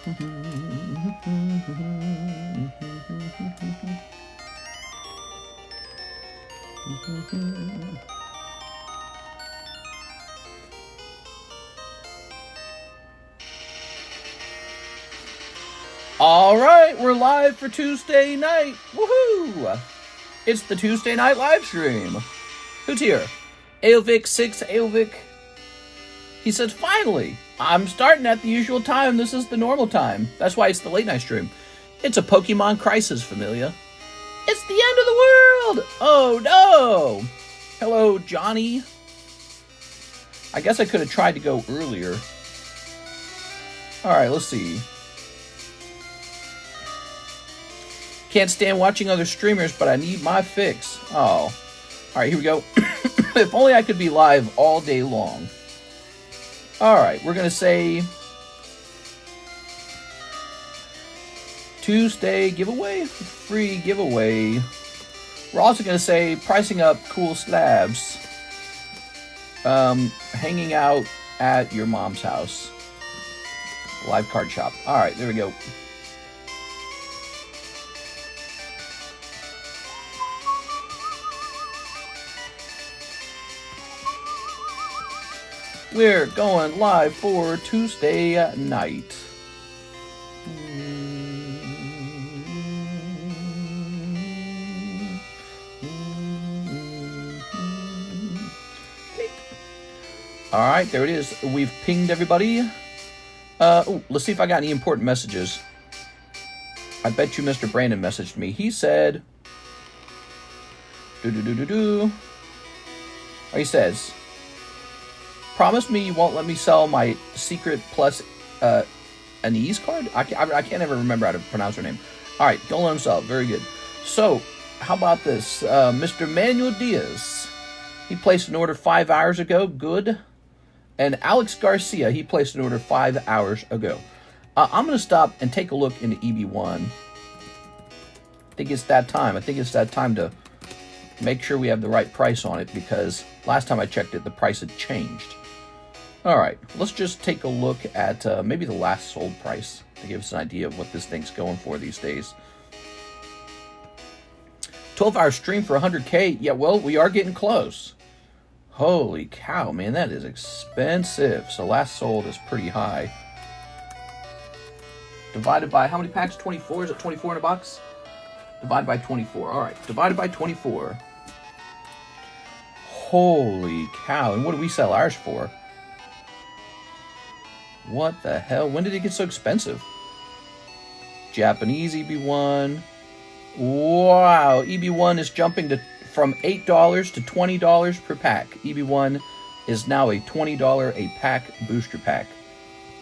All right, we're live for Tuesday night. Woohoo! It's the Tuesday night live stream. Who's here? Aelvic6 Aelvic. He says, finally, I'm starting at the usual time. This is the normal time. That's why it's the late night stream. It's a Pokemon Crisis, Familia. It's the end of the world! Oh no! Hello, Johnny. I guess I could have tried to go earlier. Alright, let's see. Can't stand watching other streamers, but I need my fix. Oh. Alright, here we go. If only I could be live all day long. Alright, we're going to say Tuesday giveaway, free giveaway. We're also going to say pricing up cool slabs. Hanging out at your mom's house. Live card shop. Alright, there we go. We're going live for Tuesday night. All right, there it is. We've pinged everybody. Let's see if I got any important messages. I bet you Mr. Brandon messaged me. He said, Oh, he says, promise me you won't let me sell my secret plus Anise card? I can't ever remember how to pronounce her name. All right, don't let him sell it. Very good. So, how about this? Mr. Manuel Diaz. He placed an order 5 hours ago. Good. And Alex Garcia, he placed an order 5 hours ago. I'm going to stop and take a look into EB1. I think it's that time. I think it's that time to make sure we have the right price on it, because last time I checked it, the price had changed. All right, let's just take a look at maybe the last sold price to give us an idea of what this thing's going for these days. 12-hour stream for 100K. Yeah, well, we are getting close. Holy cow, man, that is expensive. So last sold is pretty high. Divided by how many packs? 24? Is it 24 in a box? Divided by 24. All right, divided by 24. Holy cow, and what do we sell ours for? What the hell? When did it get so expensive? Japanese EB1. Wow, EB1 is jumping from $8 to $20 per pack. EB1 is now a $20 a pack booster pack.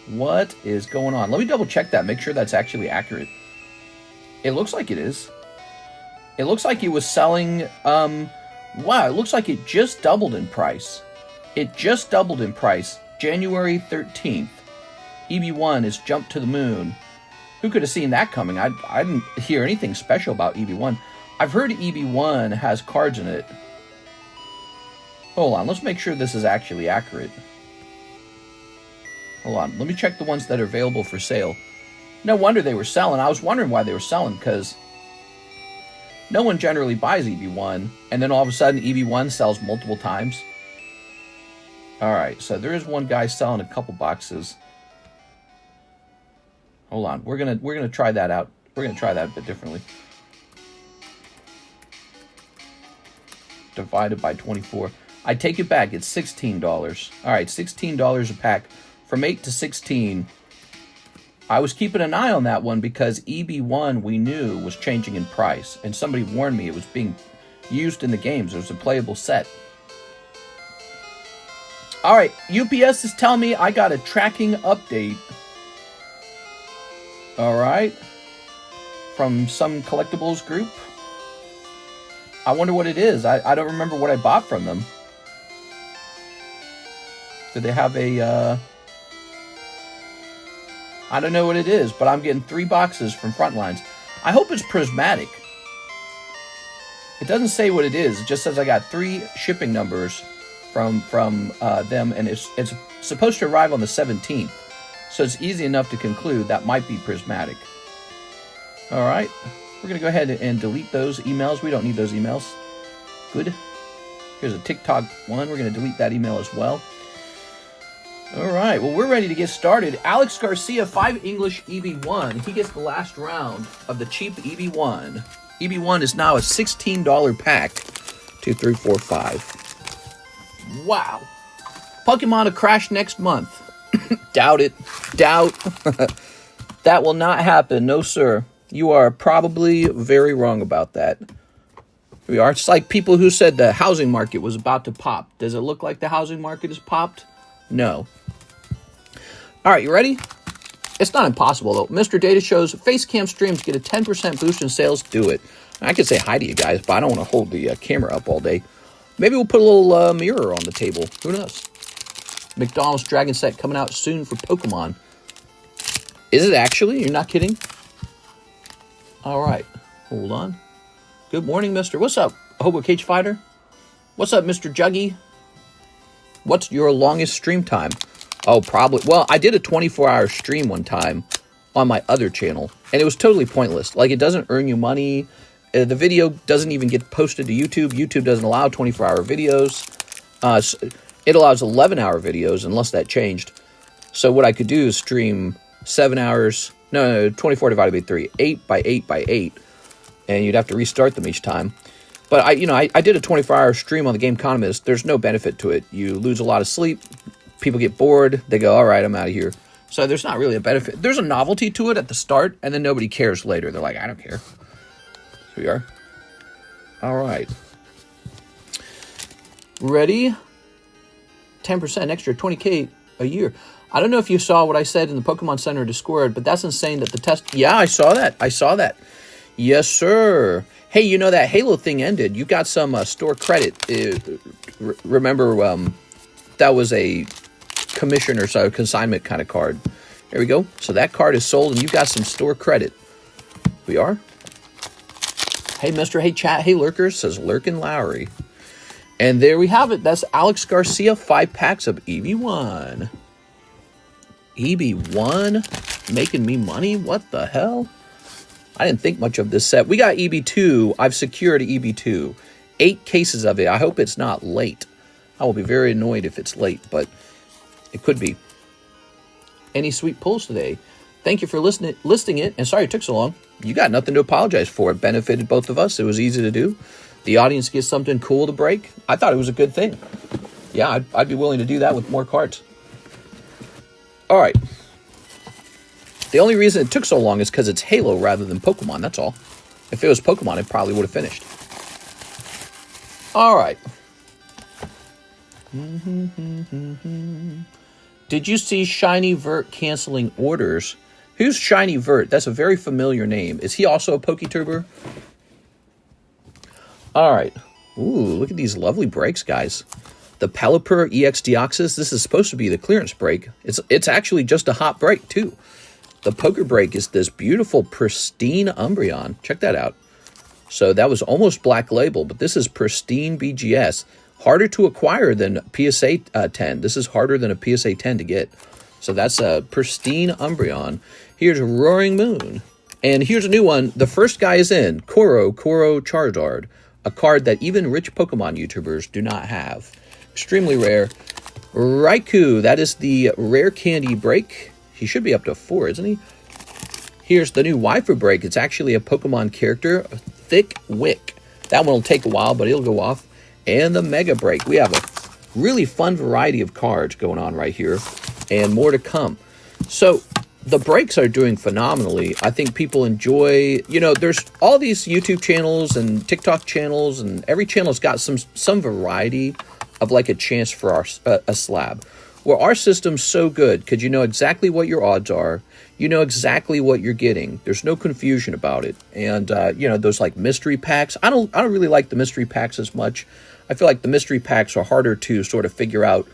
What is going on? Let me double check that, make sure that's actually accurate. It looks like it is. It looks like it was selling, wow, it looks like it just doubled in price. It just doubled in price. January 13th. EB1 has jumped to the moon. Who could have seen that coming? I didn't hear anything special about EB1. I've heard EB1 has cards in it. Hold on, let's make sure this is actually accurate. Hold on, let me check the ones that are available for sale. No wonder they were selling. I was wondering why they were selling, because no one generally buys EB1, and then all of a sudden EB1 sells multiple times. Alright, so there is one guy selling a couple boxes. Hold on, we're gonna try that out. We're gonna try that a bit differently. Divided by 24. I take it back, it's $16. Alright, $16 a pack. From 8 to 16. I was keeping an eye on that one because EB1 we knew was changing in price, and somebody warned me it was being used in the games. It was a playable set. Alright, UPS is telling me I got a tracking update. Alright. From some collectibles group. I wonder what it is. I don't remember what I bought from them. Do they have a, I don't know what it is, but I'm getting 3 boxes from Frontlines. I hope it's prismatic. It doesn't say what it is. It just says I got 3 shipping numbers from them, and it's supposed to arrive on the 17th. So it's easy enough to conclude that might be prismatic. All right. We're going to go ahead and delete those emails. We don't need those emails. Good. Here's a TikTok one. We're going to delete that email as well. All right. Well, we're ready to get started. Alex Garcia, 5 English EB1. He gets the last round of the cheap EB1. EB1 is now a $16 pack. 2, 3, 4, 5. Wow. Pokemon to crash next month. Doubt it. Doubt. That will not happen. No, sir. You are probably very wrong about that. We are. It's like people who said the housing market was about to pop. Does it look like the housing market has popped? No. All right, you ready? It's not impossible, though. Mr. Data shows Facecam streams get a 10% boost in sales. Do it. I could say hi to you guys, but I don't want to hold the camera up all day. Maybe we'll put a little mirror on the table. Who knows? McDonald's Dragon set coming out soon for Pokemon. Is it actually? You're not kidding? All right. Hold on. Good morning, mister. What's up, Hobo Cage Fighter? What's up, Mr. Juggy? What's your longest stream time? Oh, probably. Well, I did a 24-hour stream one time on my other channel, and it was totally pointless. Like, it doesn't earn you money. The video doesn't even get posted to YouTube. YouTube doesn't allow 24-hour videos. It allows 11-hour videos, unless that changed. So what I could do is stream 7 hours. No, 24 divided by 3. 8 by 8 by 8. And you'd have to restart them each time. But I did a 24-hour stream on the TheCardconomist. There's no benefit to it. You lose a lot of sleep. People get bored. They go, all right, I'm out of here. So there's not really a benefit. There's a novelty to it at the start, and then nobody cares later. They're like, I don't care. Here we are. All right. Ready? 10% extra, 20K a year. I don't know if you saw what I said in the Pokemon Center Discord, but that's insane that the test... Yeah, I saw that. Yes, sir. Hey, you know that Halo thing ended. You got some store credit. Remember, that was a commission or so, consignment kind of card. There we go. So that card is sold, and you got some store credit. We are. Hey, mister. Hey, chat. Hey, lurkers. Says Lurkin Lowry. And there we have it. That's Alex Garcia, 5 packs of EB1. EB1 making me money? What the hell? I didn't think much of this set. We got EB2. I've secured EB2. 8 cases of it. I hope it's not late. I will be very annoyed if it's late, but it could be. Any sweet pulls today? Thank you for listing it. And sorry it took so long. You got nothing to apologize for. It benefited both of us. It was easy to do. The audience gets something cool to break. I thought it was a good thing. Yeah, I'd be willing to do that with more cards. All right. The only reason it took so long is because it's Halo rather than Pokemon. That's all. If it was Pokemon, it probably would have finished. All right. Did you see Shiny Vert canceling orders? Who's Shiny Vert? That's a very familiar name. Is he also a PokeTuber? All right. Ooh, look at these lovely breaks, guys. The Pelipper EX Deoxys. This is supposed to be the clearance break. It's actually just a hot break, too. The poker break is this beautiful, pristine Umbreon. Check that out. So that was almost Black Label, but this is pristine BGS. Harder to acquire than PSA 10. This is harder than a PSA 10 to get. So that's a pristine Umbreon. Here's Roaring Moon. And here's a new one. The first guy is in. Koro Charizard. A card that even rich Pokemon YouTubers do not have. Extremely rare. Raikou. That is the rare candy break. He should be up to 4, isn't he? Here's the new Waifu break. It's actually a Pokemon character. Thick Wick. That one will take a while, but it'll go off. And the Mega break. We have a really fun variety of cards going on right here. And more to come. So the breaks are doing phenomenally. I think people enjoy, there's all these YouTube channels and TikTok channels, and every channel's got some variety of like a chance for a slab. Well, our system's so good because you know exactly what your odds are. You know exactly what you're getting. There's no confusion about it. And those like mystery packs. I don't really like the mystery packs as much. I feel like the mystery packs are harder to sort of figure out,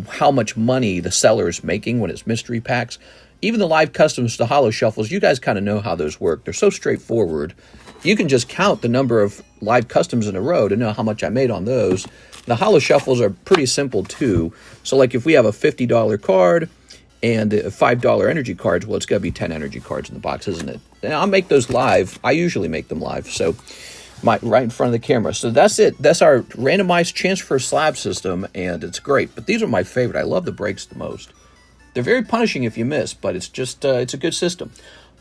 how much money the seller is making when it's mystery packs. Even the live customs to holo shuffles, you guys kind of know how those work. They're so straightforward. You can just count the number of live customs in a row to know how much I made on those. The holo shuffles are pretty simple too. So like if we have a $50 card And the $5 energy cards, well, it's got to be 10 energy cards in the box, isn't it? And I'll make those live. I usually make them live, so right in front of the camera. So that's it. That's our randomized chance for a slab system, and it's great. But these are my favorite. I love the breaks the most. They're very punishing if you miss, but it's just it's a good system.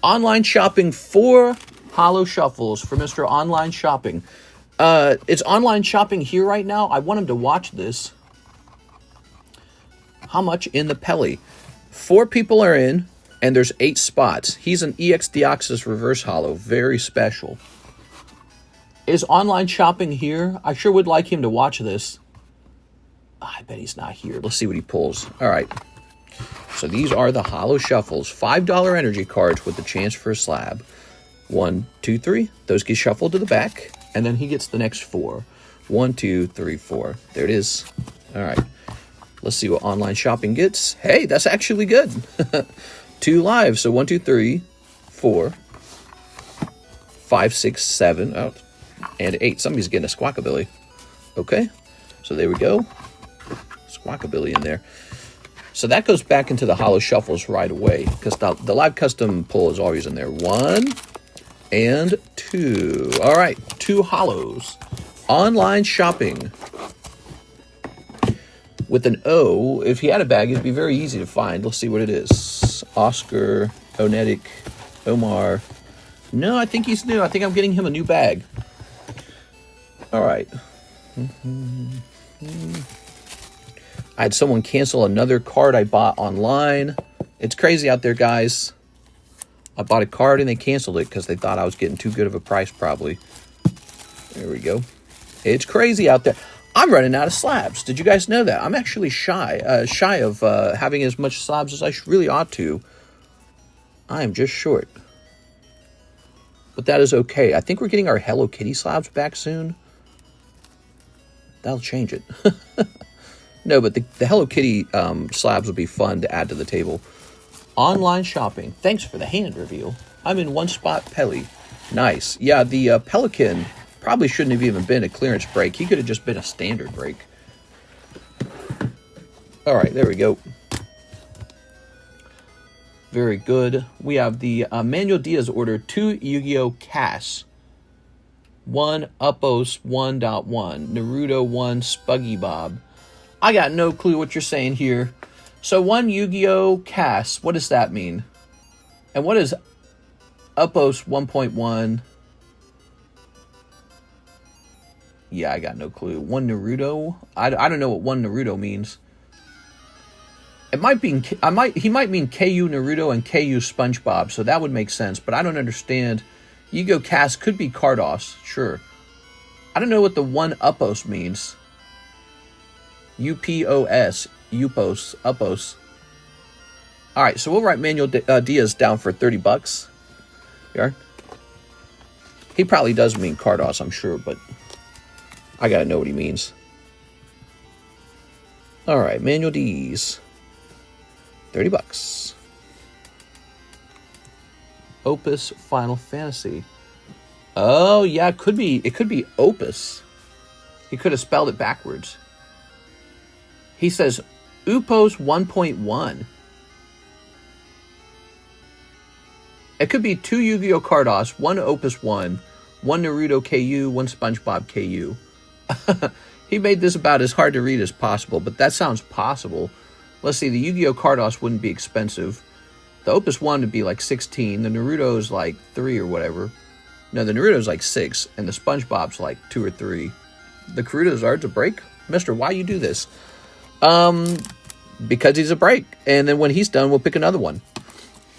Online shopping for Holo Shuffles for Mr. Online Shopping. It's online shopping here right now. I want him to watch this. How much in the Pelly? 4 people are in, and there's 8 spots. He's an EX Deoxys reverse holo. Very special. Is online shopping here? I sure would like him to watch this. I bet he's not here. Let's see what he pulls. All right. So these are the Holo Shuffles. $5 energy cards with the chance for a slab. 1, 2, 3. Those get shuffled to the back, and then he gets the next 4. 1, 2, 3, 4. There it is. All right. Let's see what online shopping gets. Hey, that's actually good. 2 live. So 1, 2, 3, 4, 5, 6, 7, oh, and 8. Somebody's getting a squawkabilly. Okay. So there we go. Squawkabilly in there. So that goes back into the Holo Shuffles right away, because the live custom pull is always in there. 1 and 2. All right. 2 holos. Online shopping. With an O, if he had a bag, it'd be very easy to find. Let's see what it is. Oscar, Onetic, Omar. No, I think he's new. I think I'm getting him a new bag. All right. I had someone cancel another card I bought online. It's crazy out there, guys. I bought a card and they canceled it because they thought I was getting too good of a price, probably. There we go. It's crazy out there. I'm running out of slabs. Did you guys know that? I'm actually shy of having as much slabs as I really ought to. I am just short. But that is okay. I think we're getting our Hello Kitty slabs back soon. That'll change it. No, but the Hello Kitty slabs would be fun to add to the table. Online shopping. Thanks for the hand reveal. I'm in one spot, Pelly. Nice. Yeah, the Pelican probably shouldn't have even been a clearance break. He could have just been a standard break. All right, there we go. Very good. We have the Manuel Diaz order 2 Yu-Gi-Oh! Cass. 1 Uppos 1.1. Naruto 1 Spuggy Bob. I got no clue what you're saying here. So 1 Yu-Gi-Oh! Cass. What does that mean? And what is Uppos 1.1? Yeah, I got no clue. 1 Naruto? I don't know what 1 Naruto means. It might be he might mean KU Naruto and KU SpongeBob, so that would make sense, but I don't understand. Yu-Gi-Oh! Cass could be Cardos, sure. I don't know what the 1 Uppos means. UPOS, Upos, Uppos. All right, so we'll write Manuel Diaz down for $30. Here. He probably does mean Cardos, I'm sure, but I gotta know what he means. All right, Manuel Diaz. $30. Opus Final Fantasy. Oh yeah, it could be Opus. He could have spelled it backwards. He says Upos 1.1. It could be 2 Yu-Gi-Oh! Cardos, 1 Opus 1, 1 Naruto KU, 1 SpongeBob KU. He made this about as hard to read as possible, but that sounds possible. Let's see, the Yu-Gi-Oh! Cardos wouldn't be expensive. The Opus 1 would be like 16. The Naruto's like 3 or whatever. No, the Naruto's like 6, and the SpongeBob's like 2 or 3. The Karuto's are to break? Mister, why you do this? Because he's a break. And then when he's done, we'll pick another one.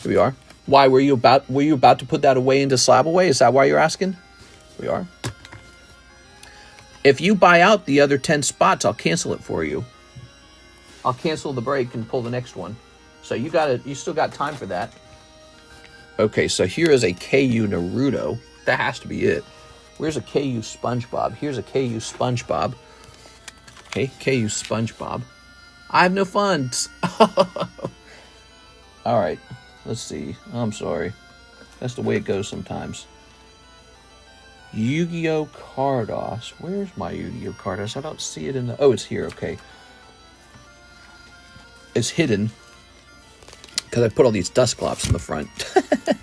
Here we are. Why were you about to put that away into slab away? Is that why you're asking? We are. If you buy out the other 10 spots, I'll cancel it for you. I'll cancel the break and pull the next one. So you still got time for that. Okay, so here is a KU Naruto. That has to be it. Where's a KU SpongeBob? Here's a KU SpongeBob. Okay, KU SpongeBob. I have no funds. All right, let's see. I'm sorry. That's the way it goes sometimes. Yu-Gi-Oh! Cardos. Where's my Yu-Gi-Oh! Cardos? I don't see it in the... Oh, it's here. Okay. It's hidden. because I put all these dust glops in the front.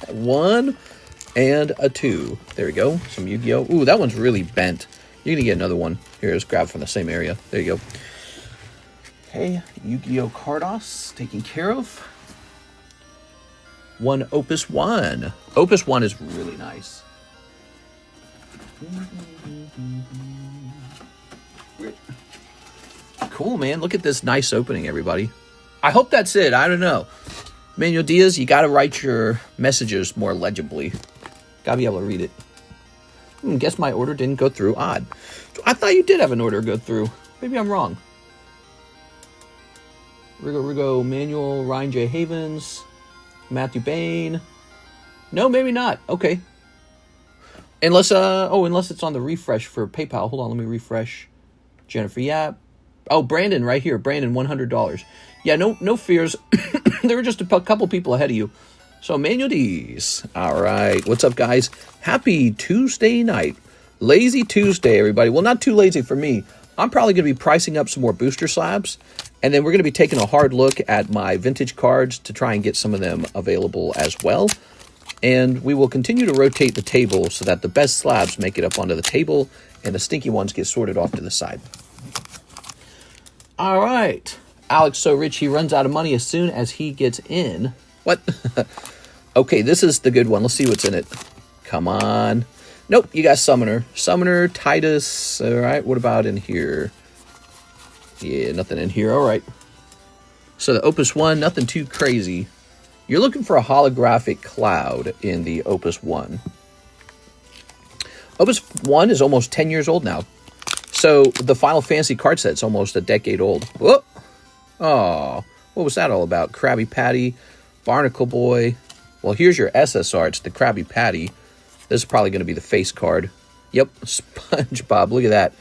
1 and a 2. There we go. Some Yu-Gi-Oh. Ooh, that one's really bent. You're going to get another one. Here, let's grab from the same area. There you go. Okay, Yu-Gi-Oh Cardos taken care of. 1 Opus 1. Opus 1 is really nice. Cool, man. Look at this nice opening, everybody. I hope that's it. I don't know. Manuel Diaz, you got to write your messages more legibly. Got to be able to read it. Guess my order didn't go through. Odd. I thought you did have an order go through. Maybe I'm wrong. Rigo, Manuel, Ryan J. Havens, Matthew Bain. No, maybe not. Okay. Unless it's on the refresh for PayPal. Hold on, let me refresh. Jennifer Yap. Oh, Brandon, right here. Brandon, $100. Yeah, no fears. There were just a couple people ahead of you. So, Manuel D's. All right. What's up, guys? Happy Tuesday night. Lazy Tuesday, everybody. Well, not too lazy for me. I'm probably going to be pricing up some more booster slabs. And then we're going to be taking a hard look at my vintage cards to try and get some of them available as well. And we will continue to rotate the table so that the best slabs make it up onto the table and the stinky ones get sorted off to the side. All right. Alex so rich he runs out of money as soon as he gets in. What? Okay, this is the good one. Let's see what's in it. Come on. Nope, you got Summoner. Summoner, Titus. All right, what about in here? Yeah, nothing in here. All right. So the Opus 1, nothing too crazy. You're looking for a holographic cloud in the Opus 1. Opus 1 is almost 10 years old now. So the Final Fantasy card set's almost a decade old. Whoop. Oh, what was that all about? Krabby Patty, Barnacle Boy. Well, here's your SSR. It's the Krabby Patty. This is probably going to be the face card. Yep, SpongeBob. Look at that.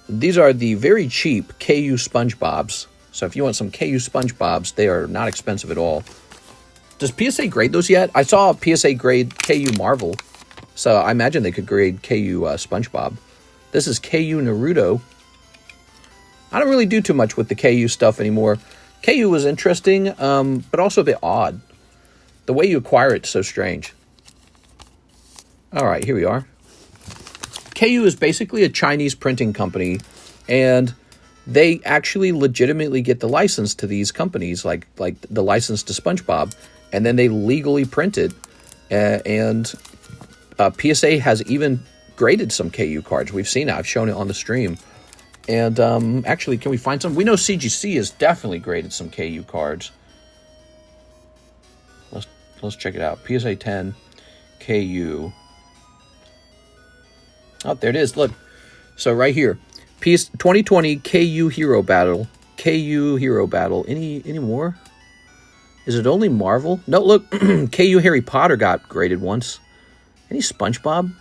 These are the very cheap KU SpongeBobs. So if you want some KU SpongeBobs, they are not expensive at all. Does PSA grade those yet? I saw PSA grade KU Marvel. So I imagine they could grade KU SpongeBob. This is KU Naruto. I don't really do too much with the KU stuff anymore. KU was interesting, but also a bit odd. The way you acquire it's so strange. All right, here we are. KU is basically a Chinese printing company, and they actually legitimately get the license to these companies, like the license to SpongeBob, and then they legally print it. And PSA has even graded some KU cards. We've seen it. I've shown it on the stream. And actually, can we find some? We know CGC has definitely graded some KU cards. Let's check it out. PSA 10, KU. Oh, there it is. Look. So right here. 2020 KU Hero Battle. KU Hero Battle. Any more? Is it only Marvel? No, look. KU Harry Potter got graded once. Any SpongeBob?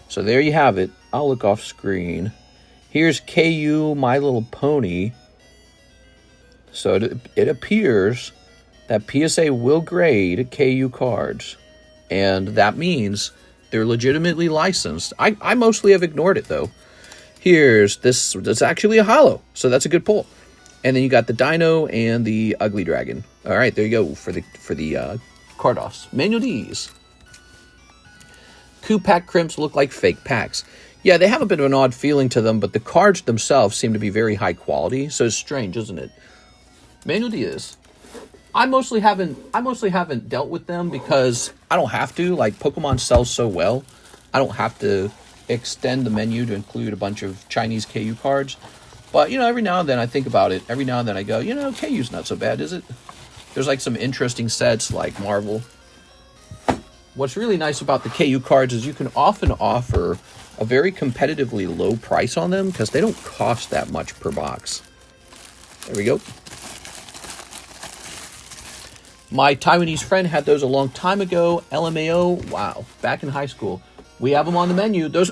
So there you have it. I'll look off screen. Here's KU My Little Pony. So it appears that PSA will grade KU cards. And that means they're legitimately licensed. I mostly have ignored it, though. Here's this. That's actually a holo. So that's a good pull. And then you got the Dino and the Ugly Dragon. All right, there you go for the Cardos. Manual D's. Coup pack crimps look like fake packs. Yeah, they have a bit of an odd feeling to them, but the cards themselves seem to be very high quality, so it's strange, isn't it? Manual Diaz. I mostly haven't dealt with them because I don't have to. Like, Pokemon sells so well, I don't have to extend the menu to include a bunch of Chinese KU cards. But, every now and then I think about it. Every now and then I go, KU's not so bad, is it? There's like some interesting sets like Marvel. What's really nice about the KU cards is you can often offer a very competitively low price on them because they don't cost that much per box. There we go. My Taiwanese friend had those a long time ago. LMAO, wow, back in high school. We have them on the menu. Those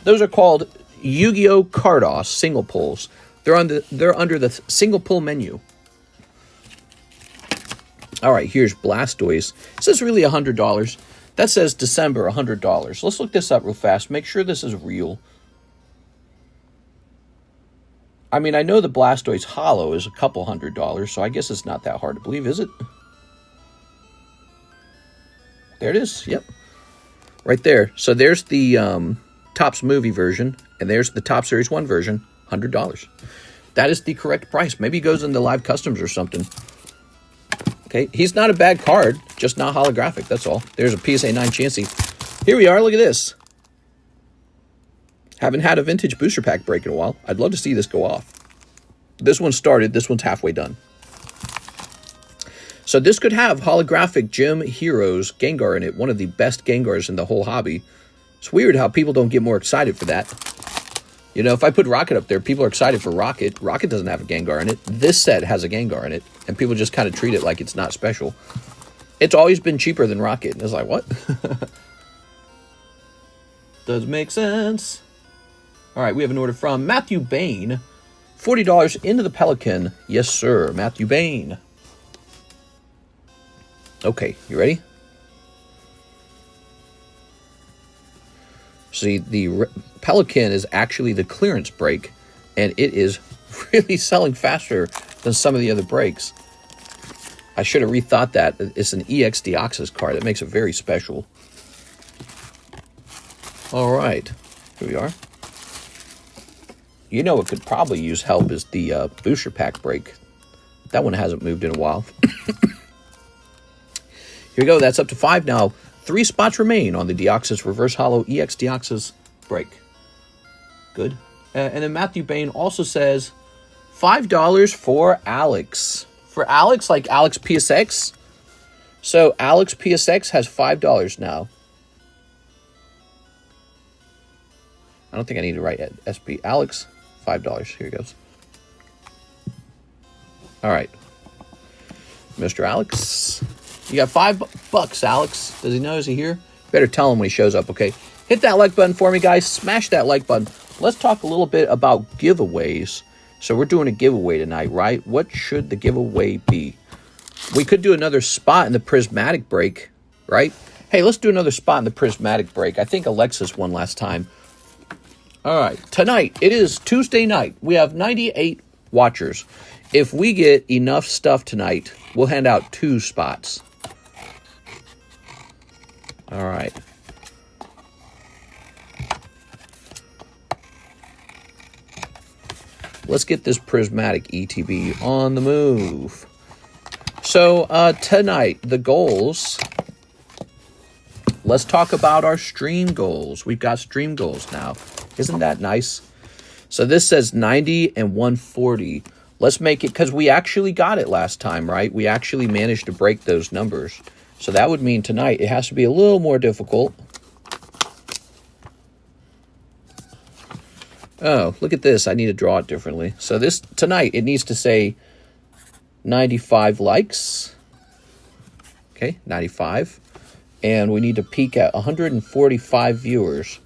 those are called Yu-Gi-Oh! Cardos single pulls. They're under the single pull menu. All right, here's Blastoise. This is really $100. That says December, $100. Let's look this up real fast. Make sure this is real. I mean, I know the Blastoise Holo is a couple $100, so I guess it's not that hard to believe, is it? There it is. Yep. Right there. So there's the Topps movie version, and there's the Top Series 1 version, $100. That is the correct price. Maybe he goes into live customs or something. Okay, he's not a bad card, just not holographic, that's all. There's a PSA 9 Chansey. Here we are, look at this. Haven't had a vintage booster pack break in a while. I'd love to see this go off. This one started, this one's halfway done. So this could have holographic Gym Heroes Gengar in it, one of the best Gengars in the whole hobby. It's weird how people don't get more excited for that. You know, if I put Rocket up there, people are excited for Rocket. Rocket doesn't have a Gengar in it. This set has a Gengar in it, and people just kind of treat it like it's not special. It's always been cheaper than Rocket. And it's like, what? Does make sense. All right, we have an order from Matthew Bain. $40 into the Pelican. Yes, sir. Matthew Bain. Okay, you ready? See, the Pelican is actually the clearance break, and it is really selling faster than some of the other breaks. I should have rethought that. It's an EX Deoxys card. That makes it very special. All right, here we are. You know, it could probably use help is the booster pack break. That one hasn't moved in a while. Here we go. That's up to 5 now. 3 spots remain on the Deoxys Reverse Holo EX Deoxys break. Good. And then Matthew Bain also says $5 for Alex. For Alex, like Alex PSX. So Alex PSX has $5 now. I don't think I need to write SP. Alex, $5. Here he goes. All right. Mr. Alex. You got $5, Alex. Does he know? Is he here? Better tell him when he shows up, okay? Hit that like button for me, guys. Smash that like button. Let's talk a little bit about giveaways. So we're doing a giveaway tonight, right? What should the giveaway be? We could do another spot in the prismatic break, right? Hey, let's do another spot in the prismatic break. I think Alexis won last time. All right. Tonight, it is Tuesday night. We have 98 watchers. If we get enough stuff tonight, we'll hand out 2 spots. All right. Let's get this prismatic ETB on the move. So tonight, the goals. Let's talk about our stream goals. We've got stream goals now. Isn't that nice? So this says 90 and 140. Let's make it, because we actually got it last time, right? We actually managed to break those numbers. So that would mean tonight it has to be a little more difficult. Oh, look at this. I need to draw it differently. So this tonight, it needs to say 95 likes. Okay, 95. And we need to peak at 145 viewers.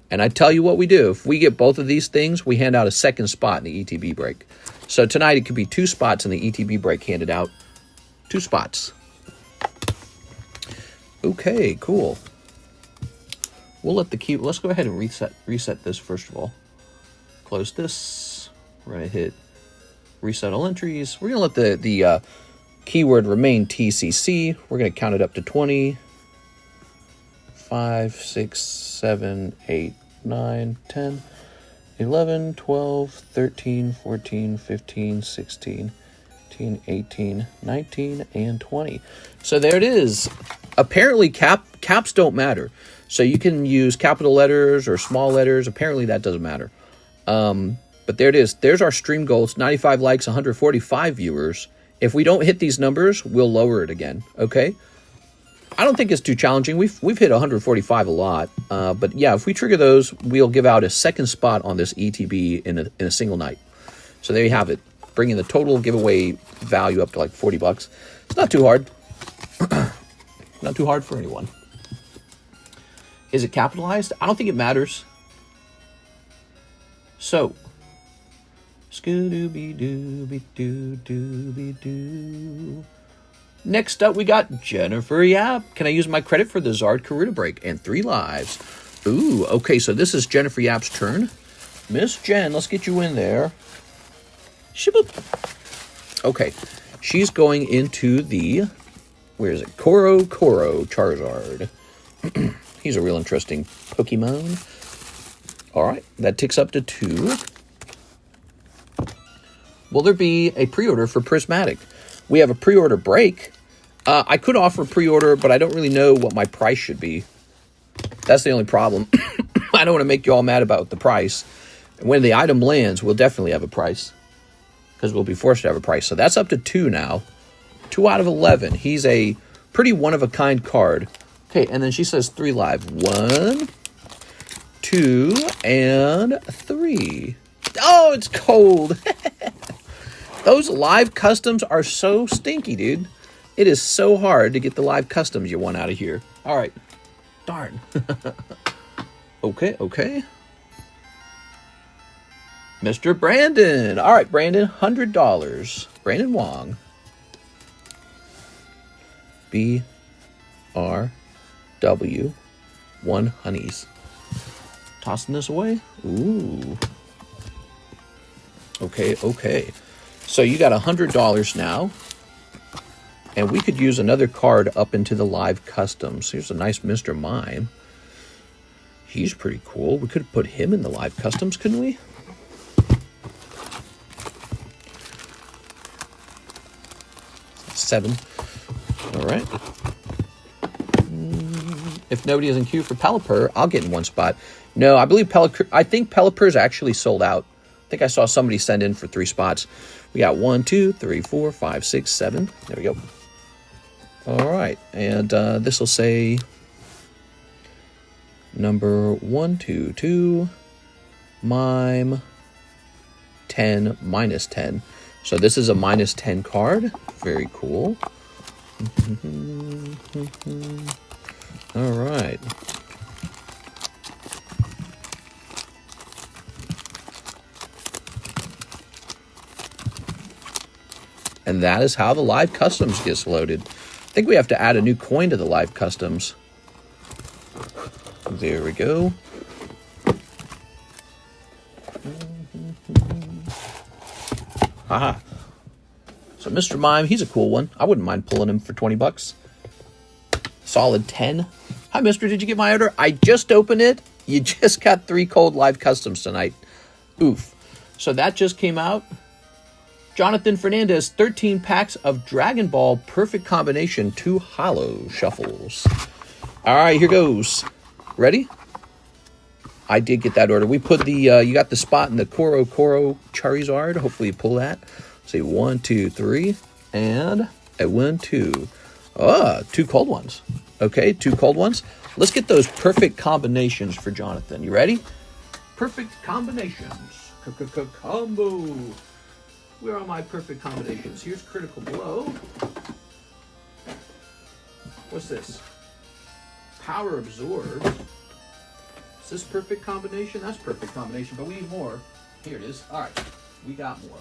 And I tell you what we do. If we get both of these things, we hand out a second spot in the ETB break. So tonight it could be 2 spots in the ETB break handed out. 2 spots. Okay, cool. We'll let the key. Let's go ahead and reset this first of all. Close this. We're gonna hit reset all entries. We're gonna let the keyword remain TCC. We're gonna count it up to 20. 5, 6, 7, 8, 9, 10, 11, 12, 13, 14, 15, 16, 18, 19, and 20. So there it is. Apparently caps don't matter. So you can use capital letters or small letters. Apparently that doesn't matter. But there it is. There's our stream goals. 95 likes, 145 viewers. If we don't hit these numbers, we'll lower it again. Okay? I don't think it's too challenging. We've hit 145 a lot. But yeah, if we trigger those, we'll give out a second spot on this ETB in a single night. So there you have it. Bringing the total giveaway value up to like $40. It's not too hard. Not too hard for anyone. Is it capitalized? I don't think it matters. So, Scoo-doo-be-doo-be-doo-doo-be-doo. Next up, we got Jennifer Yap. Can I use my credit for the Zard Karuta break and 3 lives? Ooh, okay, so this is Jennifer Yap's turn. Miss Jen, let's get you in there. Shiboop. Okay, she's going into the, where is it? Koro Charizard. He's a real interesting Pokemon. All right, that ticks up to 2. Will there be a pre-order for Prismatic? We have a pre-order break. I could offer pre-order, but I don't really know what my price should be. That's the only problem. I don't want to make you all mad about the price. When the item lands, we'll definitely have a price, because we'll be forced to have a price. So that's up to 2 now. 2 out of 11. He's a pretty one-of-a-kind card. Okay, and then she says 3 live. 1, 2, and 3. Oh, it's cold. Those live customs are so stinky, dude. It is so hard to get the live customs you want out of here. All right. Darn. Okay. Mr. Brandon. All right, Brandon, $100. Brandon Wong. BRW 1 honeys. Tossing this away. Ooh. Okay. So you got $100 now. And we could use another card up into the live customs. Here's a nice Mr. Mime. He's pretty cool. We could put him in the live customs, couldn't we? $7. All right. If nobody is in queue for Pelipper, I'll get in one spot. No, I believe I think Pelipper is actually sold out. I think I saw somebody send in for 3 spots. We got 1, 2, 3, 4, 5, 6, 7. There we go. All right, and this will say number 122 mime 10 -10. So this is a -10 card. Very cool. All right. And that is how the live customs gets loaded. I think we have to add a new coin to the live customs. There we go. Haha. So Mr. Mime, he's a cool one. I wouldn't mind pulling him for 20 bucks. Solid 10. Hi, mister. Did you get my order? I just opened it. You just got 3 cold live customs tonight. Oof. So that just came out. Jonathan Fernandez, 13 packs of Dragon Ball Perfect Combination 2 Holo shuffles. All right, here goes. Ready? I did get that order. We put the, you got the spot in the Koro Charizard. Hopefully you pull that. See, 1, 2, 3, and a 1, 2. 2 cold ones. Okay, 2 cold ones. Let's get those perfect combinations for Jonathan. You ready? Perfect combinations. Combo. Where are my perfect combinations? Here's Critical Blow. What's this? Power Absorb. Is this perfect combination? That's perfect combination, but we need more. Here it is. All right, we got more.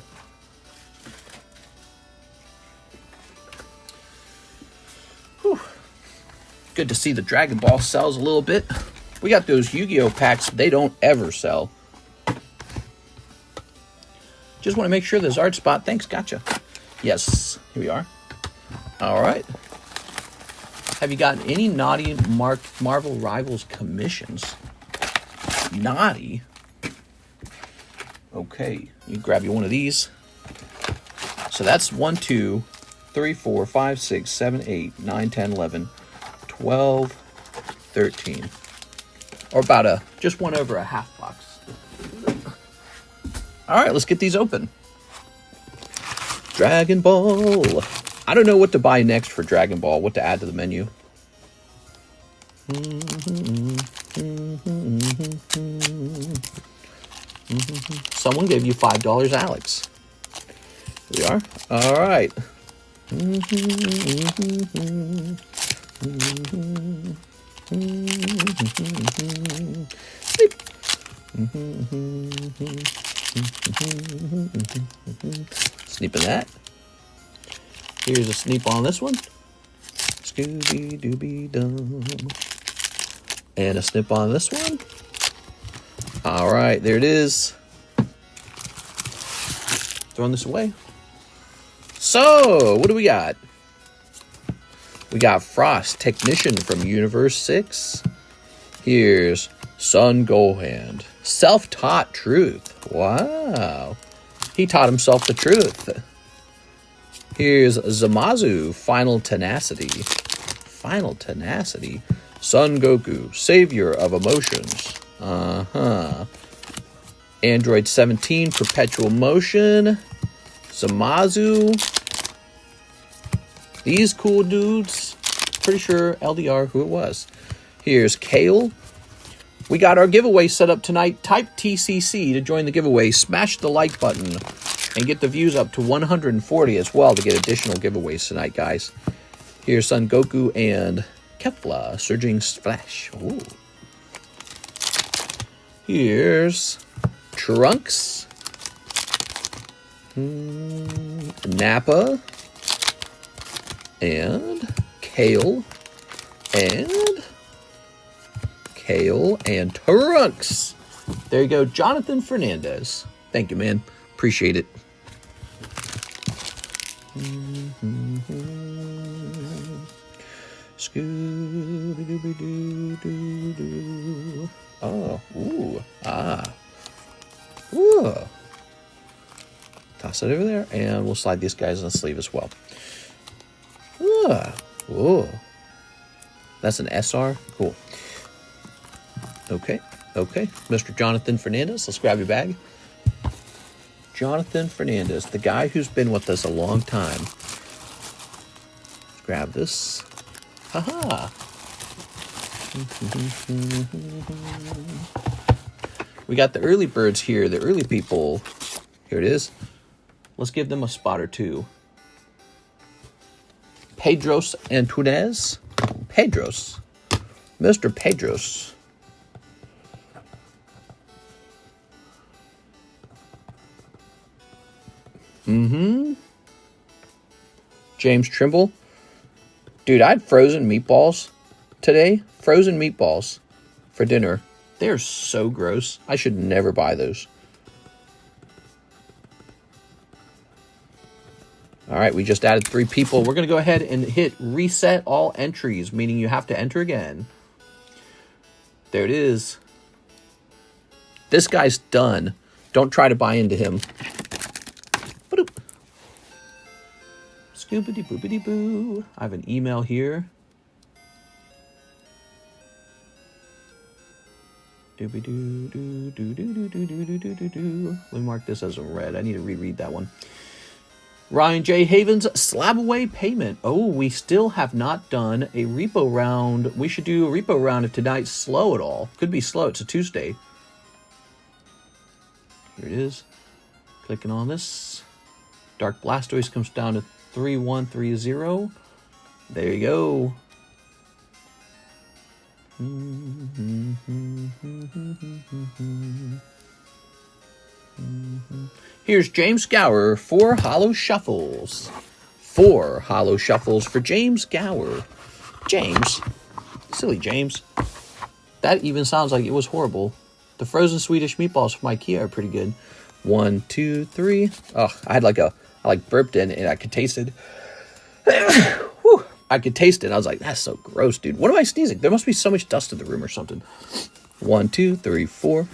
Whew. Good to see the Dragon Ball sells a little bit. We got those Yu-Gi-Oh packs. They don't ever sell. Just want to make sure there's art spot. Thanks, gotcha. Yes, here we are. All right. Have you gotten any naughty Marvel Rivals commissions? Naughty? Okay, you grab you one of these. So that's 1, 2, 3, 4, 5, 6, 7, 8, 9, 10, 11, 12, 13. Or about just one over a half box. All right, let's get these open. Dragon Ball. I don't know what to buy next for Dragon Ball, what to add to the menu. Someone gave you $5, Alex. Here we are. All right. Sneeping that. Here's a sneep on this one. Scooby-Dooby-Dum. And a snip on this one. All right, there it is. throwing this away. So, what do we got? We got Frost, Technician from Universe 6. Here's Sun Gohand, Self-Taught Truth. Wow. He taught himself the truth. Here's Zamazu, Final Tenacity. Final Tenacity. Son Goku, Savior of Emotions. Android 17, Perpetual Motion. Zamazu. These cool dudes. Pretty sure LDR who it was. Here's Kale. We got our giveaway set up tonight. Type TCC to join the giveaway. Smash the like button and get the views up to 140 as well to get additional giveaways tonight, guys. Here's Son Goku and Kefla, Surging Splash. Ooh. Here's Trunks. Nappa. And Kale. And Trunks. There you go, Jonathan Fernandez. Thank you, man. Appreciate it. Scooby-Dooby-Doo-Doo-Doo. Oh, ooh, ah. Ooh. Toss it over there, and we'll slide these guys in the sleeve as well. Ooh. That's an SR? Cool. Okay. Mr. Jonathan Fernandez, let's grab your bag. Jonathan Fernandez, the guy who's been with us a long time. Let's grab this. Haha. We got the early birds here, the early people. Here it is. Let's give them a spot or two. Pedros Antunes. Pedros. Mr. Pedros. James Trimble. Dude, I had frozen meatballs today. Frozen meatballs for dinner. They are so gross. I should never buy those. All right, we just added 3 people. We're going to go ahead and hit reset all entries, meaning you have to enter again. There it is. This guy's done. Don't try to buy into him. Scoobity-boobity-boo. I have an email here. Doobie-doo-doo-doo-doo-doo-doo-doo-doo-doo. Let me mark this as a red. I need to reread that one. Ryan J. Havens, slab away payment. Oh, we still have not done a repo round. We should do a repo round if tonight's slow at all. Could be slow. It's a Tuesday. Here it is. Clicking on this. Dark Blastoise comes down to 3130. There you go. Here's James Gower, 4 Holo Shuffles. 4 Holo Shuffles for James Gower. James. Silly James. That even sounds like it was horrible. The frozen Swedish meatballs from IKEA are pretty good. 1, 2, 3. Oh, I burped in and I could taste it. Whew. I could taste it. I was like, that's so gross, dude. What am I sneezing? There must be so much dust in the room or something. 1, 2, 3, 4.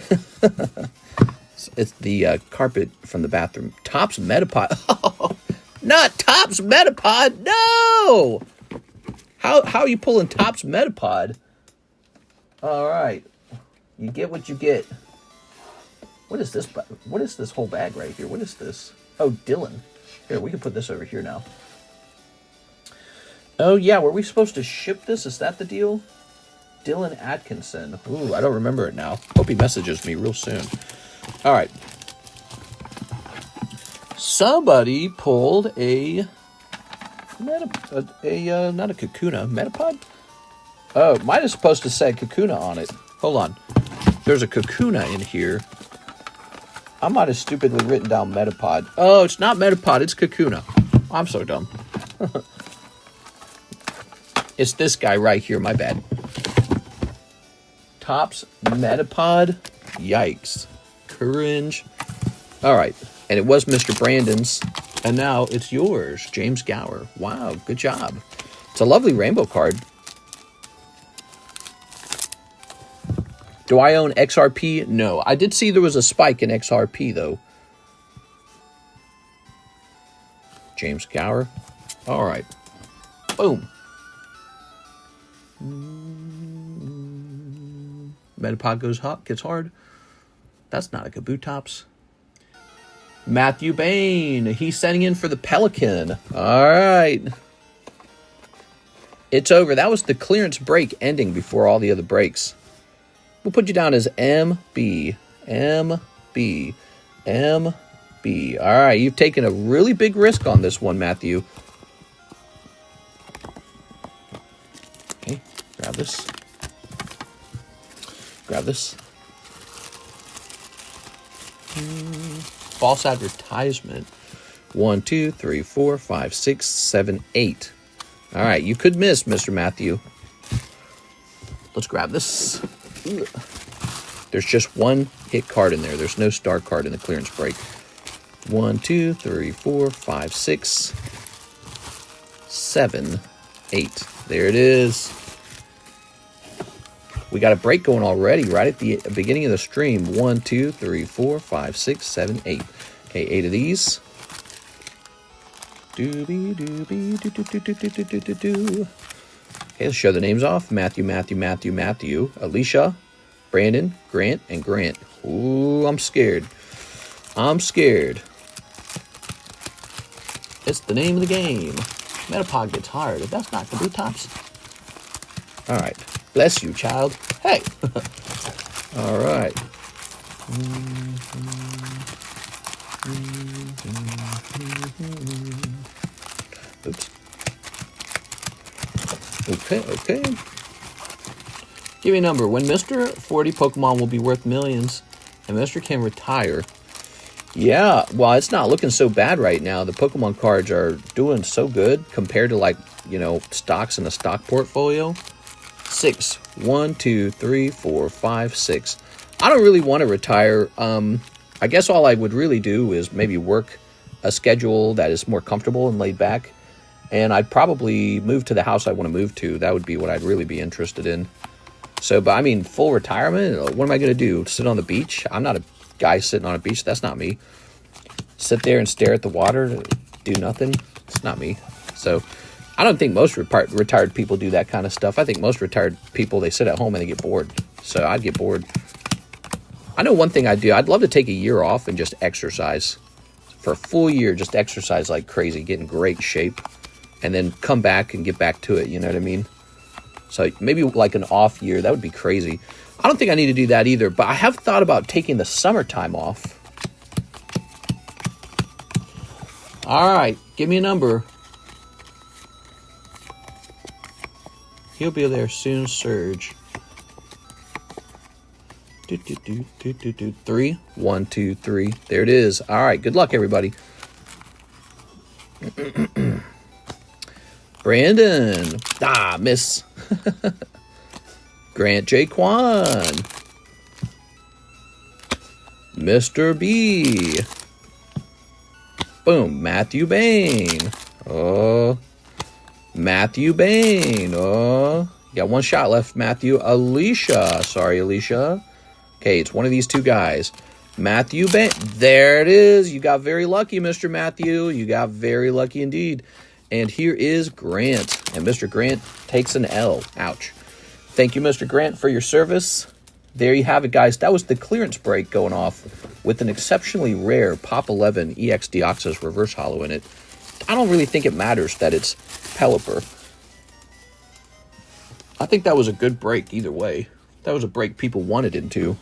It's the carpet from the bathroom. Topps Metapod. Oh, not Topps Metapod. No! How are you pulling Topps Metapod? All right. You get what you get. What is this? What is this whole bag right here? What is this? Oh, Dylan. Here, we can put this over here now. Oh, yeah. Were we supposed to ship this? Is that the deal? Dylan Atkinson. Ooh, I don't remember it now. Hope he messages me real soon. All right. Somebody pulled a not a Kakuna, Metapod? Oh, mine is supposed to say Kakuna on it. Hold on. There's a Kakuna in here. I might have stupidly written down Metapod. Oh, it's not Metapod, it's Kakuna. I'm so dumb. It's this guy right here, my bad. Topps Metapod. Yikes. Cringe. All right. And it was Mr. Brandon's. And now it's yours, James Gower. Wow, good job. It's a lovely rainbow card. Do I own XRP? No. I did see there was a spike in XRP, though. James Gower. All right. Boom. Metapod goes hot, gets hard. That's not a Kabutops. Matthew Bain. He's sending in for the Pelican. All right. It's over. That was the clearance break ending before all the other breaks. We'll put you down as MB. MB. MB. All right. You've taken a really big risk on this one, Matthew. Okay. Grab this. Grab this. False advertisement. 1, 2, 3, 4, 5, 6, 7, 8. All right, you could miss, Mr. Matthew. Let's grab this. There's just one hit card in there. There's no star card in the clearance break. 1, 2, 3, 4, 5, 6, 7, 8. There it is. We got a break going already right at the beginning of the stream. 1, 2, 3, 4, 5, 6, 7, 8. Okay, 8 of these. Okay, let's show the names off. Matthew, Alicia, Brandon, Grant, and Grant. Ooh, I'm scared. I'm scared. It's the name of the game. Metapod gets hard. If that's not Kabutops. All right. Bless you, child. Hey. All right. Oops. Okay. Give me a number. When Mr. 40 Pokemon will be worth millions and Mr. can retire. Yeah, well, it's not looking so bad right now. The Pokemon cards are doing so good compared to, like, you know, stocks in a stock portfolio. 6. 1, 2, 3, 4, 5, 6. I don't really want to retire. I guess all I would really do is maybe work a schedule that is more comfortable and laid back. And I'd probably move to the house I want to move to. That would be what I'd really be interested in. So, but I mean, full retirement, what am I going to do? Sit on the beach? I'm not a guy sitting on a beach. That's not me. Sit there and stare at the water, do nothing. It's not me. So I don't think most retired people do that kind of stuff. I think most retired people, they sit at home and they get bored. So I'd get bored. I know one thing I'd do. I'd love to take a year off and just exercise. For a full year, just exercise like crazy, get in great shape, and then come back and get back to it. You know what I mean? So maybe like an off year. That would be crazy. I don't think I need to do that either, but I have thought about taking the summertime off. All right, give me a number. He'll be there soon, Surge. 3. 1, 2, 3. There it is. All right, good luck, everybody. Brandon. Miss. Grant Jaquan. Mr. B. Boom. Matthew Bain. Oh. Matthew Bain. Oh. You got one shot left, Matthew. Alicia. Sorry, Alicia. Okay, it's one of these two guys. Matthew Bain. There it is. You got very lucky, Mr. Matthew. You got very lucky indeed. And here is Grant. And Mr. Grant takes an L. Ouch. Thank you, Mr. Grant, for your service. There you have it, guys. That was the clearance break going off with an exceptionally rare Pop 11 EX Deoxys reverse holo in it. I don't really think it matters that it's Pelipper. I think that was a good break either way. That was a break people wanted into.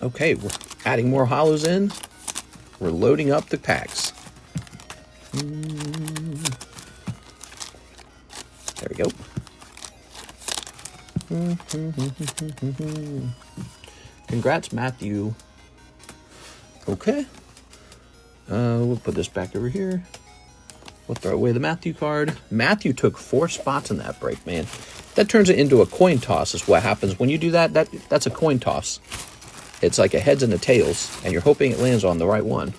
Okay, we're adding more holos in. We're loading up the packs. There we go. Congrats, Matthew. Okay. We'll put this back over here. We'll throw away the Matthew card. Matthew took 4 spots in that break, man. That turns it into a coin toss is what happens when you do that. That's a coin toss. It's like a heads and a tails, and you're hoping it lands on the right one.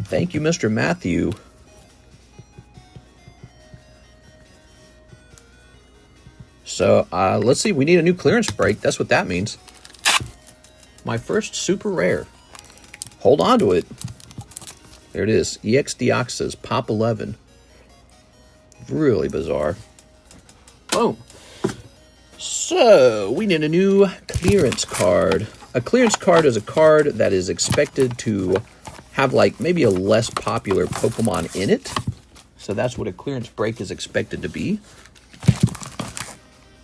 Thank you, Mr. Matthew. So, let's see. We need a new clearance break. That's what that means. My first super rare. Hold on to it. There it is. EX Deoxys, Pop 11. Really bizarre. Boom. So, we need a new clearance card. A clearance card is a card that is expected to have like maybe a less popular Pokemon in it. So that's what a clearance break is expected to be.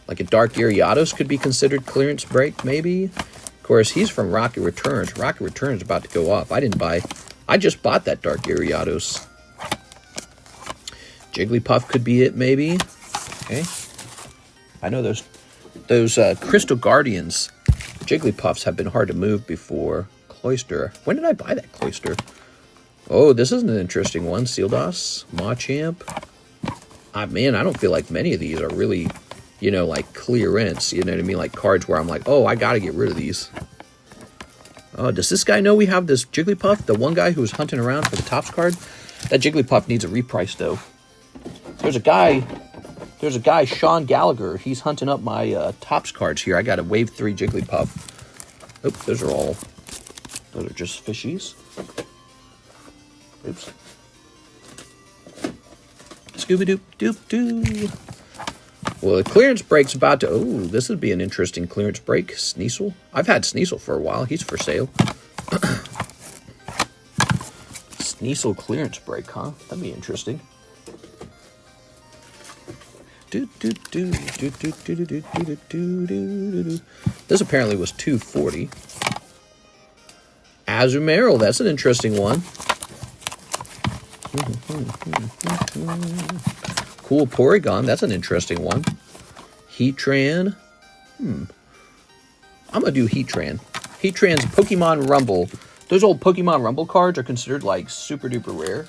Like a Dark Gyarados could be considered clearance break, maybe. Of course, he's from Rocket Returns. Rocket Returns is about to go off. I just bought that Dark Gyarados. Jigglypuff could be it, maybe. Okay. I know those Crystal Guardians Jigglypuffs have been hard to move before. Cloyster. When did I buy that Cloyster? Oh, this is an interesting one. Sealdos, Machamp. Man, I don't feel like many of these are really, you know, like clearance. You know what I mean? Like cards where I'm like, oh, I got to get rid of these. Oh, does this guy know we have this Jigglypuff? The one guy who was hunting around for the Topps card? That Jigglypuff needs a reprice, though. There's a guy, Sean Gallagher. He's hunting up my Topps cards here. I got a Wave 3 Jigglypuff. Oop, those are just fishies. Oops. Scooby-Doop-Doop-Doo. Well, the clearance break's about to... Oh, this would be an interesting clearance break. Sneasel. I've had Sneasel for a while. He's for sale. Sneasel clearance break, huh? That'd be interesting. This apparently was $240. Azumarill, that's an interesting one. Cool Porygon, that's an interesting one. Heatran. I'm going to do Heatran. Heatran's Pokemon Rumble. Those old Pokemon Rumble cards are considered like super duper rare.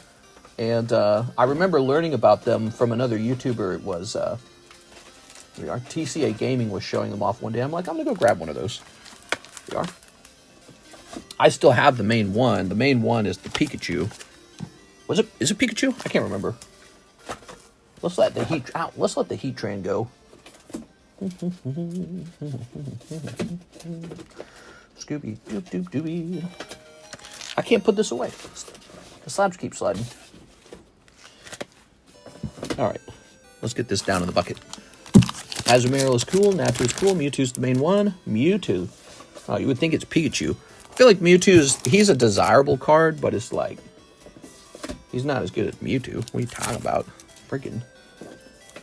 And I remember learning about them from another YouTuber. It was our TCA Gaming was showing them off one day. I'm like, I'm going to go grab one of those. Here we are. I still have the main one. The main one is the Pikachu. Is it Pikachu? I can't remember. Let's let the Heatran go. Scooby doop doop dooby. I can't put this away. The slabs keep sliding. All right, let's get this down in the bucket. Azumarill is cool. Natu is cool. Mewtwo's the main one. Mewtwo. Oh, you would think it's Pikachu. I feel like he's a desirable card, but it's like, he's not as good as Mewtwo. What are you talking about? Freaking.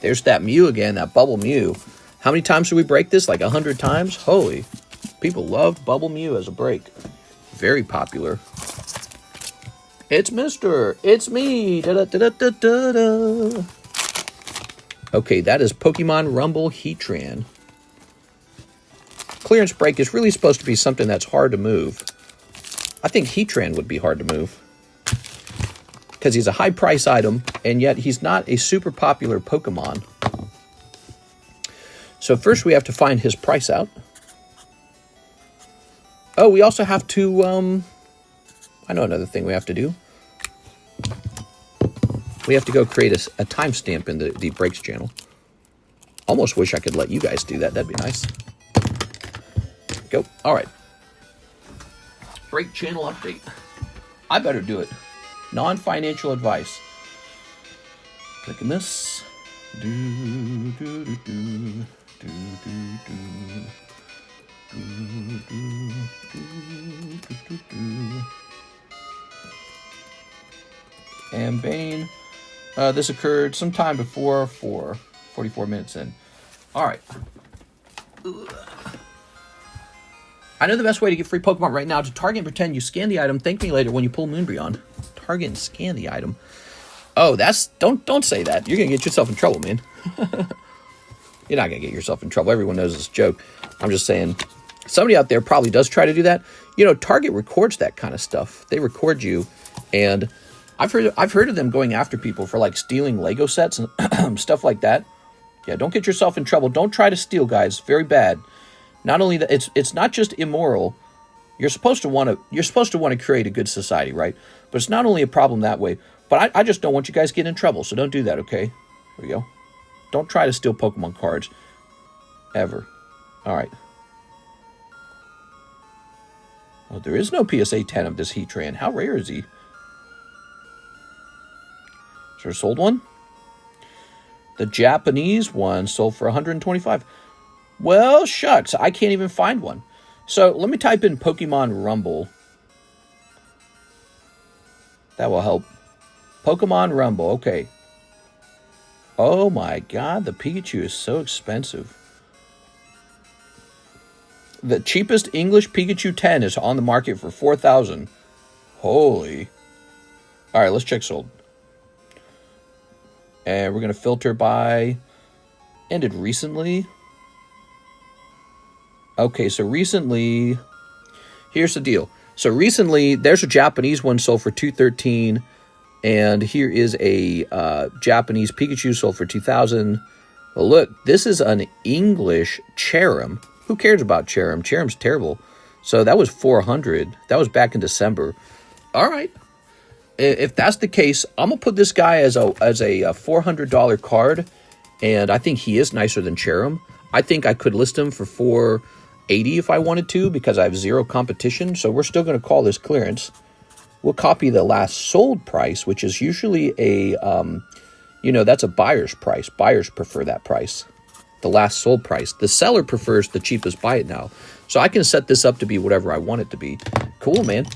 There's that Mew again, that Bubble Mew. How many times should we break this? Like 100 times? Holy. People love Bubble Mew as a break. Very popular. It's me. Da-da-da-da-da-da. Okay, that is Pokemon Rumble Heatran. Clearance break is really supposed to be something that's hard to move. I think Heatran would be hard to move. Because he's a high price item, and yet he's not a super popular Pokemon. So first we have to find his price out. Oh, we also have to, I know another thing we have to do. We have to go create a timestamp in the breaks channel. Almost wish I could let you guys do that. That'd be nice. Go. All right. Break channel update. I better do it. Non-financial advice. Clicking this. And Bane. This occurred sometime before 44 minutes in. All right. I know the best way to get free Pokemon right now to target and pretend you scan the item. Thank me later when you pull Moonbreon. Target and scan the item. Oh, don't say that. You're gonna get yourself in trouble, man. You're not gonna get yourself in trouble. Everyone knows it's a joke. I'm just saying, somebody out there probably does try to do that. You know, Target records that kind of stuff. They record you, and I've heard of them going after people for like stealing Lego sets and stuff like that. Yeah, don't get yourself in trouble. Don't try to steal, guys. Very bad. Not only that, it's not just immoral. You're supposed to want to create a good society, right? But it's not only a problem that way, but I just don't want you guys getting in trouble, so don't do that, okay? Here we go. Don't try to steal Pokemon cards. Ever. All right. Oh, there is no PSA 10 of this Heatran. How rare is he? Is there a sold one? The Japanese one sold for 125. Well, shucks. I can't even find one. So let me type in Pokemon Rumble. That will help. Pokemon Rumble. Okay. Oh my god. The Pikachu is so expensive. The cheapest English Pikachu 10 is on the market for $4,000. Holy. All right, let's check sold. And we're going to filter by ended recently. Okay, so recently, here's the deal. So recently, there's a Japanese one sold for $213, and here is a Japanese Pikachu sold for $2,000. Well, look, this is an English Cherrim. Who cares about Cherrim? Cherrim's terrible. So that was $400. That was back in December. All right. If that's the case, I'm going to put this guy as a $400 card, and I think he is nicer than Cherrim. I think I could list him for $480 if I wanted to, because I have zero competition. So we're still going to call this clearance. We'll copy the last sold price, which is usually a, that's a buyer's price. Buyers prefer that price. The last sold price. The seller prefers the cheapest buy it now. So I can set this up to be whatever I want it to be. Cool, man.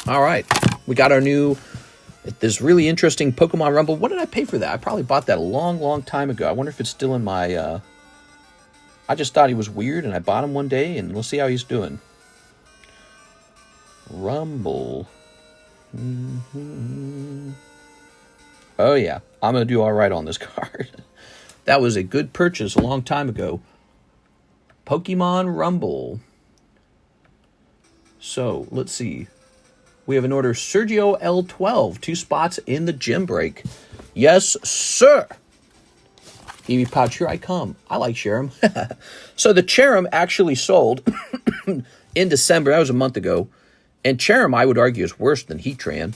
All right. We got our this really interesting Pokemon Rumble. What did I pay for that? I probably bought that a long, long time ago. I wonder if it's still in my, I just thought he was weird and I bought him one day and we'll see how he's doing. Rumble. Oh yeah. I'm going to do all right on this card. That was a good purchase a long time ago. Pokemon Rumble. So, let's see. We have an order, Sergio L12. 2 spots in the gym break. Yes, sir. Eevee Pouch, here I come. I like Cherrim. So the Cherrim actually sold in December. That was a month ago. And Cherrim, I would argue, is worse than Heatran.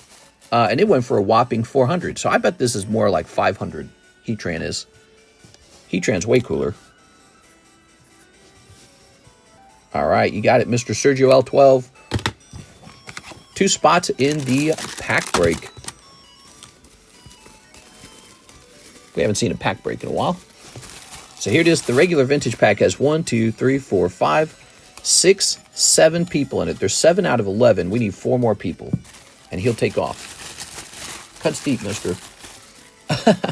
And it went for a whopping $400. So I bet this is more like $500. Heatran is. Heatran's way cooler. All right, you got it, Mr. Sergio L12. 2 spots in the pack break. We haven't seen a pack break in a while. So here it is. The regular vintage pack has 1, 2, 3, 4, 5, 6, 7 people in it. There's 7 out of 11. We need 4 more people. And he'll take off. Cuts deep, mister.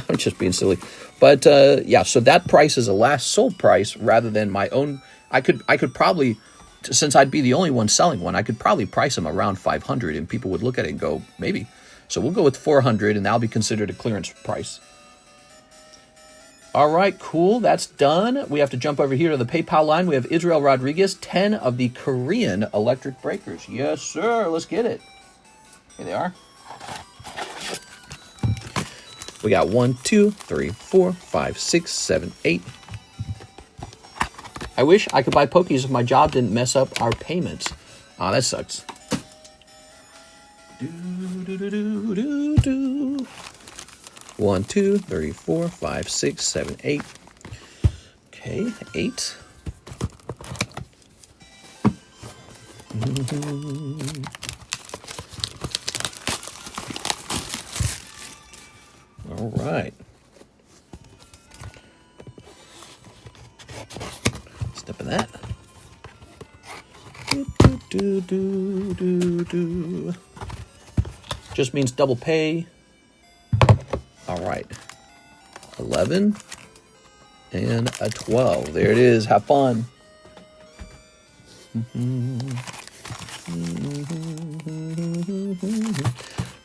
I'm just being silly. But, yeah, so that price is a last sold price rather than my own. I could probably, since I'd be the only one selling one, I could probably price them around $500 and people would look at it and go, maybe. So we'll go with $400 and that'll be considered a clearance price. All right, cool. That's done. We have to jump over here to the PayPal line. We have Israel Rodriguez, 10 of the Korean electric breakers. Yes, sir. Let's get it. Here they are. We got 1, 2, 3, 4, 5, 6, 7, 8. I wish I could buy Pokies if my job didn't mess up our payments. Ah, that sucks. 1, 2, 3, 4, 5, 6, 7, 8. Okay, 8. All right. Step in that. Just means double pay. All right. 11 and a 12. There it is. Have fun.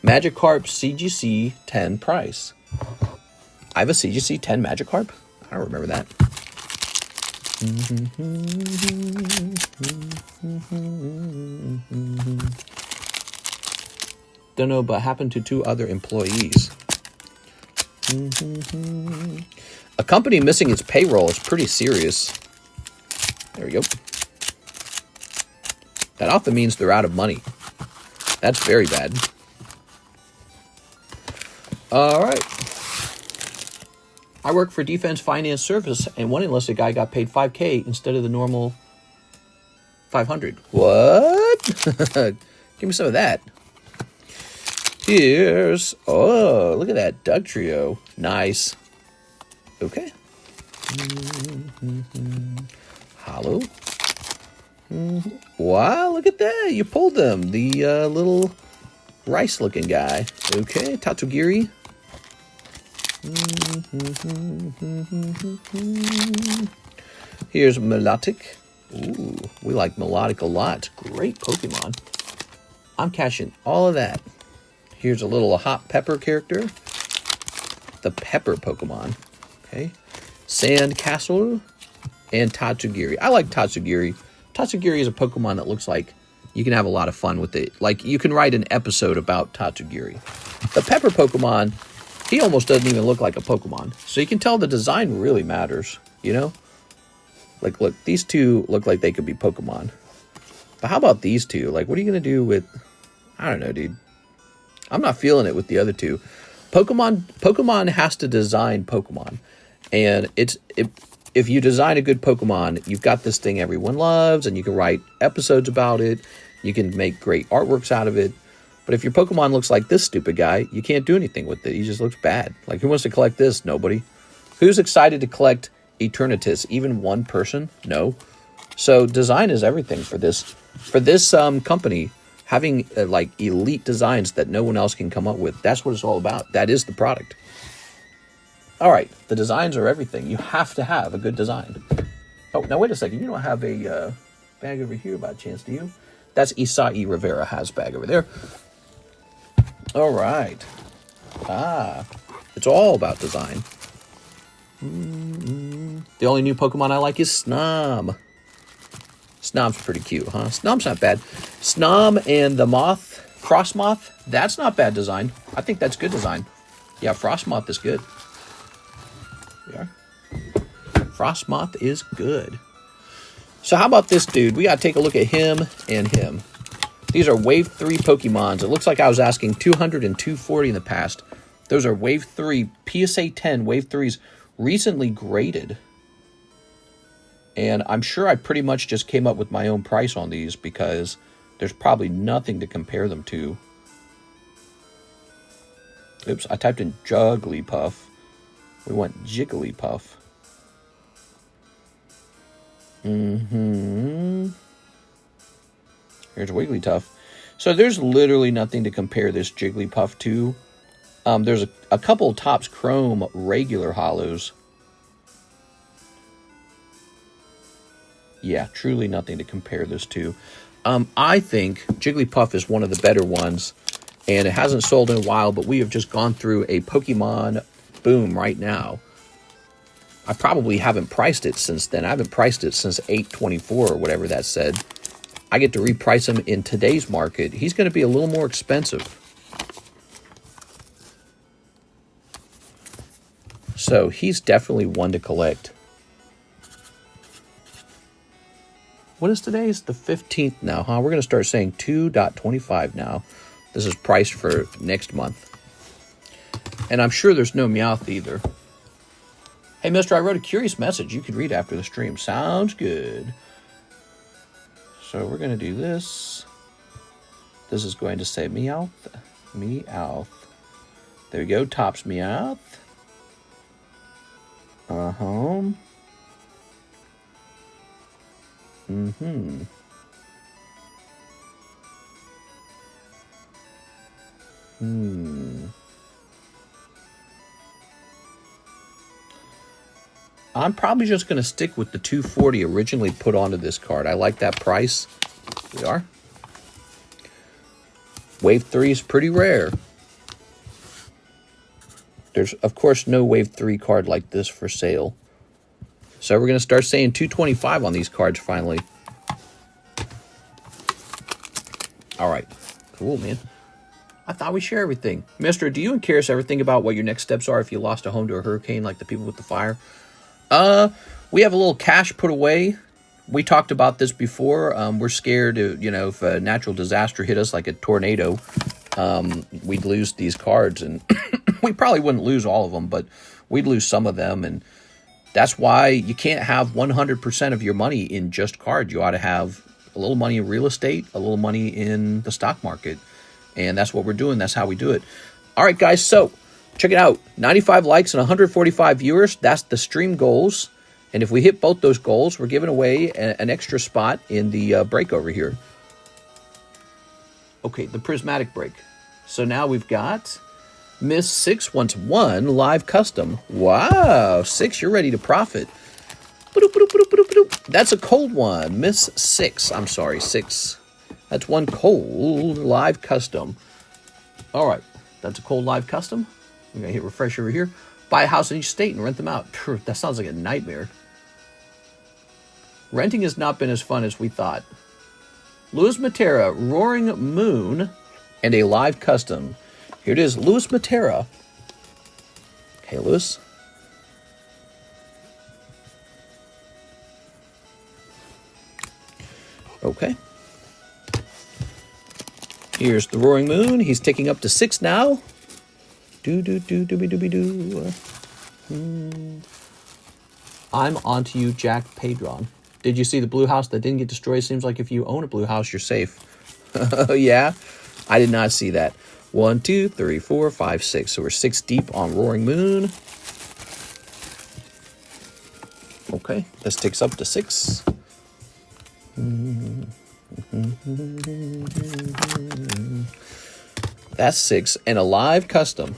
Magikarp CGC 10 price. I have a CGC 10 Magikarp? I don't remember that. Don't know, but happened to 2 other employees. A company missing its payroll is pretty serious. There we go. That often means they're out of money. That's very bad. All right. I work for Defense Finance Service, and one enlisted guy got paid $5K instead of the normal $500. What? Give me some of that. Here's, oh, look at that Doug Trio. Nice. Okay. Holo. Wow, look at that. You pulled them. The little rice-looking guy. Okay, Tatsugiri. Here's Melodic. Ooh, we like Melodic a lot. Great Pokemon. I'm cashing all of that. Here's a little hot pepper character. The pepper Pokemon. Okay. Sand Castle and Tatsugiri. I like Tatsugiri. Tatsugiri is a Pokemon that looks like you can have a lot of fun with it. Like, you can write an episode about Tatsugiri. The pepper Pokemon, he almost doesn't even look like a Pokemon. So you can tell the design really matters, you know? Like, look, these two look like they could be Pokemon. But how about these two? Like, what are you going to do with... I don't know, dude. I'm not feeling it with the other two. Pokemon has to design Pokemon. And if you design a good Pokemon, you've got this thing everyone loves, and you can write episodes about it. You can make great artworks out of it. But if your Pokemon looks like this stupid guy, you can't do anything with it. He just looks bad. Like, who wants to collect this? Nobody. Who's excited to collect Eternatus? Even one person? No. So design is everything for this. For this company, having like elite designs that no one else can come up with, that's what it's all about. That is the product. All right, the designs are everything. You have to have a good design. Oh, now wait a second. You don't have a bag over here by chance, do you? That's Isai Rivera has bag over there. All right. It's all about design. The only new Pokemon I like is Snom. Snom's pretty cute, huh? Snom's not bad. Snom and the Moth, Frostmoth, that's not bad design. I think that's good design. Yeah, Frostmoth is good. Yeah. Frostmoth is good. So how about this dude? We got to take a look at him and him. These are Wave 3 Pokemons. It looks like I was asking 200 and 240 in the past. Those are Wave 3, PSA 10 Wave 3s, recently graded. And I'm sure I pretty much just came up with my own price on these because there's probably nothing to compare them to. Oops, I typed in Jigglypuff. We want Jigglypuff. Here's Wigglytuff. So there's literally nothing to compare this Jigglypuff to. There's a couple Topps Chrome regular holos. Yeah, truly nothing to compare this to. I think Jigglypuff is one of the better ones, and it hasn't sold in a while, but we have just gone through a Pokemon boom right now. I probably haven't priced it since then. I haven't priced it since 8/24 or whatever that said. I get to reprice him in today's market. He's going to be a little more expensive. So he's definitely one to collect. What is today? It's the 15th now, huh? We're going to start saying 2.25 now. This is priced for next month. And I'm sure there's no Meowth either. Hey, mister, I wrote a curious message you could read after the stream. Sounds good. So we're going to do this. This is going to say Meowth. Meowth. There we go. Topps Meowth. I'm probably just going to stick with the 240 originally put onto this card. I like that price. We are. Wave 3 is pretty rare. There's, of course, no Wave 3 card like this for sale. So we're going to start saying 225 on these cards finally. All right. Cool, man. I thought we share everything. Mister, do you and Karis ever think about what your next steps are if you lost a home to a hurricane like the people with the fire? We have a little cash put away. We talked about this before. We're scared, you know, if a natural disaster hit us like a tornado, we'd lose these cards. And we probably wouldn't lose all of them, but we'd lose some of them. And that's why you can't have 100% of your money in just cards. You ought to have a little money in real estate, a little money in the stock market. And that's what we're doing. That's how we do it. All right, guys. So check it out. 95 likes and 145 viewers. That's the stream goals. And if we hit both those goals, we're giving away an extra spot in the break over here. Okay, the prismatic break. So now we've got Miss 6 wants 1 live custom. Wow, 6, you're ready to profit. That's a cold one. Miss 6, I'm sorry, 6. That's 1 cold live custom. All right, that's a cold live custom. I'm going to hit refresh over here. Buy a house in each state and rent them out. That sounds like a nightmare. Renting has not been as fun as we thought. Louis Matera, Roaring Moon, and a live custom. Here it is, Louis Matera. Okay, Louis. Okay. Here's the Roaring Moon. He's ticking up to 6 now. Do. I'm onto you, Jack Padron. Did you see the blue house that didn't get destroyed? Seems like if you own a blue house, you're safe. Yeah, I did not see that. 1, 2, 3, 4, 5, 6. So we're 6 deep on Roaring Moon. Okay, this ticks up to 6. That's 6 and a live custom.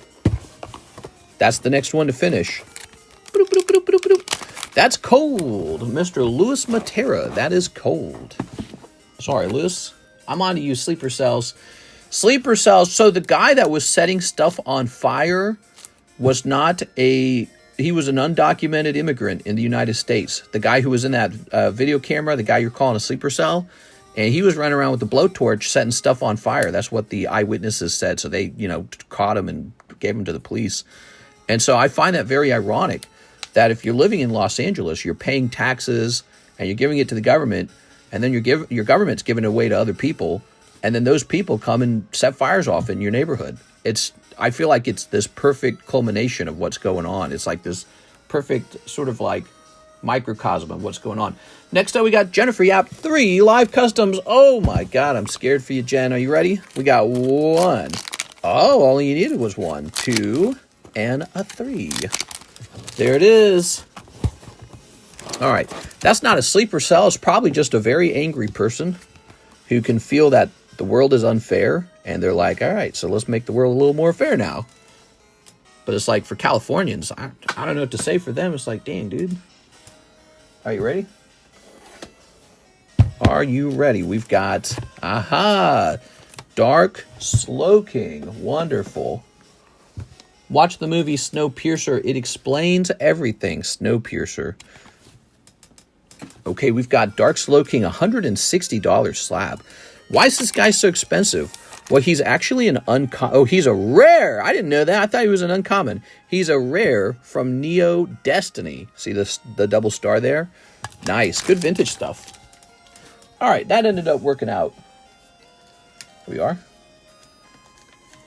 That's the next one to finish. That's cold, Mr. Louis Matera. That is cold. Sorry, Louis. I'm on to you, sleeper cells. Sleeper cells. So the guy that was setting stuff on fire was not he was an undocumented immigrant in the United States. The guy who was in that video camera, the guy you're calling a sleeper cell, and he was running around with the blowtorch setting stuff on fire. That's what the eyewitnesses said. So they, you know, caught him and gave him to the police. And so I find that very ironic that if you're living in Los Angeles, you're paying taxes and you're giving it to the government, and then your government's giving it away to other people, and then those people come and set fires off in your neighborhood. I feel like it's this perfect culmination of what's going on. It's like this perfect sort of like microcosm of what's going on. Next up, we got Jennifer Yap, 3 live customs. Oh my God, I'm scared for you, Jen. Are you ready? We got 1. Oh, all you needed was 1, 2, and a 3. There it is. All right. That's not a sleeper cell. It's probably just a very angry person who can feel that the world is unfair. And they're like, all right, so let's make the world a little more fair now. But it's like for Californians, I don't know what to say for them. It's like, dang, dude. Are you ready? Are you ready? We've got, Dark Slow King. Wonderful. Watch the movie Snowpiercer. It explains everything. Snowpiercer. Okay, we've got Dark Slow King, $160 slab. Why is this guy so expensive? Well, he's actually an uncommon. Oh, he's a rare. I didn't know that. I thought he was an uncommon. He's a rare from Neo Destiny. See the double star there? Nice. Good vintage stuff. All right, that ended up working out. Here we are.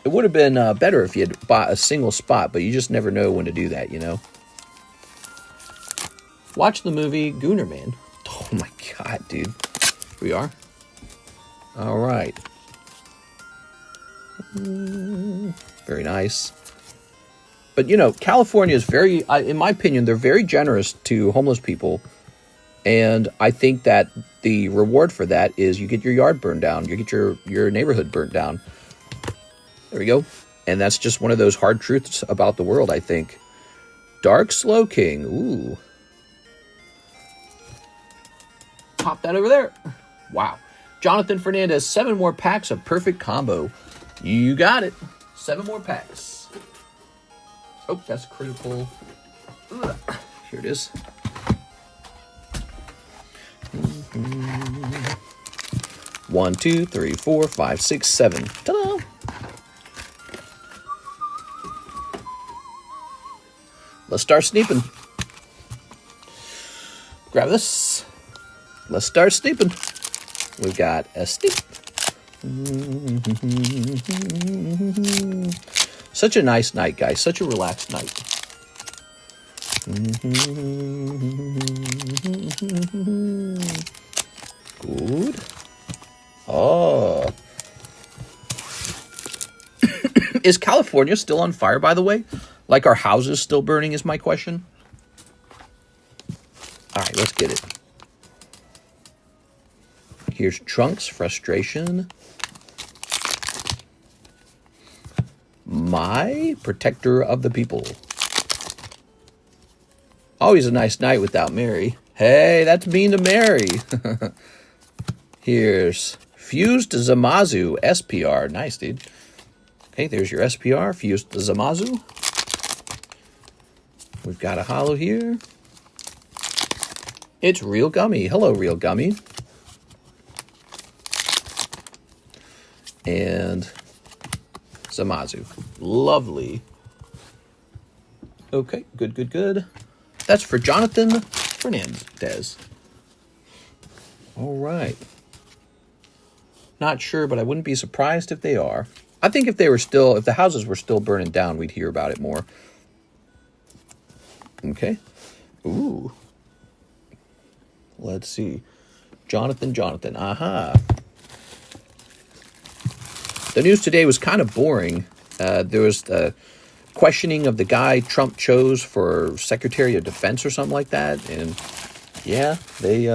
It would have been better if you had bought a single spot, but you just never know when to do that, you know? Watch the movie Gooner Man. Oh, my God, dude. Here we are. All right. Very nice. But, you know, California is very, in my opinion, they're very generous to homeless people. And I think that the reward for that is you get your yard burned down. You get your neighborhood burnt down. There we go. And that's just one of those hard truths about the world, I think. Dark Slow King. Ooh. Pop that over there. Wow. Jonathan Fernandez, 7 more packs of perfect combo. You got it. 7 more packs. Oh, that's critical. Ugh. Here it is. 1, 2, 3, 4, 5, 6, 7. Ta-da! Let's start sneeping. Grab this. let's start sleeping. We've got a sleep. Such a nice night, guys. Such a relaxed night. Good. Oh. Is California still on fire, by the way? Like our houses still burning is my question. All right, let's get it. Here's Trunks, Frustration. My Protector of the People. Always a nice night without Mary. Hey, that's mean to Mary. Here's Fused Zamazu, SPR. Nice, dude. Okay, there's your SPR, Fused Zamazu. We've got a holo here. It's Real Gummy. Hello, Real Gummy. And Zamazu. Lovely. Okay, good, good, good. That's for Jonathan Fernandez. All right. Not sure, but I wouldn't be surprised if they are. I think if the houses were still burning down, we'd hear about it more. Okay. Ooh. Let's see. Jonathan. Aha. The news today was kind of boring. There was the questioning of the guy Trump chose for Secretary of Defense or something like that. And yeah, they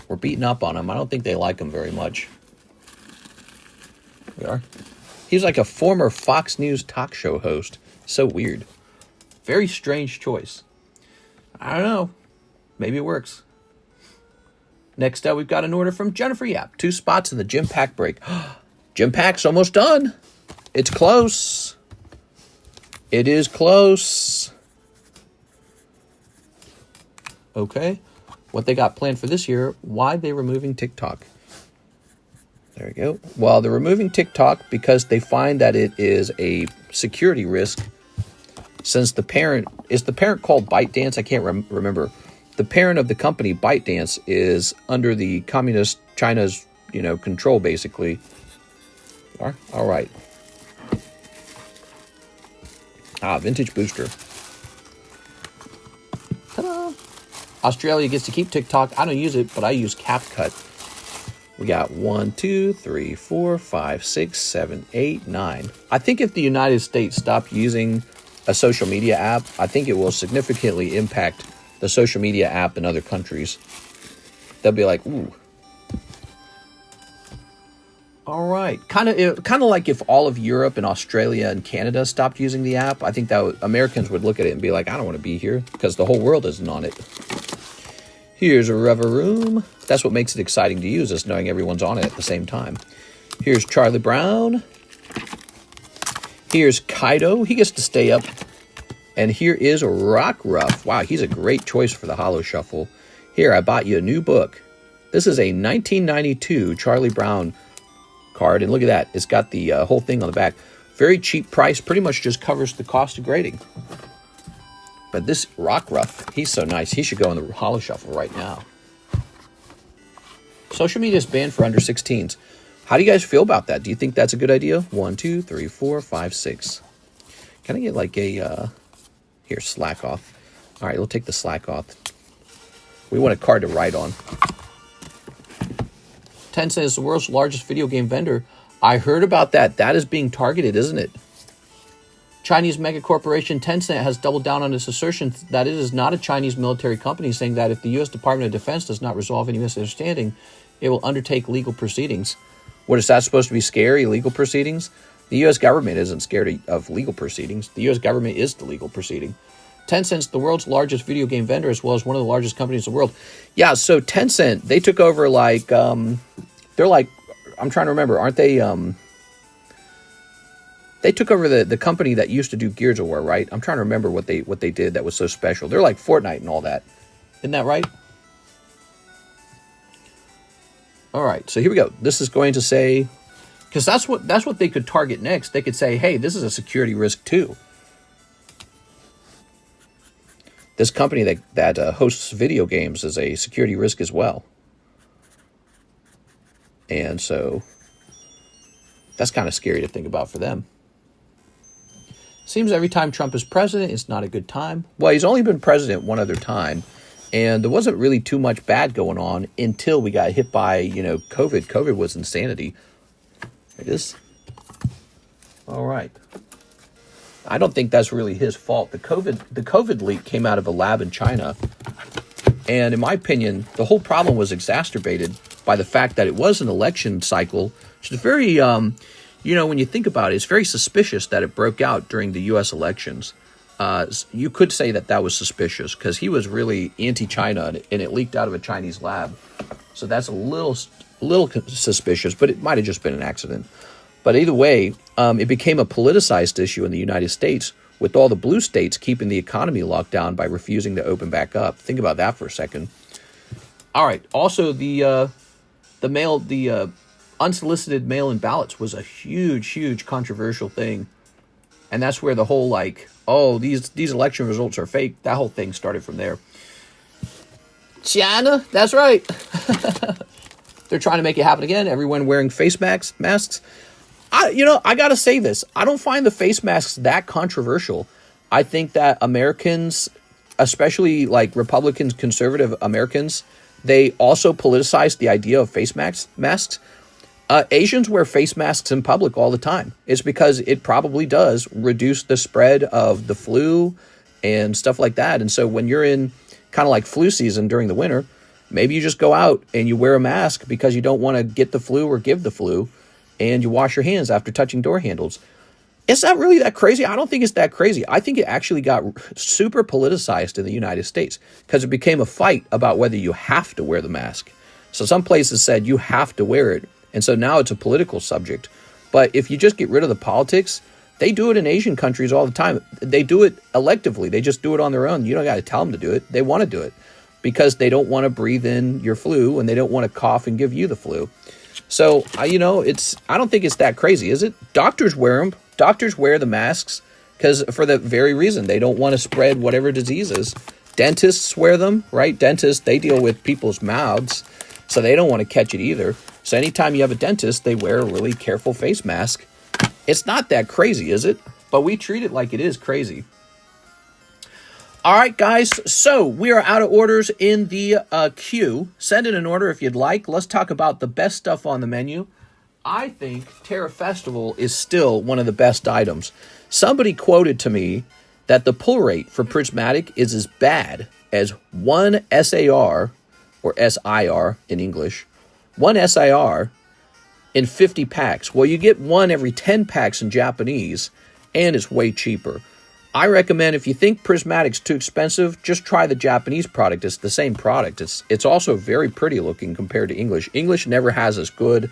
were beating up on him. I don't think they like him very much. We are. He's like a former Fox News talk show host. So weird. Very strange choice. I don't know. Maybe it works. Next up, we've got an order from Jennifer Yap. 2 spots in the gym pack break. Gym pack's almost done. It's close. It is close. Okay. What they got planned for this year, why they're removing TikTok. There we go. Well, they're removing TikTok because they find that it is a security risk. Since the parent called ByteDance? I can't remember. The parent of the company, ByteDance, is under the communist China's, control, basically. All right. Vintage booster. Ta-da! Australia gets to keep TikTok. I don't use it, but I use CapCut. We got 1, 2, 3, 4, 5, 6, 7, 8, 9. I think if the United States stopped using a social media app, I think it will significantly impact the social media app in other countries. They'll be like, ooh. All right. Kind of like if all of Europe and Australia and Canada stopped using the app, I think that Americans would look at it and be like, I don't want to be here because the whole world isn't on it. Here's a Rever Room. That's what makes it exciting to use, is knowing everyone's on it at the same time. Here's Charlie Brown. Here's Kaido. He gets to stay up. And here is Rock Ruff. Wow, he's a great choice for the Holo Shuffle. Here, I bought you a new book. This is a 1992 Charlie Brown card. And look at that. It's got the whole thing on the back. Very cheap price. Pretty much just covers the cost of grading. But this Rock Ruff, he's so nice. He should go in the Holo Shuffle right now. Social media is banned for under 16s. How do you guys feel about that? Do you think that's a good idea? 1, 2, 3, 4, 5, 6. Can I get like a... Here, slack off. All right, we'll take the slack off. We want a card to write on. Tencent is the world's largest video game vendor. I heard about that. That is being targeted, isn't it? Chinese mega corporation Tencent has doubled down on its assertion that it is not a Chinese military company, saying that if the U.S. Department of Defense does not resolve any misunderstanding, it will undertake legal proceedings. What, is that supposed to be scary, legal proceedings? The U.S. government isn't scared of legal proceedings. The U.S. government is the legal proceeding. Tencent's the world's largest video game vendor, as well as one of the largest companies in the world. Yeah, so Tencent, they took over they're like, I'm trying to remember, aren't they, they took over the company that used to do Gears of War, right? I'm trying to remember what they did that was so special. They're like Fortnite and all that. Isn't that right? All right, so here we go. This is going to say, because that's what they could target next. They could say, hey, this is a security risk too. this company that hosts video games is a security risk as well. And so that's kind of scary to think about for them. Seems every time Trump is president, it's not a good time. Well, he's only been president one other time, and there wasn't really too much bad going on until we got hit by, COVID. COVID was insanity. There it is. All right. I don't think that's really his fault. The COVID leak came out of a lab in China, and in my opinion, the whole problem was exacerbated by the fact that it was an election cycle, which is very, when you think about it, it's very suspicious that it broke out during the U.S. elections. You could say that was suspicious because he was really anti-China, and it leaked out of a Chinese lab. So that's a little suspicious, but it might have just been an accident. But either way, it became a politicized issue in the United States, with all the blue states keeping the economy locked down by refusing to open back up. Think about that for a second. All right. Also, the unsolicited mail-in ballots was a huge controversial thing, and that's where the whole these election results are fake. That whole thing started from there. China, that's right. They're trying to make it happen again. Everyone wearing face masks. I gotta say this. I don't find the face masks that controversial. I think that Americans, especially Republicans, conservative Americans, they also politicize the idea of face masks. Asians wear face masks in public all the time. It's because it probably does reduce the spread of the flu and stuff like that. And so when you're in kind of like flu season during the winter, maybe you just go out and you wear a mask because you don't want to get the flu or give the flu, and you wash your hands after touching door handles. It's not really that crazy. I don't think it's that crazy. I think it actually got super politicized in the United States because it became a fight about whether you have to wear the mask. So some places said you have to wear it. And so now it's a political subject. But if you just get rid of the politics, they do it in Asian countries all the time. They do it electively. They just do it on their own. You don't got to tell them to do it. They want to do it because they don't want to breathe in your flu and they don't want to cough and give you the flu. So, I don't think it's that crazy, is it? Doctors wear them. Doctors wear the masks because for the very reason they don't want to spread whatever diseases. Dentists wear them, right? Dentists, they deal with people's mouths, so they don't want to catch it either. So anytime you have a dentist, they wear a really careful face mask. It's not that crazy, is it? But we treat it like it is crazy. All right, guys, so we are out of orders in the queue. Send in an order if you'd like. Let's talk about the best stuff on the menu. I think Terra Festival is still one of the best items. Somebody quoted to me that the pull rate for Prismatic is as bad as one SAR, or SIR in English, one SIR in 50 packs. Well, you get one every 10 packs in Japanese, and it's way cheaper. I recommend if you think Prismatic's too expensive, just try the Japanese product. It's the same product. It's also very pretty looking compared to English. English never has as good.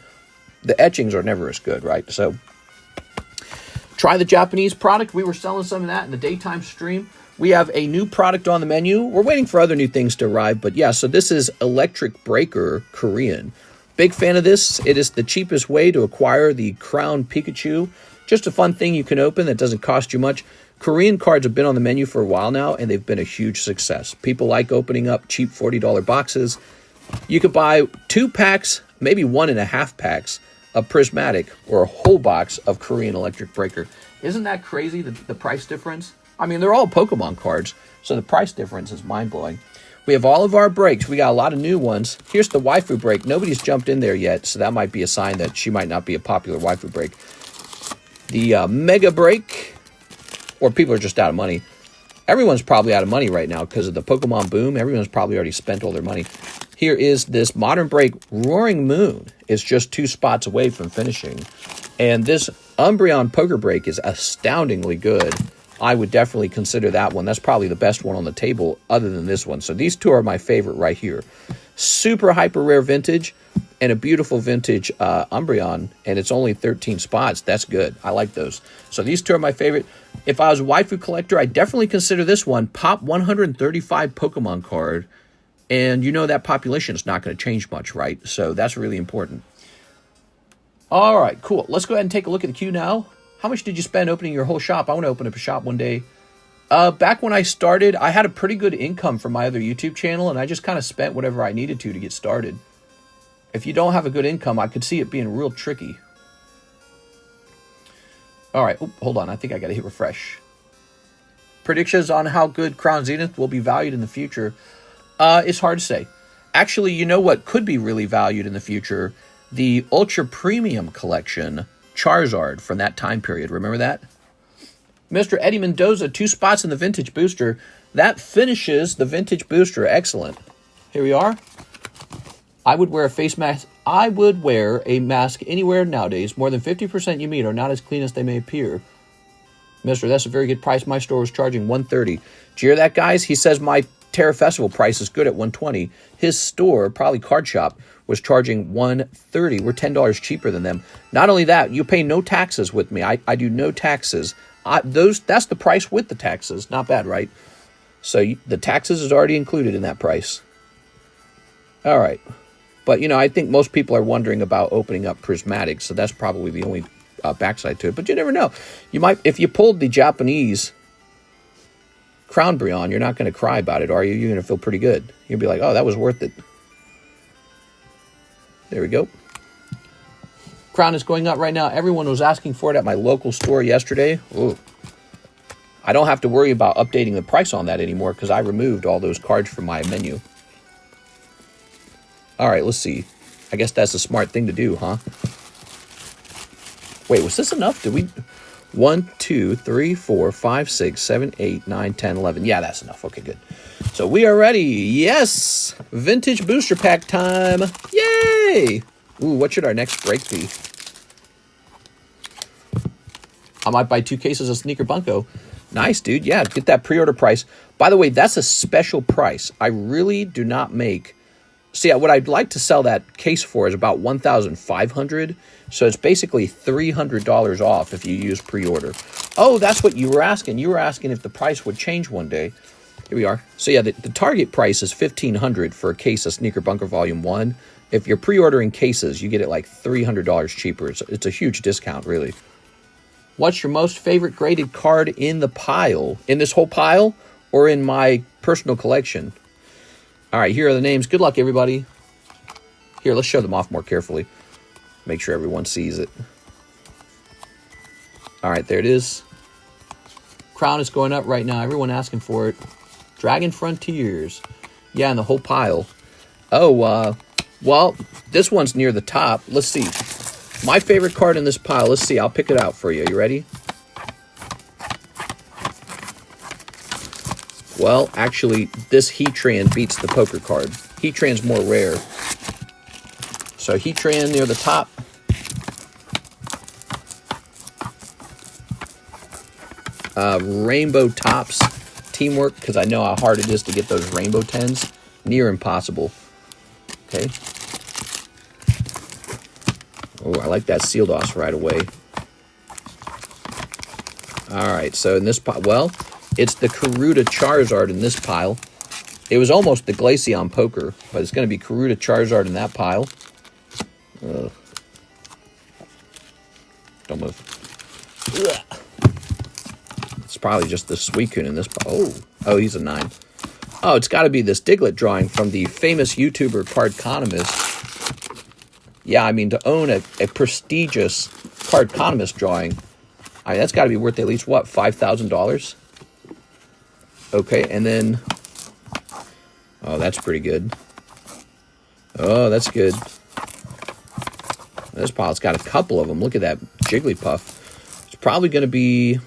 The etchings are never as good, right? So try the Japanese product. We were selling some of that in the daytime stream. We have a new product on the menu. We're waiting for other new things to arrive, but yeah, so this is Electric Breaker Korean. Big fan of this. It is the cheapest way to acquire the Crown Pikachu. Just a fun thing you can open that doesn't cost you much. Korean cards have been on the menu for a while now, and they've been a huge success. People like opening up cheap $40 boxes. You could buy 2 packs, maybe 1.5 packs of Prismatic, or a whole box of Korean Electric Breaker. Isn't that crazy, the price difference? I mean, they're all Pokemon cards, so the price difference is mind-blowing. We have all of our breaks. We got a lot of new ones. Here's the waifu break. Nobody's jumped in there yet, so that might be a sign that she might not be a popular waifu break. The mega break, or people are just out of money. Everyone's probably out of money right now because of the Pokemon boom. Everyone's probably already spent all their money. Here is this modern break. Roaring Moon is just 2 spots away from finishing. And this Umbreon poker break is astoundingly good. I would definitely consider that one. That's probably the best one on the table other than this one. So these 2 are my favorite right here. Super hyper rare vintage and a beautiful vintage Umbreon, and it's only 13 spots. That's good. I like those. So these 2 are my favorite. If I was a waifu collector, I'd definitely consider this one. Pop 135 Pokemon card, and you know that population is not going to change much, right? So that's really important. All right, cool. Let's go ahead and take a look at the queue now. How much did you spend opening your whole shop? I want to open up a shop one day. Back when I started, I had a pretty good income from my other YouTube channel, and I just kind of spent whatever I needed to get started. If you don't have a good income, I could see it being real tricky. All right, hold on. I think I got to hit refresh. Predictions on how good Crown Zenith will be valued in the future. It's hard to say. Actually, you know what could be really valued in the future? The Ultra Premium Collection Charizard from that time period. Remember that? Mr. Eddie Mendoza, 2 spots in the Vintage Booster. That finishes the Vintage Booster. Excellent. Here we are. I would wear a face mask. I would wear a mask anywhere nowadays. More than 50% you meet are not as clean as they may appear. Mister, that's a very good price. My store was charging $130. Did you hear that, guys? He says my Terra Festival price is good at $120. His store, probably Card Shop, was charging $130. We're $10 cheaper than them. Not only that, you pay no taxes with me. I do no taxes. That's the price with the taxes. Not bad, right? So the taxes is already included in that price. All right. But, you know, I think most people are wondering about opening up prismatic, so that's probably the only backside to it. But you never know. You might, if you pulled the Japanese Crown Brion, you're not going to cry about it, are you? You're going to feel pretty good. You'll be like, oh, that was worth it. There we go. Crown is going up right now. Everyone was asking for it at my local store yesterday. Ooh. I don't have to worry about updating the price on that anymore because I removed all those cards from my menu. All right, let's see. I guess that's a smart thing to do, huh? Wait, was this enough? Did we... 1, 2, 3, 4, 5, 6, 7, 8, 9, 10, 11. Yeah, that's enough. Okay, good. So we are ready. Yes! Vintage booster pack time. Yay! Ooh, what should our next break be? I might buy 2 cases of Sneaker Bunko. Nice, dude. Yeah, get that pre-order price. By the way, that's a special price. I really do not make... See, what I'd like to sell that case for is about $1,500. So it's basically $300 off if you use pre-order. Oh, that's what you were asking. You were asking if the price would change one day. Here we are. So yeah, the target price is $1,500 for a case of Sneaker Bunker Volume 1. If you're pre-ordering cases, you get it like $300 cheaper. It's a huge discount, really. What's your most favorite graded card in the pile? In this whole pile or in my personal collection? All right, here are the names. Good luck, everybody. Here, let's show them off more carefully. Make sure everyone sees it. All right, there it is. Crown is going up right now. Everyone asking for it. Dragon Frontiers. Yeah, in the whole pile. Oh, well, this one's near the top. Let's see. My favorite card in this pile. Let's see. I'll pick it out for you. You ready? Well, actually, this Heatran beats the poker card. Heatran's more rare. So Heatran near the top. Rainbow Tops Teamwork, because I know how hard it is to get those Rainbow 10s. Near impossible. Okay. Oh, I like that Sealed Off right away. All right, so in this pile, well, it's the Karuta Charizard in this pile. It was almost the Glaceon Poker, but it's going to be Karuta Charizard in that pile. Ugh. Don't move. Ugh. It's probably just the Suicune in this pile. Oh, he's a 9. Oh, it's got to be this Diglett drawing from the famous YouTuber Cardconomist. Yeah, I mean, to own a prestigious Cardconomist drawing, I mean, that's got to be worth at least, what, $5,000? Okay, and then... Oh, that's pretty good. Oh, that's good. This pile's got a couple of them. Look at that Jigglypuff. It's probably going to be...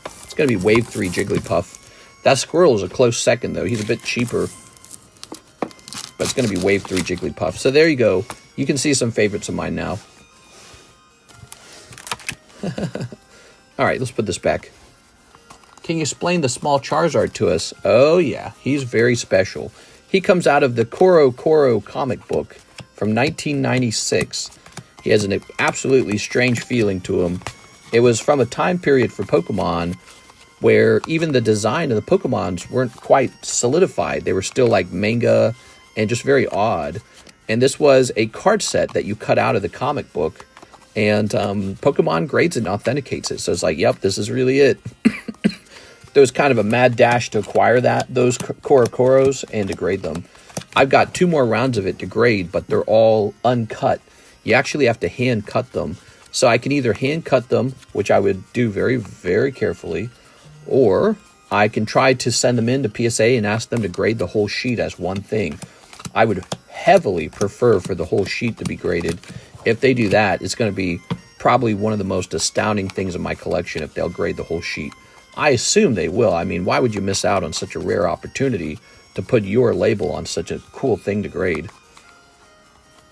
It's going to be Wave 3 Jigglypuff. That Squirrel is a close second, though. He's a bit cheaper. But it's going to be Wave 3 Jigglypuff. So there you go. You can see some favorites of mine now. All right, let's put this back. Can you explain the small Charizard to us? Oh, yeah. He's very special. He comes out of the Koro Koro comic book from 1996. He has an absolutely strange feeling to him. It was from a time period for Pokemon where even the design of the Pokemons weren't quite solidified. They were still like manga and just very odd. And this was a card set that you cut out of the comic book. And Pokemon grades it and authenticates it. So it's like, yep, this is really it. there was kind of a mad dash to acquire those Korokoros and to grade them. I've got 2 more rounds of it to grade, but they're all uncut. You actually have to hand cut them. So I can either hand cut them, which I would do very, very carefully, or I can try to send them in to PSA and ask them to grade the whole sheet as one thing. I would heavily prefer for the whole sheet to be graded. If they do that, it's going to be probably one of the most astounding things in my collection if they'll grade the whole sheet. I assume they will. I mean, why would you miss out on such a rare opportunity to put your label on such a cool thing to grade?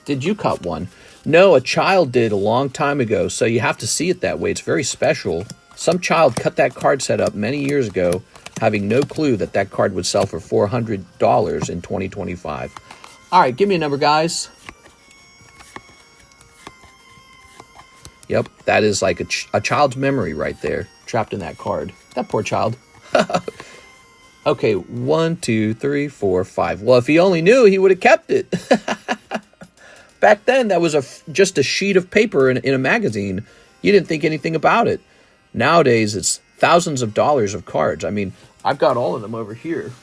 Did you cut one? No, a child did a long time ago, so you have to see it that way. It's very special. Some child cut that card set up many years ago, having no clue that that card would sell for $400 in 2025. All right, give me a number, guys. Yep, that is like a child's memory right there, trapped in that card. That poor child. Okay, 1, 2, 3, 4, 5. Well, if he only knew, he would have kept it. Back then, that was just a sheet of paper in a magazine. You didn't think anything about it. Nowadays, it's thousands of dollars of cards. I mean, I've got all of them over here.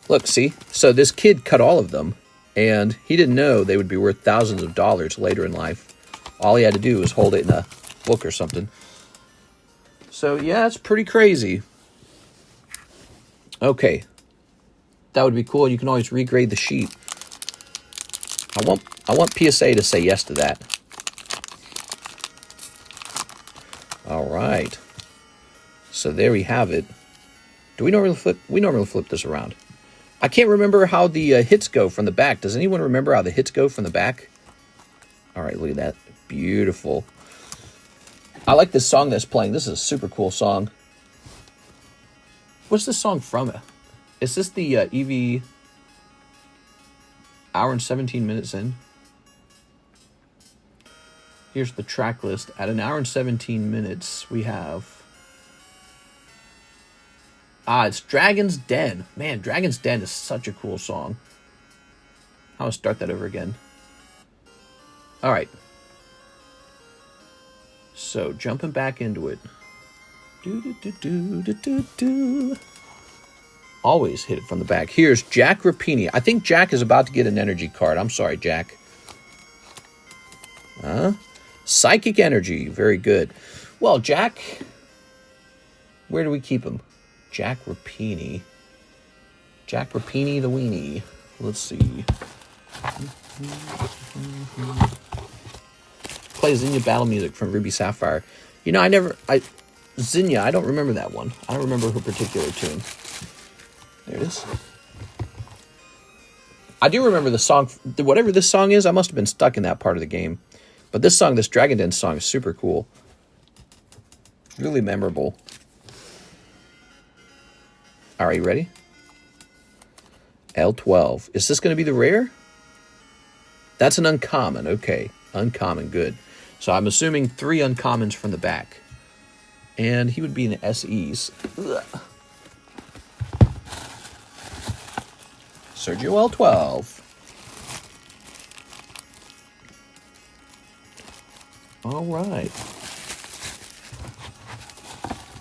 Look, see? So this kid cut all of them, and he didn't know they would be worth thousands of dollars later in life. All he had to do was hold it in a book or something. So, yeah, it's pretty crazy. Okay. That would be cool. You can always regrade the sheet. I want PSA to say yes to that. All right. So there we have it. Do we normally flip? We normally flip this around. I can't remember how the hits go from the back. Does anyone remember how the hits go from the back? All right, look at that. Beautiful. I like this song that's playing. This is a super cool song. What's this song from? Is this the EV hour and 17 minutes in? Here's the track list. At an hour and 17 minutes, we have... it's Dragon's Den. Man, Dragon's Den is such a cool song. I'm going to start that over again. All right. So, jumping back into it. Always hit it from the back. Here's Jack Rapini. I think Jack is about to get an energy card. I'm sorry, Jack. Psychic Energy. Very good. Well, Jack, where do we keep him? Jack Rapini. Jack Rapini the weenie. Let's see. Play Zinnia battle music from Ruby Sapphire. You know, Zinnia, I don't remember that one. I don't remember her particular tune. There it is. I do remember the song. Whatever this song is, I must have been stuck in that part of the game. But this song, this Dragon Den song, is super cool. Really memorable. All right, you ready? L12. Is this going to be the rare? That's an uncommon. Okay, uncommon, good. So I'm assuming 3 uncommons from the back. And he would be in the SEs. Ugh. Sergio L12. All right.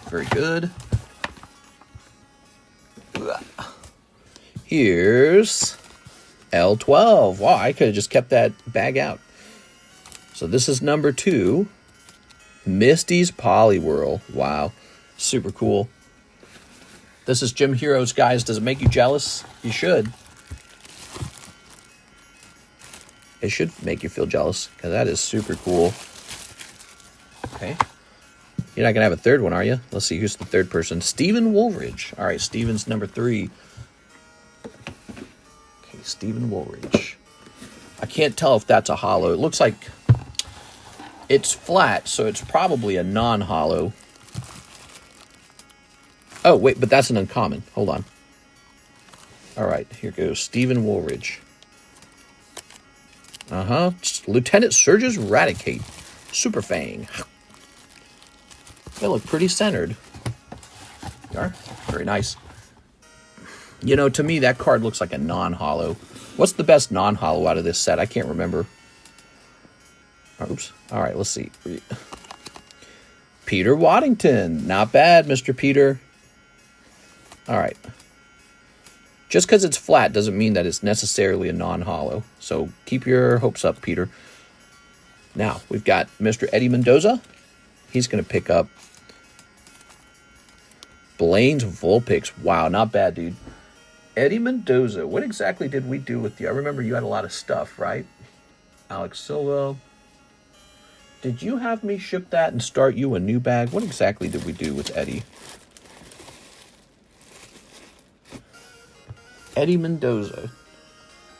Very good. Here's L12. Wow, I could have just kept that bag out. So this is number 2. Misty's Poliwhirl. Wow. Super cool. This is Jim Heroes, guys. Does it make you jealous? You should. It should make you feel jealous, because that is super cool. Okay. You're not going to have a third one, are you? Let's see, who's the third person? Stephen Woolridge. All right, Stephen's number 3. Okay, Stephen Woolridge. I can't tell if that's a holo. It looks like it's flat, so it's probably a non-holo. Oh, wait, but that's an uncommon. Hold on. All right, here goes. Stephen Woolridge. Lieutenant Surge's Radicate. Super Fang. They look pretty centered. They are. Very nice. You know, to me, that card looks like a non-holo. What's the best non-holo out of this set? I can't remember. Oops. All right, let's see. Peter Waddington. Not bad, Mr. Peter. All right. Just because it's flat doesn't mean that it's necessarily a non-holo. So keep your hopes up, Peter. Now, we've got Mr. Eddie Mendoza. He's going to pick up Blaine's Vulpix. Wow, not bad, dude. Eddie Mendoza. What exactly did we do with you? I remember you had a lot of stuff, right? Alex Silva. Did you have me ship that and start you a new bag? What exactly did we do with Eddie? Eddie Mendoza.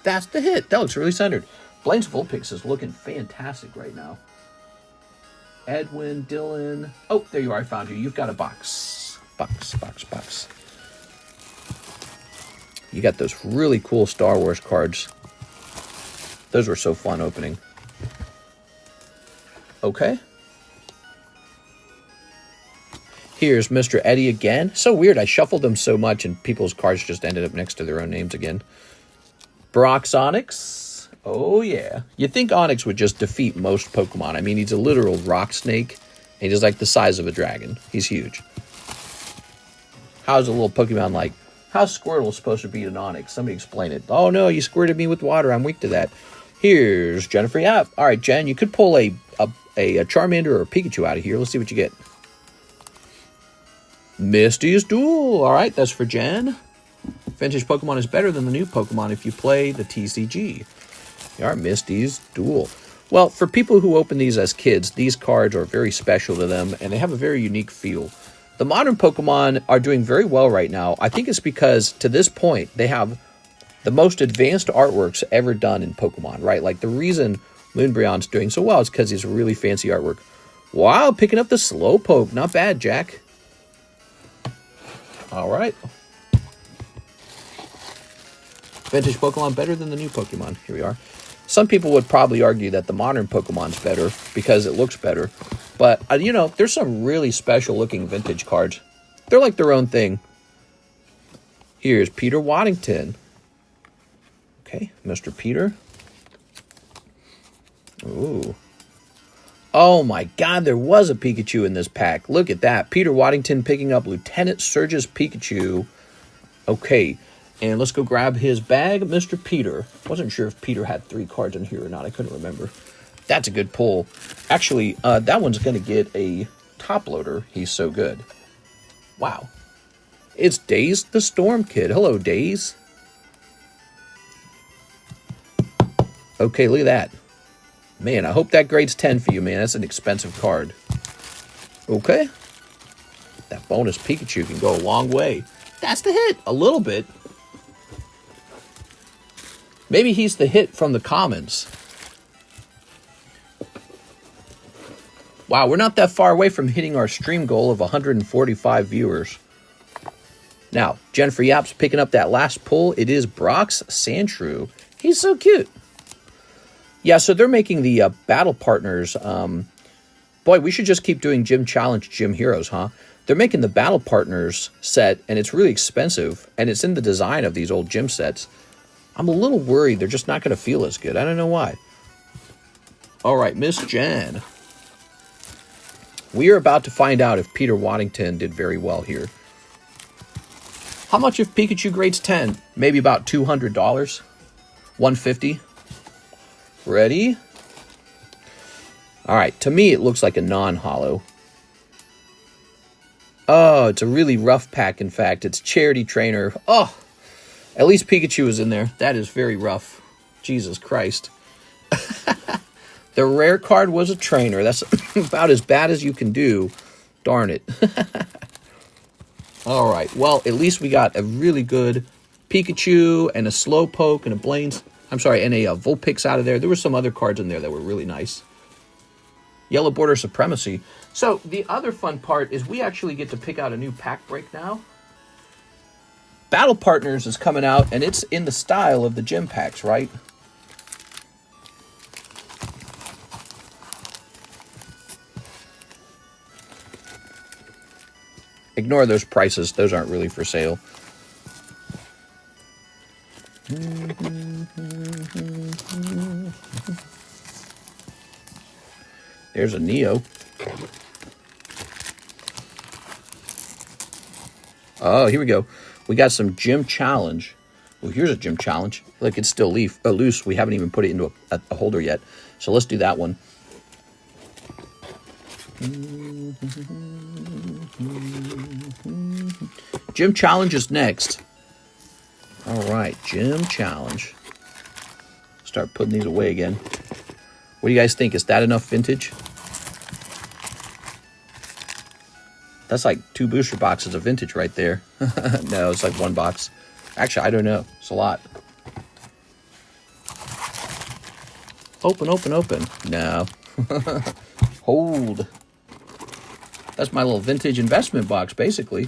That's the hit. That looks really centered. Blaine's Vulpix is looking fantastic right now. Edwin, Dylan. Oh, there you are. I found you. You've got a box. Box. You got those really cool Star Wars cards. Those were so fun opening. Okay. Here's Mr. Eddie again. So weird. I shuffled them so much and people's cards just ended up next to their own names again. Brock's Onyx. Oh, yeah. You'd think Onyx would just defeat most Pokemon. I mean, he's a literal rock snake. And he's like the size of a dragon. He's huge. How's a little Pokemon like? How's Squirtle supposed to beat an Onyx? Somebody explain it. Oh, no, you squirted me with water. I'm weak to that. Here's Jennifer Yap. All right, Jen, you could pull a Charmander or a Pikachu out of here. Let's see what you get. Misty's Duel. All right, that's for Jen. Vintage Pokemon is better than the new Pokemon if you play the TCG. All right, Misty's Duel. Well, for people who open these as kids, these cards are very special to them, and they have a very unique feel. The modern Pokemon are doing very well right now. I think it's because, to this point, they have the most advanced artworks ever done in Pokemon, right? Like, the reason Moonbreon's doing so well is because he's really fancy artwork. Wow, picking up the Slowpoke. Not bad, Jack. All right. Vintage Pokemon better than the new Pokemon. Here we are. Some people would probably argue that the modern Pokemon's better because it looks better. But, you know, there's some really special-looking vintage cards. They're like their own thing. Here's Peter Waddington. Okay, Mr. Peter. Ooh. Oh my god, there was a Pikachu in this pack. Look at that. Peter Waddington picking up Lieutenant Surge's Pikachu. Okay, and let's go grab his bag, Mr. Peter. Wasn't sure if Peter had 3 cards in here or not. I couldn't remember. That's a good pull. Actually, that one's going to get a top loader. He's so good. Wow. It's Daze the Storm Kid. Hello, Daze. Okay, look at that. Man, I hope that grade's 10 for you, man. That's an expensive card. Okay. That bonus Pikachu can go a long way. That's the hit. A little bit. Maybe he's the hit from the commons. Wow, we're not that far away from hitting our stream goal of 145 viewers. Now, Jennifer Yap's picking up that last pull. It is Brock's Sandshrew. He's so cute. Yeah, so they're making the battle partners. Boy, we should just keep doing Gym Challenge Gym Heroes, huh? They're making the battle partners set, and it's really expensive, and it's in the design of these old gym sets. I'm a little worried they're just not going to feel as good. I don't know why. All right, Miss Jan. We are about to find out if Peter Waddington did very well here. How much if Pikachu grades 10? Maybe about $200? $150? Ready? All right, to me it looks like a non-holo. Oh, it's a really rough pack, in fact. It's Charity Trainer. Oh, at least Pikachu is in there. That is very rough. Jesus Christ. The rare card was a trainer. That's about as bad as you can do. Darn it. All right. Well, at least we got a really good Pikachu and a Slowpoke and a Blaine's. I'm sorry, and a Vulpix out of there. There were some other cards in there that were really nice. Yellow Border Supremacy. So the other fun part is we actually get to pick out a new pack break now. Battle Partners is coming out, and it's in the style of the gym packs, right? Ignore those prices. Those aren't really for sale. There's a Neo. Oh, here we go. We got some gym challenge. Well, here's a gym challenge. Look, it's still loose. We haven't even put it into a holder yet. So let's do that one. Gym challenge is next. All right, gym challenge. Start putting these away again. What do you guys think? Is that enough vintage? That's like 2 booster boxes of vintage right there. No, it's like 1 box. Actually, I don't know. It's a lot. Open, open, open. No. Hold. That's my little vintage investment box, basically.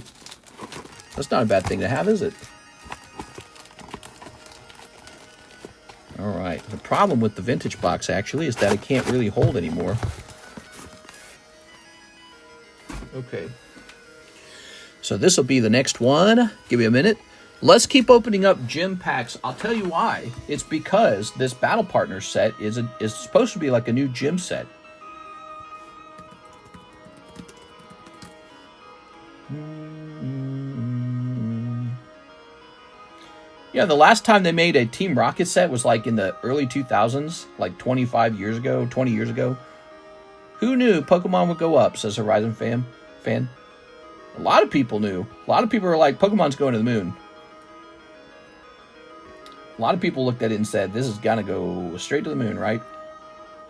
That's not a bad thing to have, is it? All right. The problem with the vintage box, actually, is that it can't really hold anymore. Okay. So this will be the next one. Give me a minute. Let's keep opening up gym packs. I'll tell you why. It's because this Battle Partner set is supposed to be like a new gym set. Yeah, the last time they made a Team Rocket set was like in the early 2000s, like 25 years ago, 20 years ago. Who knew Pokemon would go up, says Horizon fan. A lot of people knew. A lot of people were like, Pokemon's going to the moon. A lot of people looked at it and said, this is going to go straight to the moon, right?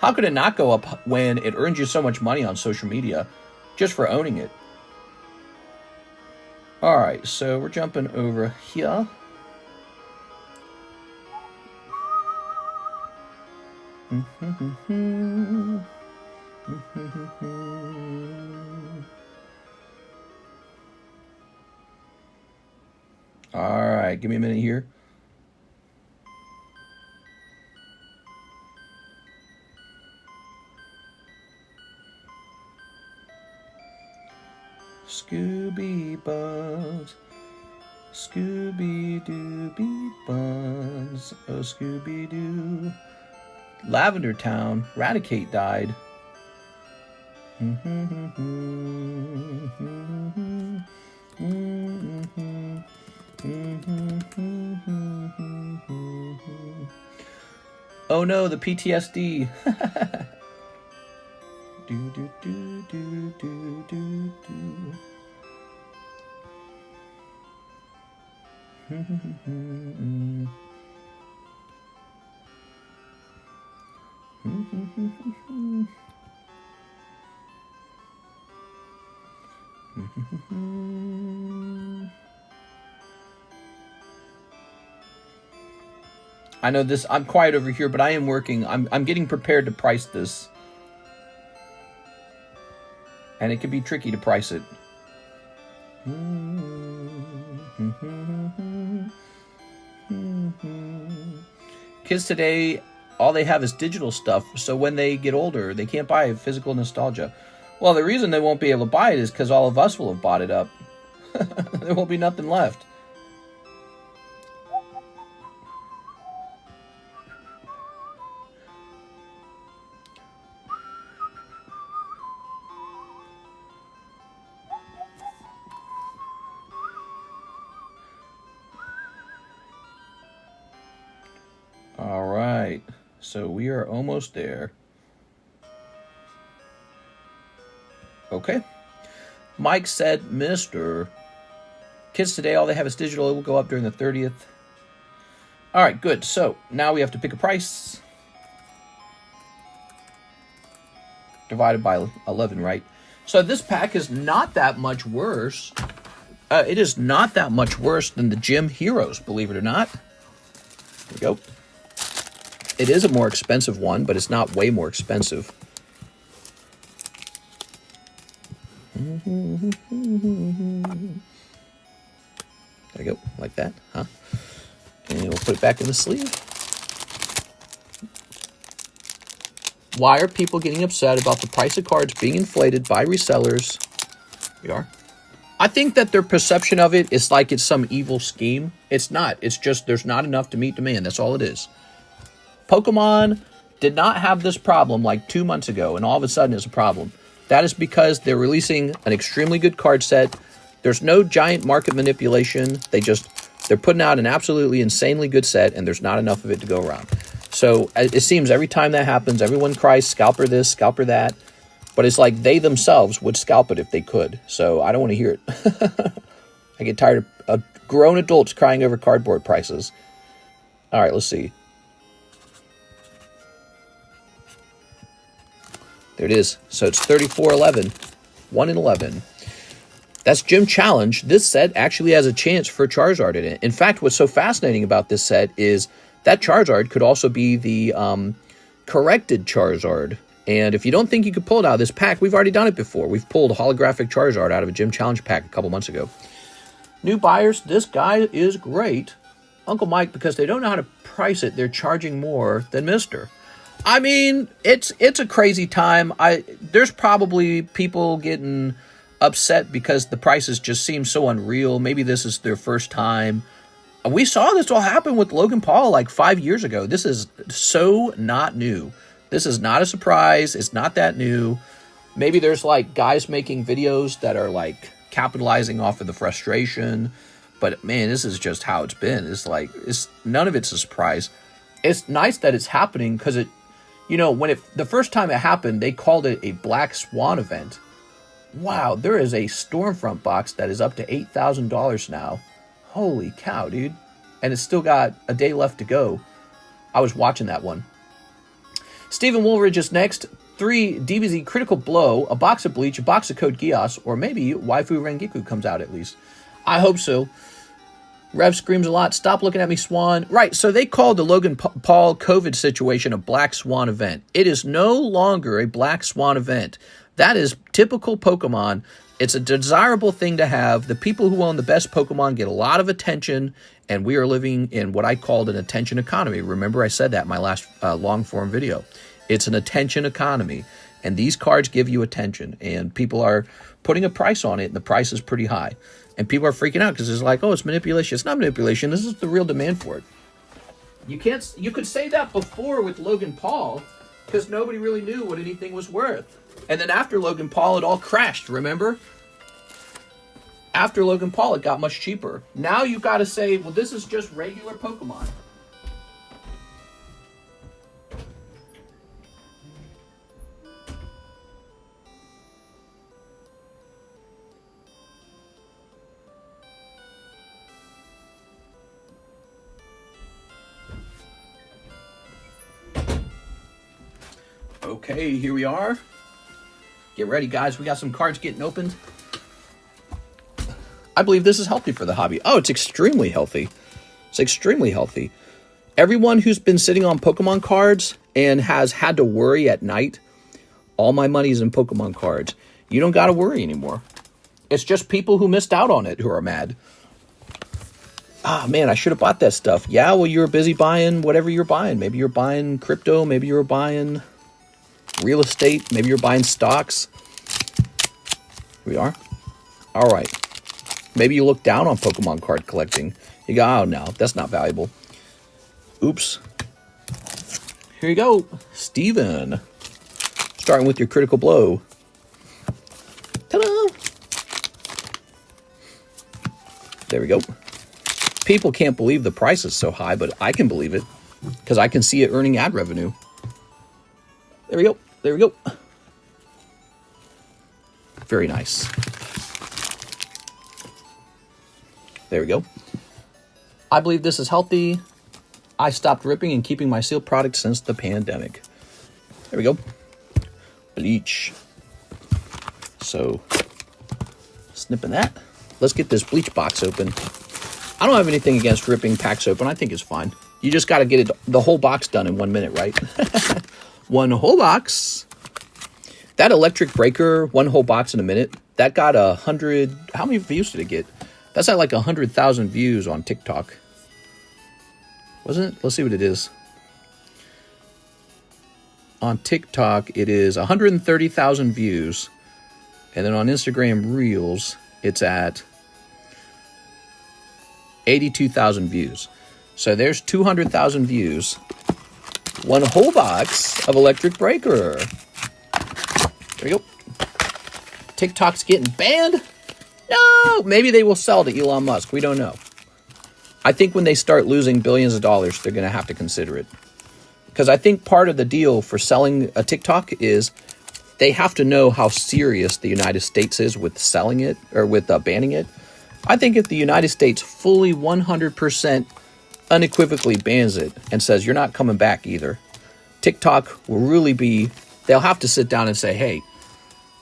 How could it not go up when it earns you so much money on social media just for owning it? All right, so we're jumping over here. All right, give me a minute here. Scooby Bugs, Scooby Dooby Bugs, oh Scooby Doo. Lavender Town, Raticate died. Oh no, the PTSD. Do do do do do do do. I know this, I'm quiet over here, but I am working. I'm getting prepared to price this. And it can be tricky to price it. Kids today, all they have is digital stuff, so when they get older, they can't buy physical nostalgia. Well, the reason they won't be able to buy it is because all of us will have bought it up. There won't be nothing left. All right, so we are almost there. Okay. Mike said, Minister, kids today, all they have is digital. It will go up during the 30th. All right, good. So now we have to pick a price. Divided by 11, right? So this pack is not that much worse. It is not that much worse than the Gym Heroes, believe it or not. Here we go. It is a more expensive one, but it's not way more expensive. There you go, like that, huh? And we'll put it back in the sleeve. Why are people getting upset about the price of cards being inflated by resellers? We are. I think that their perception of it is like it's some evil scheme. It's not. It's just there's not enough to meet demand. That's all it is. Pokemon did not have this problem like 2 months ago, and all of a sudden it's a problem. That is because they're releasing an extremely good card set There's no giant market manipulation. They're putting out an absolutely insanely good set, and there's not enough of it to go around. So it seems every time that happens, everyone cries scalper this, scalper that. But it's like they themselves would scalp it if they could. So I don't want to hear it. I get tired of grown adults crying over cardboard prices. All right, let's see. There it is. So it's 34.11, 1 in 11. That's Gym Challenge. This set actually has a chance for Charizard in it. In fact, what's so fascinating about this set is that Charizard could also be the corrected Charizard. And if you don't think you could pull it out of this pack, we've already done it before. We've pulled a holographic Charizard out of a Gym Challenge pack a couple months ago. New buyers, this guy is great. Uncle Mike, because they don't know how to price it, they're charging more than Mr. I mean, it's a crazy time. There's probably people getting upset because the prices just seem so unreal. Maybe this is their first time. We saw this all happen with Logan Paul like 5 years ago. This is so not new. This is not a surprise. It's not that new. Maybe there's like guys making videos that are like capitalizing off of the frustration. But man, this is just how it's been. None of it's a surprise. It's nice that it's happening because the first time it happened, they called it a Black Swan event. Wow, there is a Stormfront box that is up to $8,000 now. Holy cow, dude. And it's still got a day left to go. I was watching that one. Stephen Woolridge is next. 3 DBZ Critical Blow, a box of Bleach, a box of Code Geass, or maybe Waifu Rengiku comes out at least. I hope so. Rev screams a lot. Stop looking at me, Swan. Right, so they called the Logan Paul COVID situation a Black Swan event. It is no longer a Black Swan event. That is typical Pokemon. It's a desirable thing to have. The people who own the best Pokemon get a lot of attention, and we are living in what I called an attention economy. Remember, I said that in my last long-form video. It's an attention economy, and these cards give you attention, and people are putting a price on it, and the price is pretty high. And people are freaking out because it's like, oh, it's manipulation. It's not manipulation. This is the real demand for it. You could say that before with Logan Paul because nobody really knew what anything was worth. And then after Logan Paul, it all crashed, remember? After Logan Paul, it got much cheaper. Now you got to say, well, this is just regular Pokemon. Okay, here we are. Get ready, guys. We got some cards getting opened. I believe this is healthy for the hobby. Oh, it's extremely healthy. It's extremely healthy. Everyone who's been sitting on Pokemon cards and has had to worry at night, all my money is in Pokemon cards. You don't got to worry anymore. It's just people who missed out on it who are mad. Ah, man, I should have bought that stuff. Yeah, well, you were busy buying whatever you're buying. Maybe you're buying crypto. Maybe you were buying real estate. Maybe you're buying stocks. Here we are. All right. Maybe you look down on Pokemon card collecting. You go, oh, no, that's not valuable. Oops. Here you go, Steven. Starting with your Critical Blow. Ta-da! There we go. People can't believe the price is so high, but I can believe it because I can see it earning ad revenue. There we go. There we go. Very nice. There we go. I believe this is healthy. I stopped ripping and keeping my sealed product since the pandemic. There we go. Bleach. So, snipping that. Let's get this Bleach box open. I don't have anything against ripping packs open. I think it's fine. You just got to get the whole box done in 1 minute, right? One whole box. That electric breaker, one whole box in a minute, that got 100... How many views did it get? That's at like 100,000 views on TikTok. Wasn't it? Let's see what it is. On TikTok, it is 130,000 views. And then on Instagram Reels, it's at 82,000 views. So there's 200,000 views. One whole box of electric breaker. There we go. TikTok's getting banned. No, maybe they will sell to Elon Musk. We don't know. I think when they start losing billions of dollars, they're going to have to consider it. Because I think part of the deal for selling a TikTok is they have to know how serious the United States is with selling it or with banning it. I think if the United States fully 100% unequivocally bans it and says you're not coming back either, TikTok will really be, they'll have to sit down and say, hey,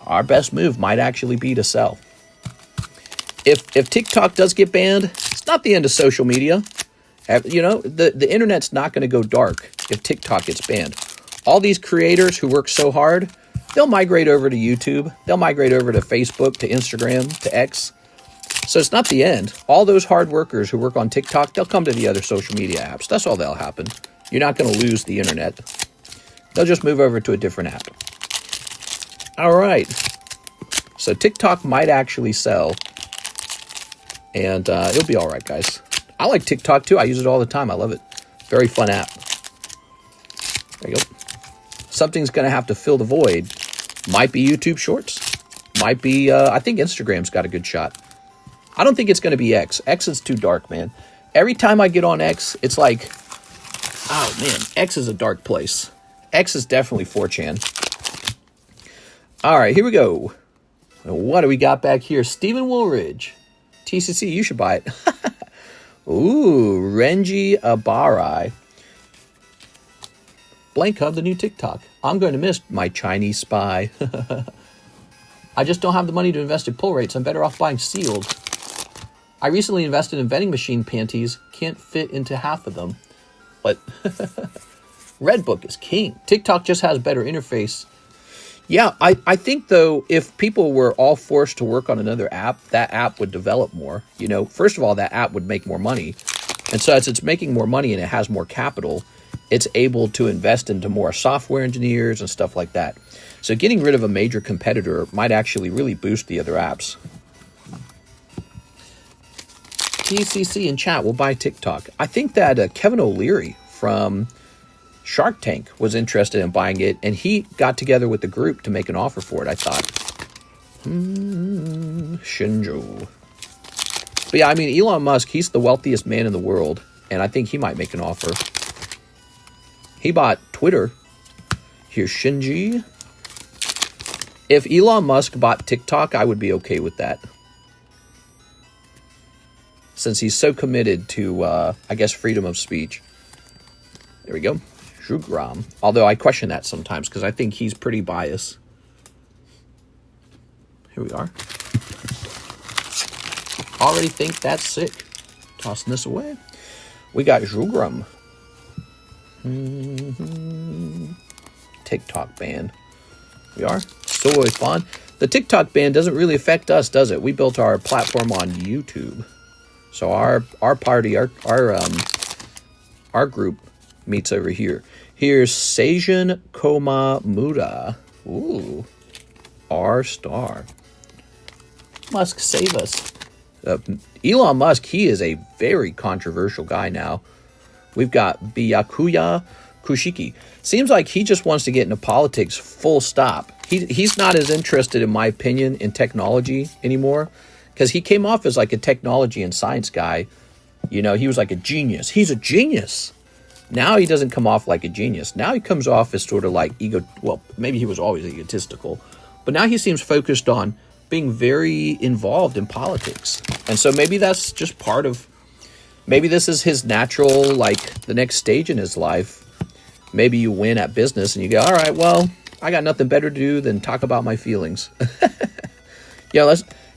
our best move might actually be to sell. If TikTok does get banned, it's not the end of social media. You know, the internet's not going to go dark if TikTok gets banned. All these creators who work so hard, they'll migrate over to YouTube. They'll migrate over to Facebook, to Instagram, to X. So it's not the end. All those hard workers who work on TikTok, they'll come to the other social media apps. That's all that'll happen. You're not going to lose the internet. They'll just move over to a different app. All right. So TikTok might actually sell. And it'll be all right, guys. I like TikTok, too. I use it all the time. I love it. Very fun app. There you go. Something's going to have to fill the void. Might be YouTube Shorts. Might be, I think Instagram's got a good shot. I don't think it's going to be X. X is too dark, man. Every time I get on X, it's like, oh, man, X is a dark place. X is definitely 4chan. All right, here we go. What do we got back here? Stephen Woolridge. TCC, you should buy it. Ooh, Renji Abarai. Blank Hub, the new TikTok. I'm going to miss my Chinese spy. I just don't have the money to invest in pull rates. I'm better off buying sealed. I recently invested in vending machine panties. Can't fit into half of them. But Redbook is king. TikTok just has better interface. Yeah, I think, though, if people were all forced to work on another app, that app would develop more. You know, first of all, that app would make more money. And so as it's making more money and it has more capital, it's able to invest into more software engineers and stuff like that. So getting rid of a major competitor might actually really boost the other apps. TCC in chat will buy TikTok. I think that Kevin O'Leary from Shark Tank was interested in buying it, and he got together with the group to make an offer for it, I thought. Shinjo. But yeah, I mean, Elon Musk, he's the wealthiest man in the world, and I think he might make an offer. He bought Twitter. Here's Shinji. If Elon Musk bought TikTok, I would be okay with that. Since he's so committed to, I guess, freedom of speech. There we go. Zhugram. Although I question that sometimes because I think he's pretty biased. Here we are. Already think that's sick. Tossing this away. We got Zhugram. TikTok ban. We are. Soy fun. The TikTok ban doesn't really affect us, does it? We built our platform on YouTube. So our party, our group meets over here. Here's Seijun Komamura. Ooh. R**. Musk, save us. Elon Musk, he is a very controversial guy now. We've got Byakuya Kushiki. Seems like he just wants to get into politics full stop. He's not as interested, in my opinion, in technology anymore. Because he came off as like a technology and science guy. You know, he was like a genius. He's a genius. Now he doesn't come off like a genius. Now he comes off as sort of like well, maybe he was always egotistical. But now he seems focused on being very involved in politics. And so maybe that's just part of, maybe this is his natural, like the next stage in his life. Maybe you win at business and you go, all right, well, I got nothing better to do than talk about my feelings. Yeah,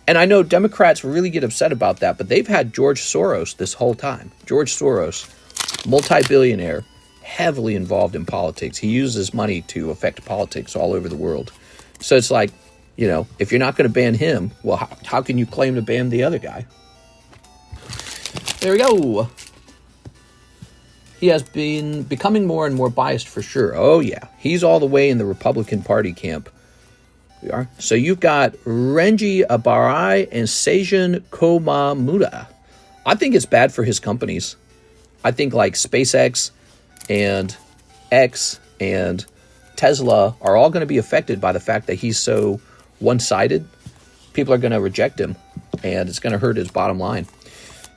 and I know Democrats really get upset about that, but they've had George Soros this whole time. George Soros, multi-billionaire, heavily involved in politics. He uses money to affect politics all over the world. So it's like, you know, if you're not going to ban him, well, how can you claim to ban the other guy? There we go. He has been becoming more and more biased for sure. Oh, yeah. He's all the way in the Republican Party camp. We are. So you've got Renji Abarai and Seijun Komamura. I think it's bad for his companies. I think like SpaceX and X and Tesla are all going to be affected by the fact that he's so one-sided. People are going to reject him. and it's going to hurt his bottom line.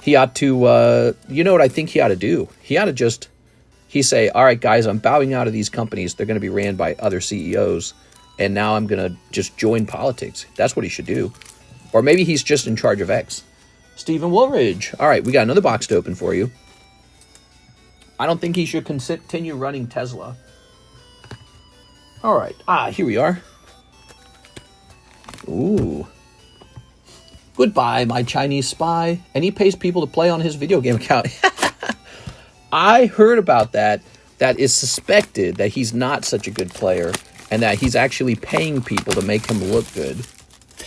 He ought to, you know what I think he ought to do? He ought to just, say, all right, guys, I'm bowing out of these companies. They're going to be ran by other CEOs, and now I'm going to just join politics. That's what he should do. Or maybe he's just in charge of X. Stephen Woolridge. All right, we got another box to open for you. I don't think he should continue running Tesla. All right. Here we are. Ooh. Goodbye, my Chinese spy. And he pays people to play on his video game account. I heard about that. That is suspected that he's not such a good player and that he's actually paying people to make him look good.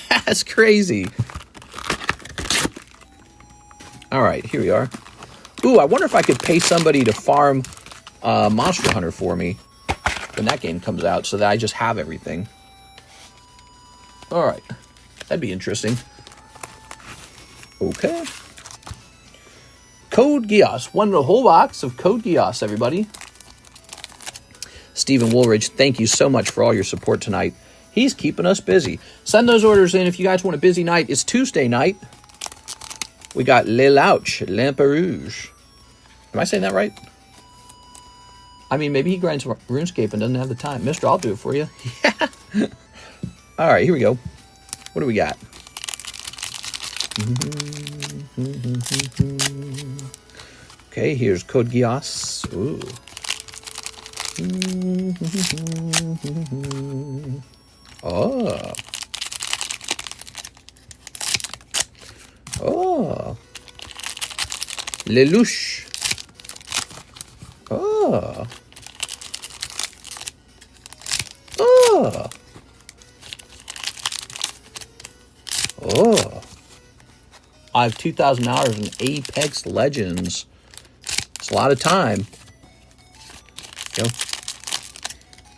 That's crazy. All right, here we are. Ooh, I wonder if I could pay somebody to farm Monster Hunter for me when that game comes out so that I just have everything. All right, that'd be interesting. Okay. Code Geass. Won a whole box of Code Geass, everybody. Stephen Woolridge, thank you so much for all your support tonight. He's keeping us busy. Send those orders in if you guys want a busy night. It's Tuesday night. We got Le Louch, Lampe Rouge. Am I saying that right? I mean, maybe he grinds RuneScape and doesn't have the time. Mister, I'll do it for you. Yeah. All right, here we go. What do we got? Okay, here's Code Geass. Ooh. Oh. Oh. Lelouch. Oh. Oh. Oh. I have 2,000 hours in Apex Legends. It's a lot of time. Go.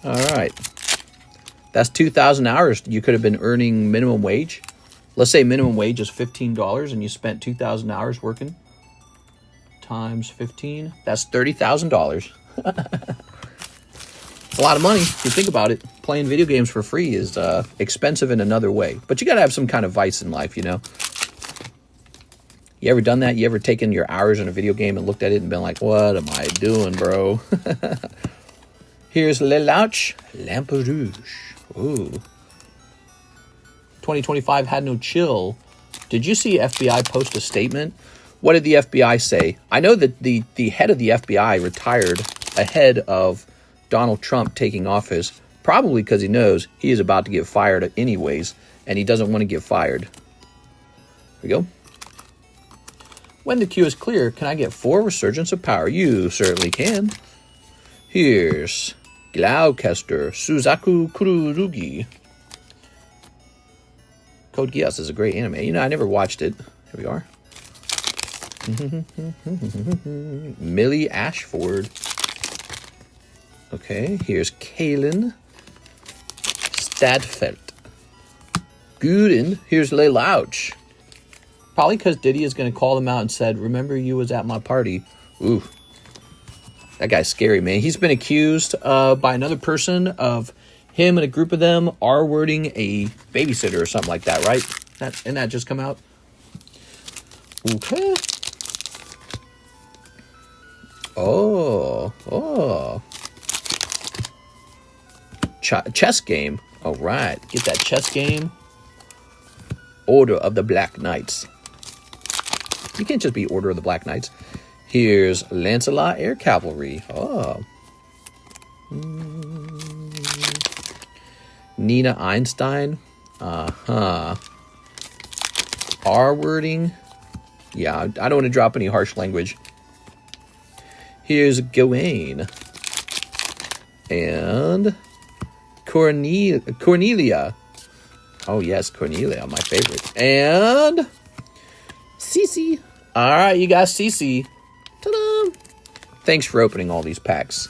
All right. That's 2,000 hours you could have been earning minimum wage. Let's say minimum wage is $15 and you spent 2,000 hours working. Times 15. That's $30,000. It's a lot of money if you think about it. Playing video games for free is expensive in another way. But you got to have some kind of vice in life, you know. You ever done that? You ever taken your hours in a video game and looked at it and been like, what am I doing, bro? Here's Le Louch, Lampe Rouge. Ooh. 2025 had no chill. Did you see FBI post a statement? What did the FBI say? I know that the head of the FBI retired ahead of Donald Trump taking office, probably because he knows he is about to get fired anyways, and he doesn't want to get fired. Here we go. When the queue is clear, can I get 4 Resurgence of Power? You certainly can. Here's Glaucester Suzaku Kururugi. Code Geass is a great anime. You know, I never watched it. Here we are. Millie Ashford. Okay, here's Kalen Stadfelt. Gooden. Here's Le Louch. Probably because Diddy is going to call them out and said, remember you was at my party. Ooh. That guy's scary, man. He's been accused by another person of him and a group of them R-wording a babysitter or something like that, right? Didn't that just come out? Okay. Oh. Chess game. All right. Get that chess game. Order of the Black Knights. You can't just be Order of the Black Knights. Here's Lancelot Air Cavalry. Oh. Nina Einstein. R wording. Yeah, I don't want to drop any harsh language. Here's Gawain. And Cornelia. Oh, yes, Cornelia, my favorite. And Cece. All right, you got Cece. Ta-da! Thanks for opening all these packs.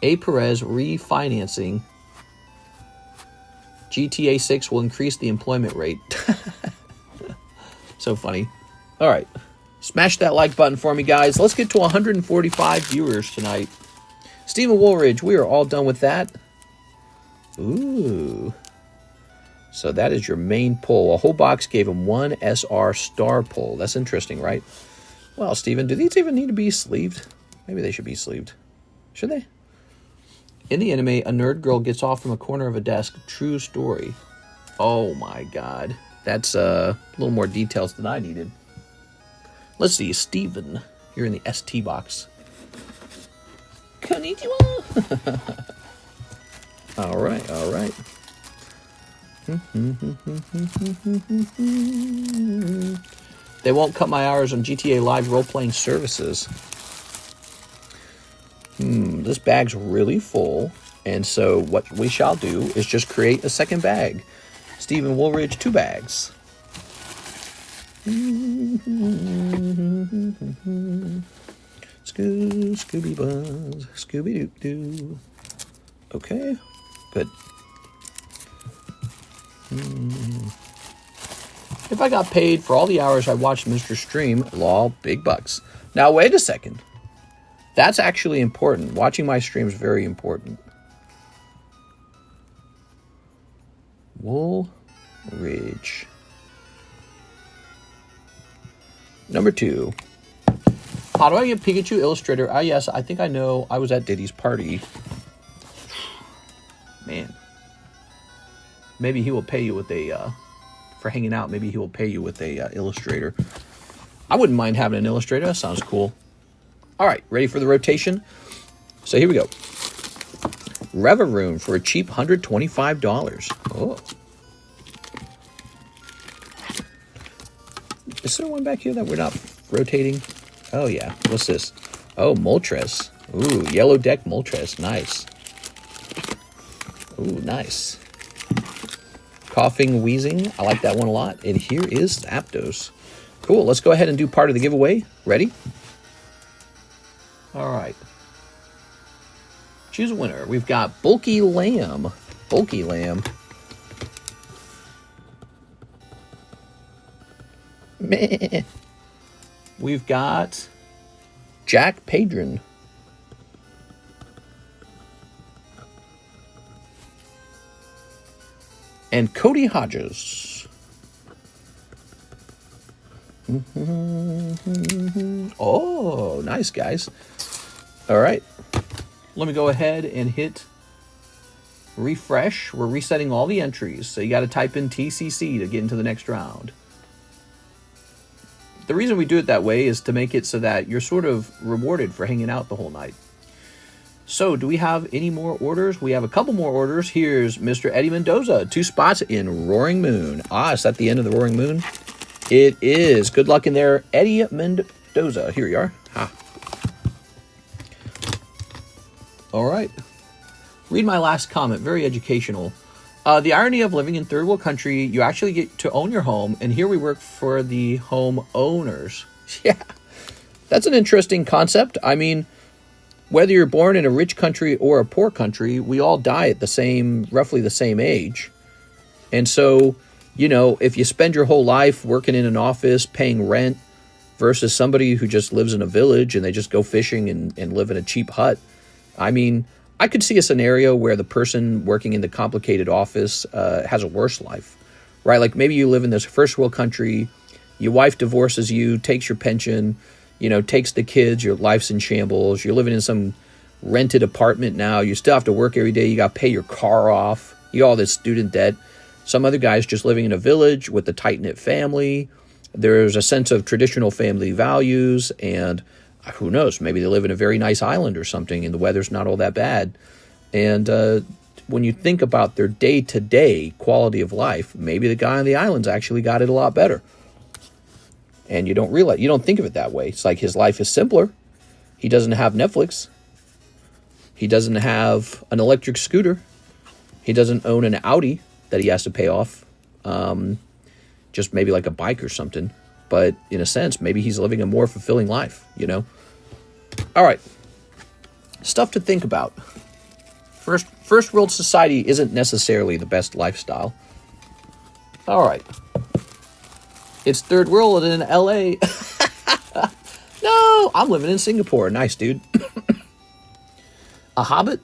A. Perez refinancing. GTA 6 will increase the employment rate. So funny. All right. Smash that like button for me, guys. Let's get to 145 viewers tonight. Stephen Woolridge, we are all done with that. Ooh. So that is your main pull. A whole box gave him 1 SR star pull. That's interesting, right? Well, Steven, do these even need to be sleeved? Maybe they should be sleeved. Should they? In the anime, a nerd girl gets off from a corner of a desk. True story. Oh my god. That's a little more details than I needed. Let's see, Steven. You're in the ST box. Konnichiwa! Alright, alright. They won't cut my hours on GTA Live role-playing services. This bag's really full, and so what we shall do is just create a second bag. Stephen Woolridge, 2 bags. Scooby Buzz, Scooby Doo Doo. Okay, good. If I got paid for all the hours I watched Mr. Stream, lol, big bucks. Now wait a second. That's actually important. Watching my stream is very important. Woolridge. Number 2. How do I get Pikachu Illustrator? Ah, yes, I think I know. I was at Diddy's party. Man. Maybe he will pay you with a, for hanging out, maybe he will pay you with a Illustrator. I wouldn't mind having an Illustrator. That sounds cool. All right, ready for the rotation? So here we go. Reveroon for a cheap $125. Oh. Is there one back here that we're not rotating? Oh, yeah. What's this? Oh, Moltres. Ooh, yellow deck Moltres. Nice. Ooh, nice. Coughing, wheezing. I like that one a lot. And here is Zapdos. Cool. Let's go ahead and do part of the giveaway. Ready? All right. Choose a winner. We've got Bulky Lamb. Bulky Lamb. Meh. We've got Jack Padron. And Cody Hodges. Oh, nice, guys. All right. Let me go ahead and hit refresh. We're resetting all the entries. So you got to type in TCC to get into the next round. The reason we do it that way is to make it so that you're sort of rewarded for hanging out the whole night. So, do we have any more orders? We have a couple more orders. Here's Mr. Eddie Mendoza. 2 spots in Roaring Moon. Ah, is that the end of the Roaring Moon? It is. Good luck in there, Eddie Mendoza. Here you are. Ha. All right. Read my last comment. Very educational. The irony of living in third world country, you actually get to own your home, and here we work for the home owners. Yeah, that's an interesting concept. I mean, whether you're born in a rich country or a poor country, we all die at roughly the same age. And so, you know, if you spend your whole life working in an office, paying rent, versus somebody who just lives in a village and they just go fishing and live in a cheap hut, I mean, I could see a scenario where the person working in the complicated office has a worse life, right? Like maybe you live in this first world country, your wife divorces you, takes your pension, you know, takes the kids, your life's in shambles, you're living in some rented apartment now, you still have to work every day, you got to pay your car off, you got all this student debt. Some other guy's just living in a village with a tight-knit family. There's a sense of traditional family values, and who knows, maybe they live in a very nice island or something and the weather's not all that bad. And when you think about their day-to-day quality of life, maybe the guy on the island's actually got it a lot better. And you don't realize, you don't think of it that way. It's like his life is simpler. He doesn't have Netflix. He doesn't have an electric scooter. He doesn't own an Audi that he has to pay off. Just maybe like a bike or something. But in a sense, maybe he's living a more fulfilling life, you know? All right. Stuff to think about. First world society isn't necessarily the best lifestyle. All right. It's third world in LA. No, I'm living in Singapore. Nice, dude. A hobbit?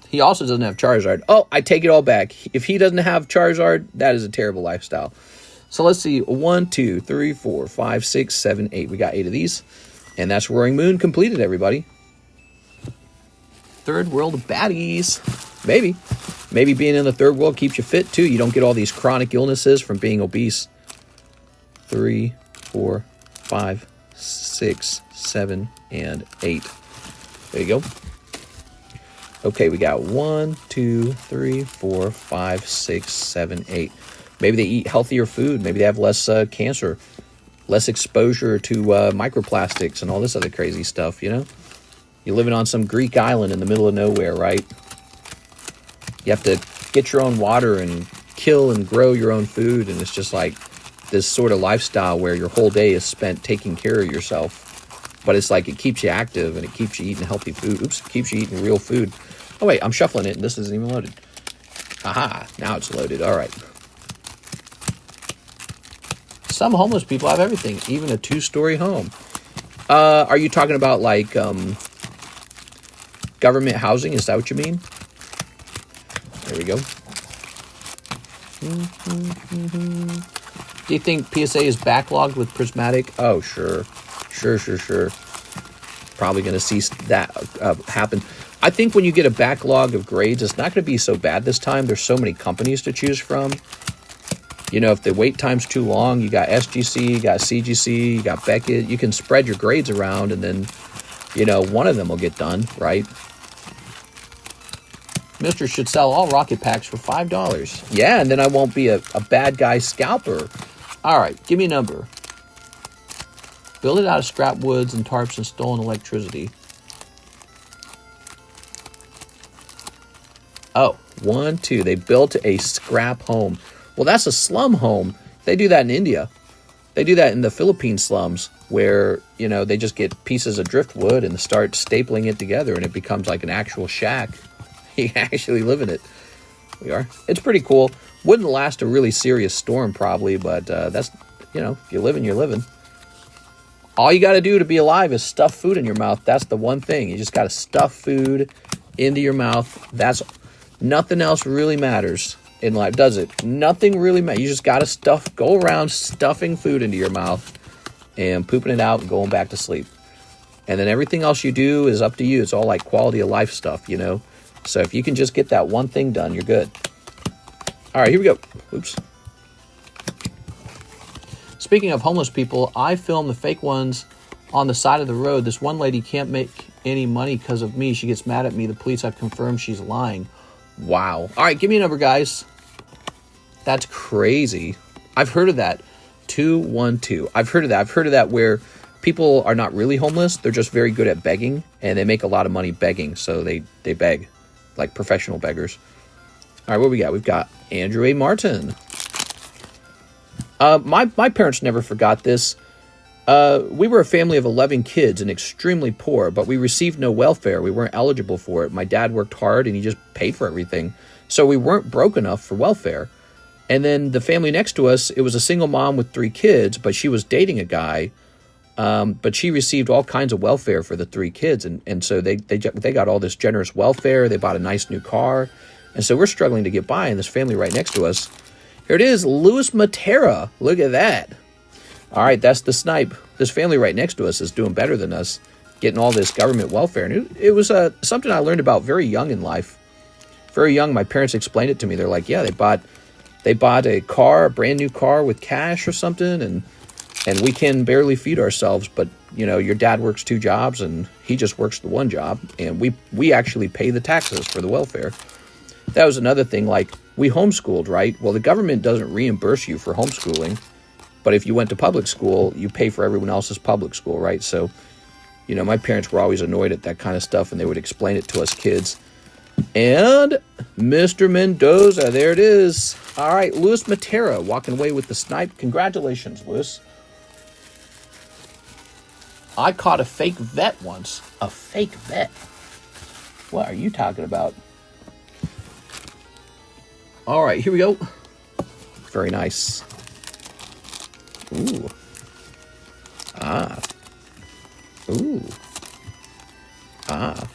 He also doesn't have Charizard. Oh, I take it all back. If he doesn't have Charizard, that is a terrible lifestyle. So let's see. 1, 2, 3, 4, 5, 6, 7, 8. We got 8 of these. And that's Roaring Moon completed, everybody. Third world baddies. Maybe. Maybe being in the third world keeps you fit, too. You don't get all these chronic illnesses from being obese. 3, 4, 5, 6, 7, and 8. There you go. Okay, we got 1, 2, 3, 4, 5, 6, 7, 8. Maybe they eat healthier food. Maybe they have less cancer, less exposure to microplastics and all this other crazy stuff, you know? You're living on some Greek island in the middle of nowhere, right? You have to get your own water and kill and grow your own food, and it's just like this sort of lifestyle where your whole day is spent taking care of yourself. But it's like it keeps you active and it keeps you eating healthy food. Oops, it keeps you eating real food. Oh, wait, I'm shuffling it and this isn't even loaded. Aha, now it's loaded. All right. Some homeless people have everything, even a 2-story home. Are you talking about like government housing? Is that what you mean? There we go. Do you think PSA is backlogged with Prismatic? Oh, sure. Sure. Probably going to see that happen. I think when you get a backlog of grades, it's not going to be so bad this time. There's so many companies to choose from. You know, if the wait time's too long, you got SGC, you got CGC, you got Beckett. You can spread your grades around and then, you know, one of them will get done, right? Mister should sell all rocket packs for $5. Yeah, and then I won't be a bad guy scalper. All right, give me a number. Build it out of scrap woods and tarps and stolen electricity. Oh, 1, 2. They built a scrap home. Well, that's a slum home. They do that in India. They do that in the Philippine slums where, you know, they just get pieces of driftwood and start stapling it together and it becomes like an actual shack. You actually live in it. We are. It's pretty cool. Wouldn't last a really serious storm probably, but that's, you know, if you're living, you're living. All you got to do to be alive is stuff food in your mouth. That's the one thing. You just got to stuff food into your mouth. That's nothing else really matters in life, does it? Nothing really matters. You just got to go around stuffing food into your mouth and pooping it out and going back to sleep. And then everything else you do is up to you. It's all like quality of life stuff, you know? So if you can just get that one thing done, you're good. All right, here we go. Oops. Speaking of homeless people, I filmed the fake ones on the side of the road. This one lady can't make any money because of me. She gets mad at me. The police have confirmed she's lying. Wow. All right, give me a number, guys. That's crazy. I've heard of that. 212. I've heard of that. I've heard of that where people are not really homeless. They're just very good at begging, and they make a lot of money begging, so they beg, like professional beggars. All right, what we got? We've got Andrew A. Martin. My parents never forgot this. We were a family of 11 kids and extremely poor, but we received no welfare. We weren't eligible for it. My dad worked hard and he just paid for everything. So we weren't broke enough for welfare. And then the family next to us, it was a single mom with 3 kids, but she was dating a guy. But she received all kinds of welfare for the 3 kids. And so they got all this generous welfare. They bought a nice new car. And so we're struggling to get by, and this family right next to us, here it is, Louis Matera. Look at that. All right, that's the snipe. This family right next to us is doing better than us, getting all this government welfare. And it was something I learned about very young in life. Very young, my parents explained it to me. They're like, yeah, they bought a car, a brand new car with cash or something, and we can barely feed ourselves. But, you know, your dad works 2 jobs, and he just works the 1 job, and we actually pay the taxes for the welfare. That was another thing, like, we homeschooled, right? Well, the government doesn't reimburse you for homeschooling. But if you went to public school, you pay for everyone else's public school, right? So, you know, my parents were always annoyed at that kind of stuff, and they would explain it to us kids. And Mr. Mendoza, there it is. All right, Louis Matera walking away with the snipe. Congratulations, Louis. I caught a fake vet once. A fake vet? What are you talking about? All right, here we go. Very nice. Ooh. Ah. Ooh. Ah.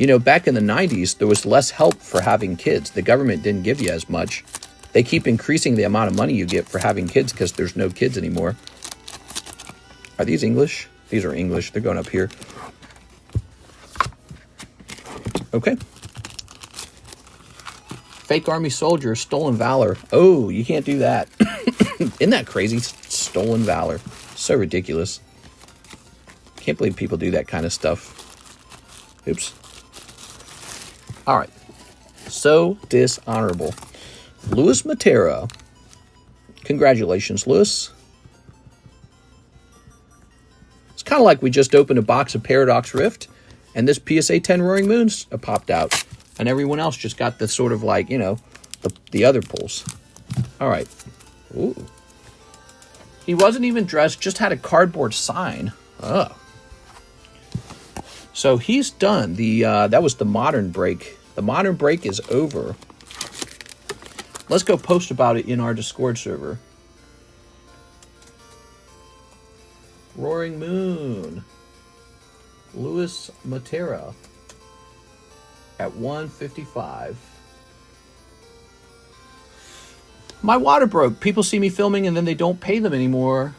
You know, back in the 90s, there was less help for having kids. The government didn't give you as much. They keep increasing the amount of money you get for having kids because there's no kids anymore. Are these English? These are English. They're going up here. Okay. Fake army soldier, stolen valor. Oh, you can't do that. Isn't that crazy? Stolen valor. So ridiculous. Can't believe people do that kind of stuff. Oops. All right. So dishonorable. Luis Matera. Congratulations, Luis. It's kind of like we just opened a box of Paradox Rift, and this PSA 10 Roaring Moons popped out, and everyone else just got the sort of like, you know, the other pulls. All right. Ooh. He wasn't even dressed, just had a cardboard sign. Oh. So he's done. That was the modern break. The modern break is over. Let's go post about it in our Discord server. Roaring Moon. Luis Matera at 155. My water broke. People see me filming and then they don't pay them anymore.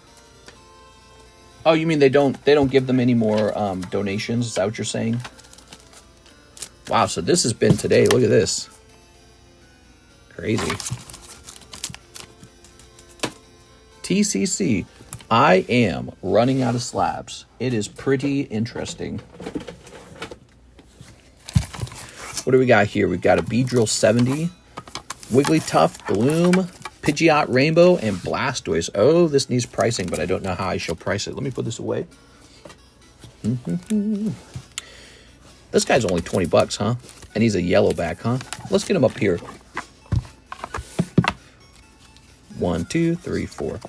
Oh, you mean they don't give them any more donations? Is that what you're saying? Wow, so this has been today. Look at this. Crazy. TCC. I am running out of slabs. It is pretty interesting. What do we got here? We've got a Beedrill 70, Wigglytuff, Bloom, Pidgeot Rainbow, and Blastoise. Oh, this needs pricing, but I don't know how I shall price it. Let me put this away. This guy's only 20 bucks, huh? And he's a yellowback, huh? Let's get him up here. 1, 2, 3, 4.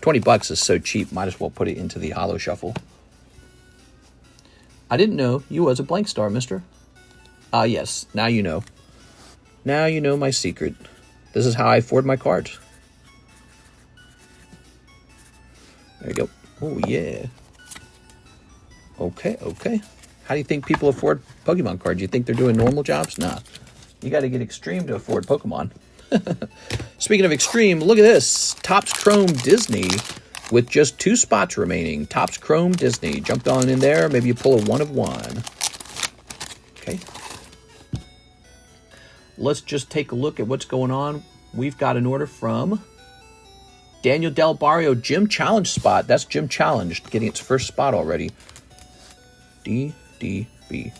20 bucks is so cheap, might as well put it into the Holo Shuffle. I didn't know you was a blank star, mister. Yes, now you know. Now you know my secret. This is how I afford my cards. There you go. Oh, yeah. Okay, okay. How do you think people afford Pokemon cards? You think they're doing normal jobs? Nah. You got to get extreme to afford Pokemon. Speaking of extreme, look at this. Topps Chrome Disney with just 2 spots remaining. Topps Chrome Disney. Jumped on in there. Maybe you pull a 1 of 1. Okay. Let's just take a look at what's going on. We've got an order from Daniel Del Barrio, Gym Challenge spot. That's Gym Challenge getting its first spot already. DDB.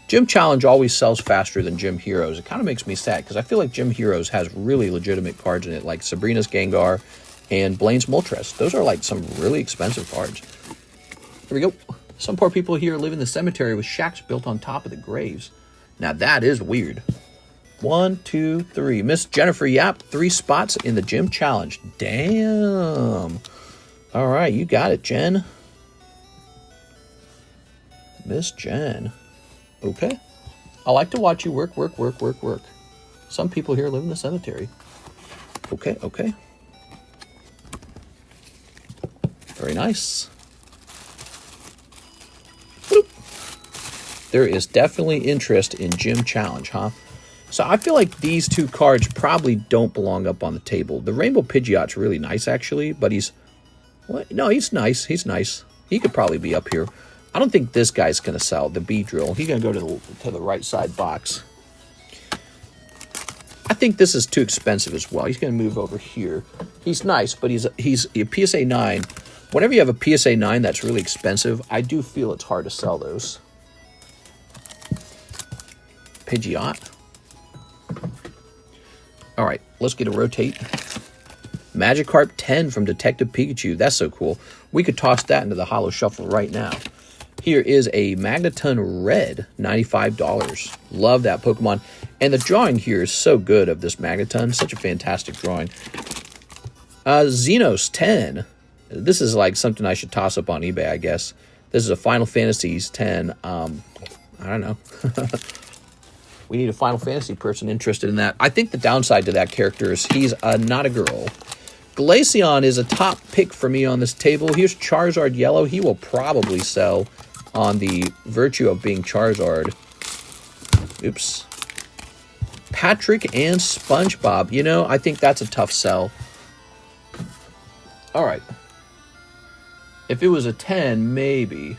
Gym Challenge always sells faster than Gym Heroes. It kind of makes me sad because I feel like Gym Heroes has really legitimate cards in it, like Sabrina's Gengar and Blaine's Moltres. Those are like some really expensive cards. Here we go. Some poor people here live in the cemetery with shacks built on top of the graves. Now that is weird. 1, 2, 3. Miss Jennifer Yap, 3 spots in the Gym Challenge. Damn. All right, you got it, Jen. Miss Jen. Okay. I like to watch you work. Some people here live in the cemetery. Okay, okay. Very nice. Boop. There is definitely interest in Gym Challenge, huh? So I feel like these 2 cards probably don't belong up on the table. The Rainbow Pidgeot's really nice, actually, but he's... What? No, he's nice. He's nice. He could probably be up here. I don't think this guy's going to sell, the Beedrill. He's going to go to the right side box. I think this is too expensive as well. He's going to move over here. He's nice, but he's a PSA 9. Whenever you have a PSA 9 that's really expensive, I do feel it's hard to sell those. Pidgeot. All right, let's get a rotate. Magikarp 10 from Detective Pikachu. That's so cool. We could toss that into the Holo Shuffle right now. Here is a Magneton Red, $95. Love that Pokemon. And the drawing here is so good of this Magneton. Such a fantastic drawing. Xenos 10. This is like something I should toss up on eBay, I guess. This is a Final Fantasy 10. I don't know. We need a Final Fantasy person interested in that. I think the downside to that character is he's not a girl. Glaceon is a top pick for me on this table. Here's Charizard Yellow. He will probably sell on the virtue of being Charizard. Oops. Patrick and SpongeBob. You know, I think that's a tough sell. All right. If it was a 10, maybe.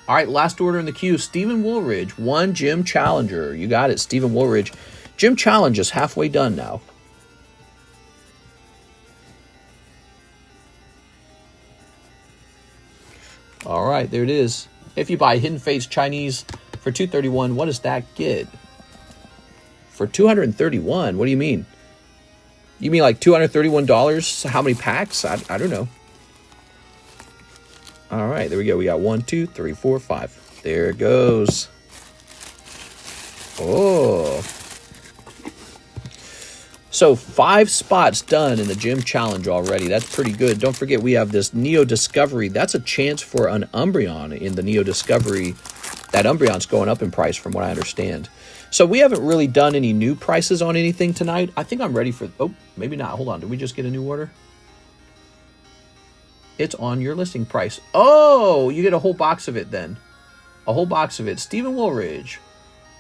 All right, last order in the queue. Stephen Woolridge, 1 Gym Challenger. You got it, Stephen Woolridge. Gym Challenge is halfway done now. All right, there it is. If you buy Hidden Fates Chinese for $231, what does that get? For $231? What do you mean? You mean like $231? How many packs? I don't know. All right, there we go. We got 1, 2, 3, 4, 5. There it goes. Oh. So 5 spots done in the Gym Challenge already. That's pretty good. Don't forget we have this Neo Discovery. That's a chance for an Umbreon in the Neo Discovery. That Umbreon's going up in price from what I understand. So we haven't really done any new prices on anything tonight. I think I'm ready for... Oh, maybe not. Hold on. Did we just get a new order? It's on your listing price. Oh, you get a whole box of it then. A whole box of it. Stephen Woolridge.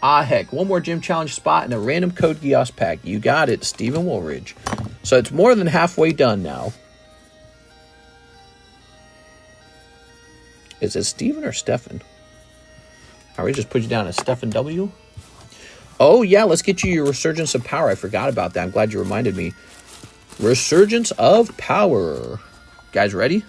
Ah, heck. 1 more Gym Challenge spot and a random code Geass pack. You got it, Stephen Woolridge. So it's more than halfway done now. Is it Stephen or Stefan? All right, just put you down as Stefan W. Oh, yeah, let's get you your Resurgence of Power. I forgot about that. I'm glad you reminded me. Resurgence of Power. Guys, ready?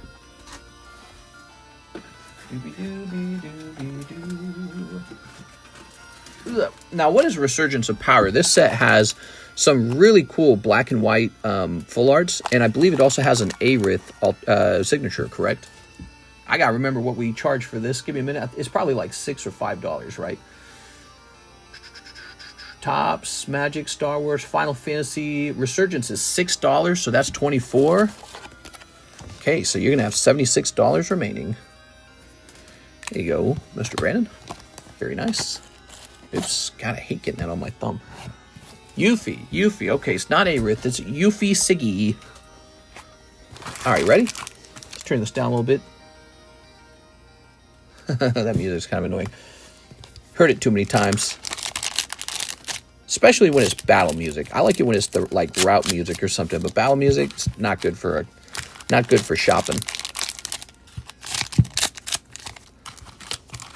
Now, what is Resurgence of Power? This set has some really cool black and white full arts, and I believe it also has an Aerith signature, correct? I gotta remember what we charge for this. Give me a minute. It's probably like $6 or $5, right? Topps, Magic, Star Wars, Final Fantasy. Resurgence is $6, so that's $24. Okay, so you're gonna have $76 remaining. There you go, Mr. Brandon. Very nice. Oops, God, I hate getting that on my thumb. Yuffie. Okay, it's not Aerith, it's Yuffie Siggy. All right, ready? Let's turn this down a little bit. That music's kind of annoying. Heard it too many times. Especially when it's battle music. I like it when it's the like route music or something, but battle music's not good for shopping.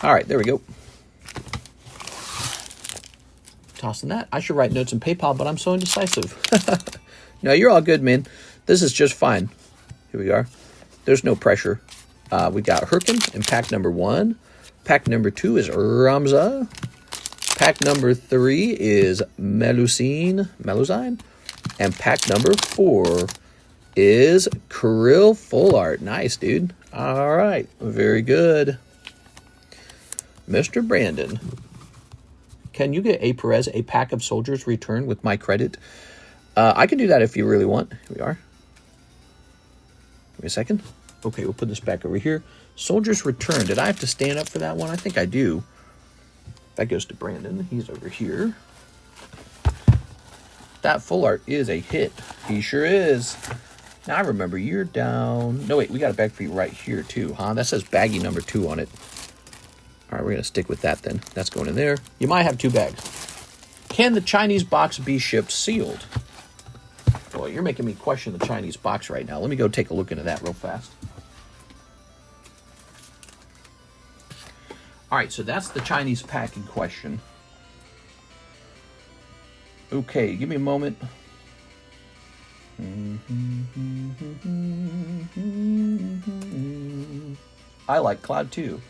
All right, there we go. Tossing that. I should write notes in PayPal, but I'm so indecisive. No, you're all good, man. This is just fine. Here we are. There's no pressure. We got Herkin in pack number 1. Pack number 2 is Ramza. Pack number 3 is Melusine. And pack number 4 is Krill Full Art. Nice, dude. All right. Very good. Mr. Brandon. Can you get a Perez, a pack of soldiers return with my credit? I can do that if you really want. Here we are. Give me a second. Okay, we'll put this back over here. Soldiers return. Did I have to stand up for that one? I think I do. That goes to Brandon. He's over here. That full art is a hit. He sure is. Now I remember you're down. No, wait, we got a bag for you right here too, huh? That says baggie number 2 on it. All right, we're going to stick with that then. That's going in there. You might have 2 bags. Can the Chinese box be shipped sealed? Boy, you're making me question the Chinese box right now. Let me go take a look into that real fast. All right, so that's the Chinese pack in question. Okay, give me a moment. I like Cloud too.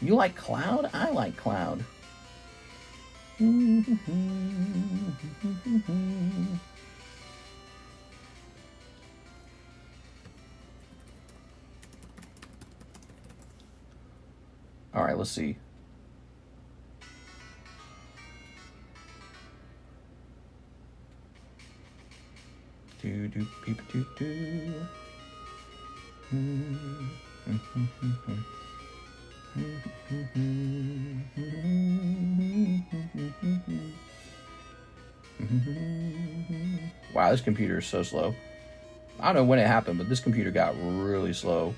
You like Cloud? I like Cloud. All right, let's see. Wow, this computer is so slow. I don't know when it happened, but this computer got really slow.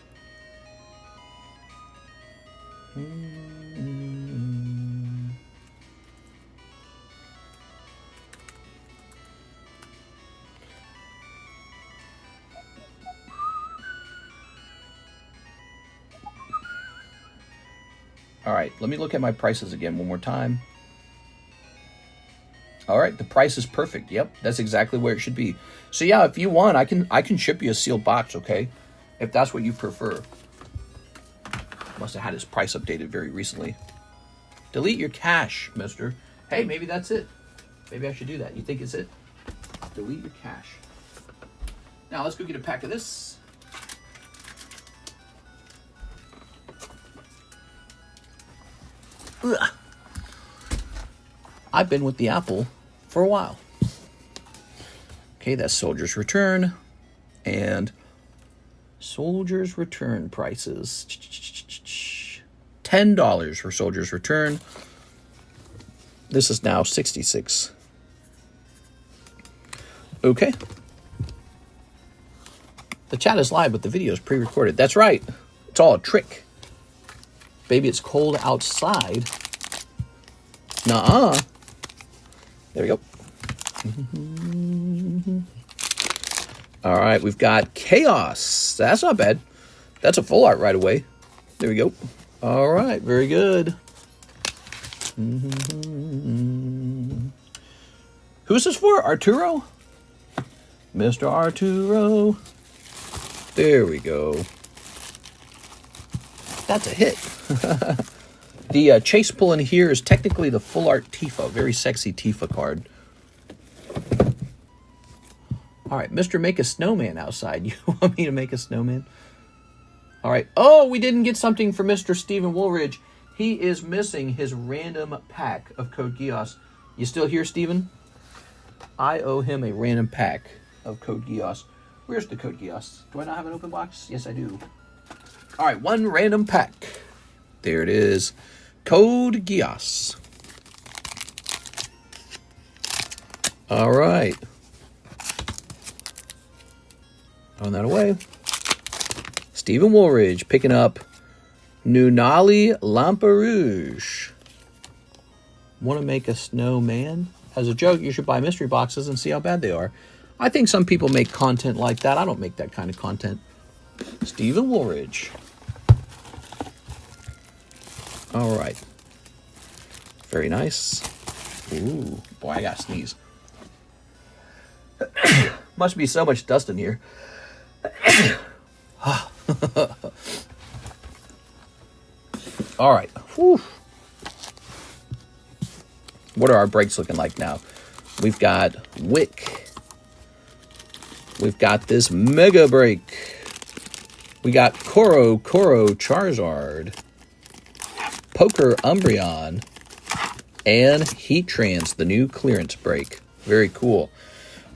All right, let me look at my prices again one more time. All right, the price is perfect. Yep, that's exactly where it should be. So yeah, if you want, I can ship you a sealed box, okay? If that's what you prefer. Must have had his price updated very recently. Delete your cache, mister. Hey, maybe that's it. Maybe I should do that. You think it's it? Delete your cache. Now let's go get a pack of this. Ugh. I've been with the Apple for a while. Okay, that's Soldier's Return. And Soldier's Return prices. $10 for Soldier's Return. This is now $66. Okay. The chat is live, but the video is pre-recorded. That's right. It's all a trick. Baby, it's cold outside. Nuh-uh. There we go. All right, we've got Chaos. That's not bad. That's a full art right away. There we go. All right, very good. Who's this for? Arturo? Mr. Arturo. There we go. That's a hit. The chase pull in here is technically the full art Tifa. Very sexy Tifa card. All right, Mr. Make a Snowman outside. You want me to make a snowman? All right. Oh, we didn't get something for Mr. Stephen Woolridge. He is missing his random pack of Code Geass. You still here, Stephen? I owe him a random pack of Code Geass. Where's the Code Geass? Do I not have an open box? Yes, I do. All right, one random pack. There it is. Code Geass. All right. Throwing that away. Stephen Woolridge picking up Nunali Lamperouge. Want to make a snowman? As a joke, you should buy mystery boxes and see how bad they are. I think some people make content like that. I don't make that kind of content. Stephen Woolridge. All right. Very nice. Ooh, boy, I gotta sneeze. Must be so much dust in here. All right. Whew. What are our breaks looking like now? We've got Wick. We've got this mega break. We got Koro Charizard, Poker Umbreon, and Heat Trance, the new clearance break. Very cool.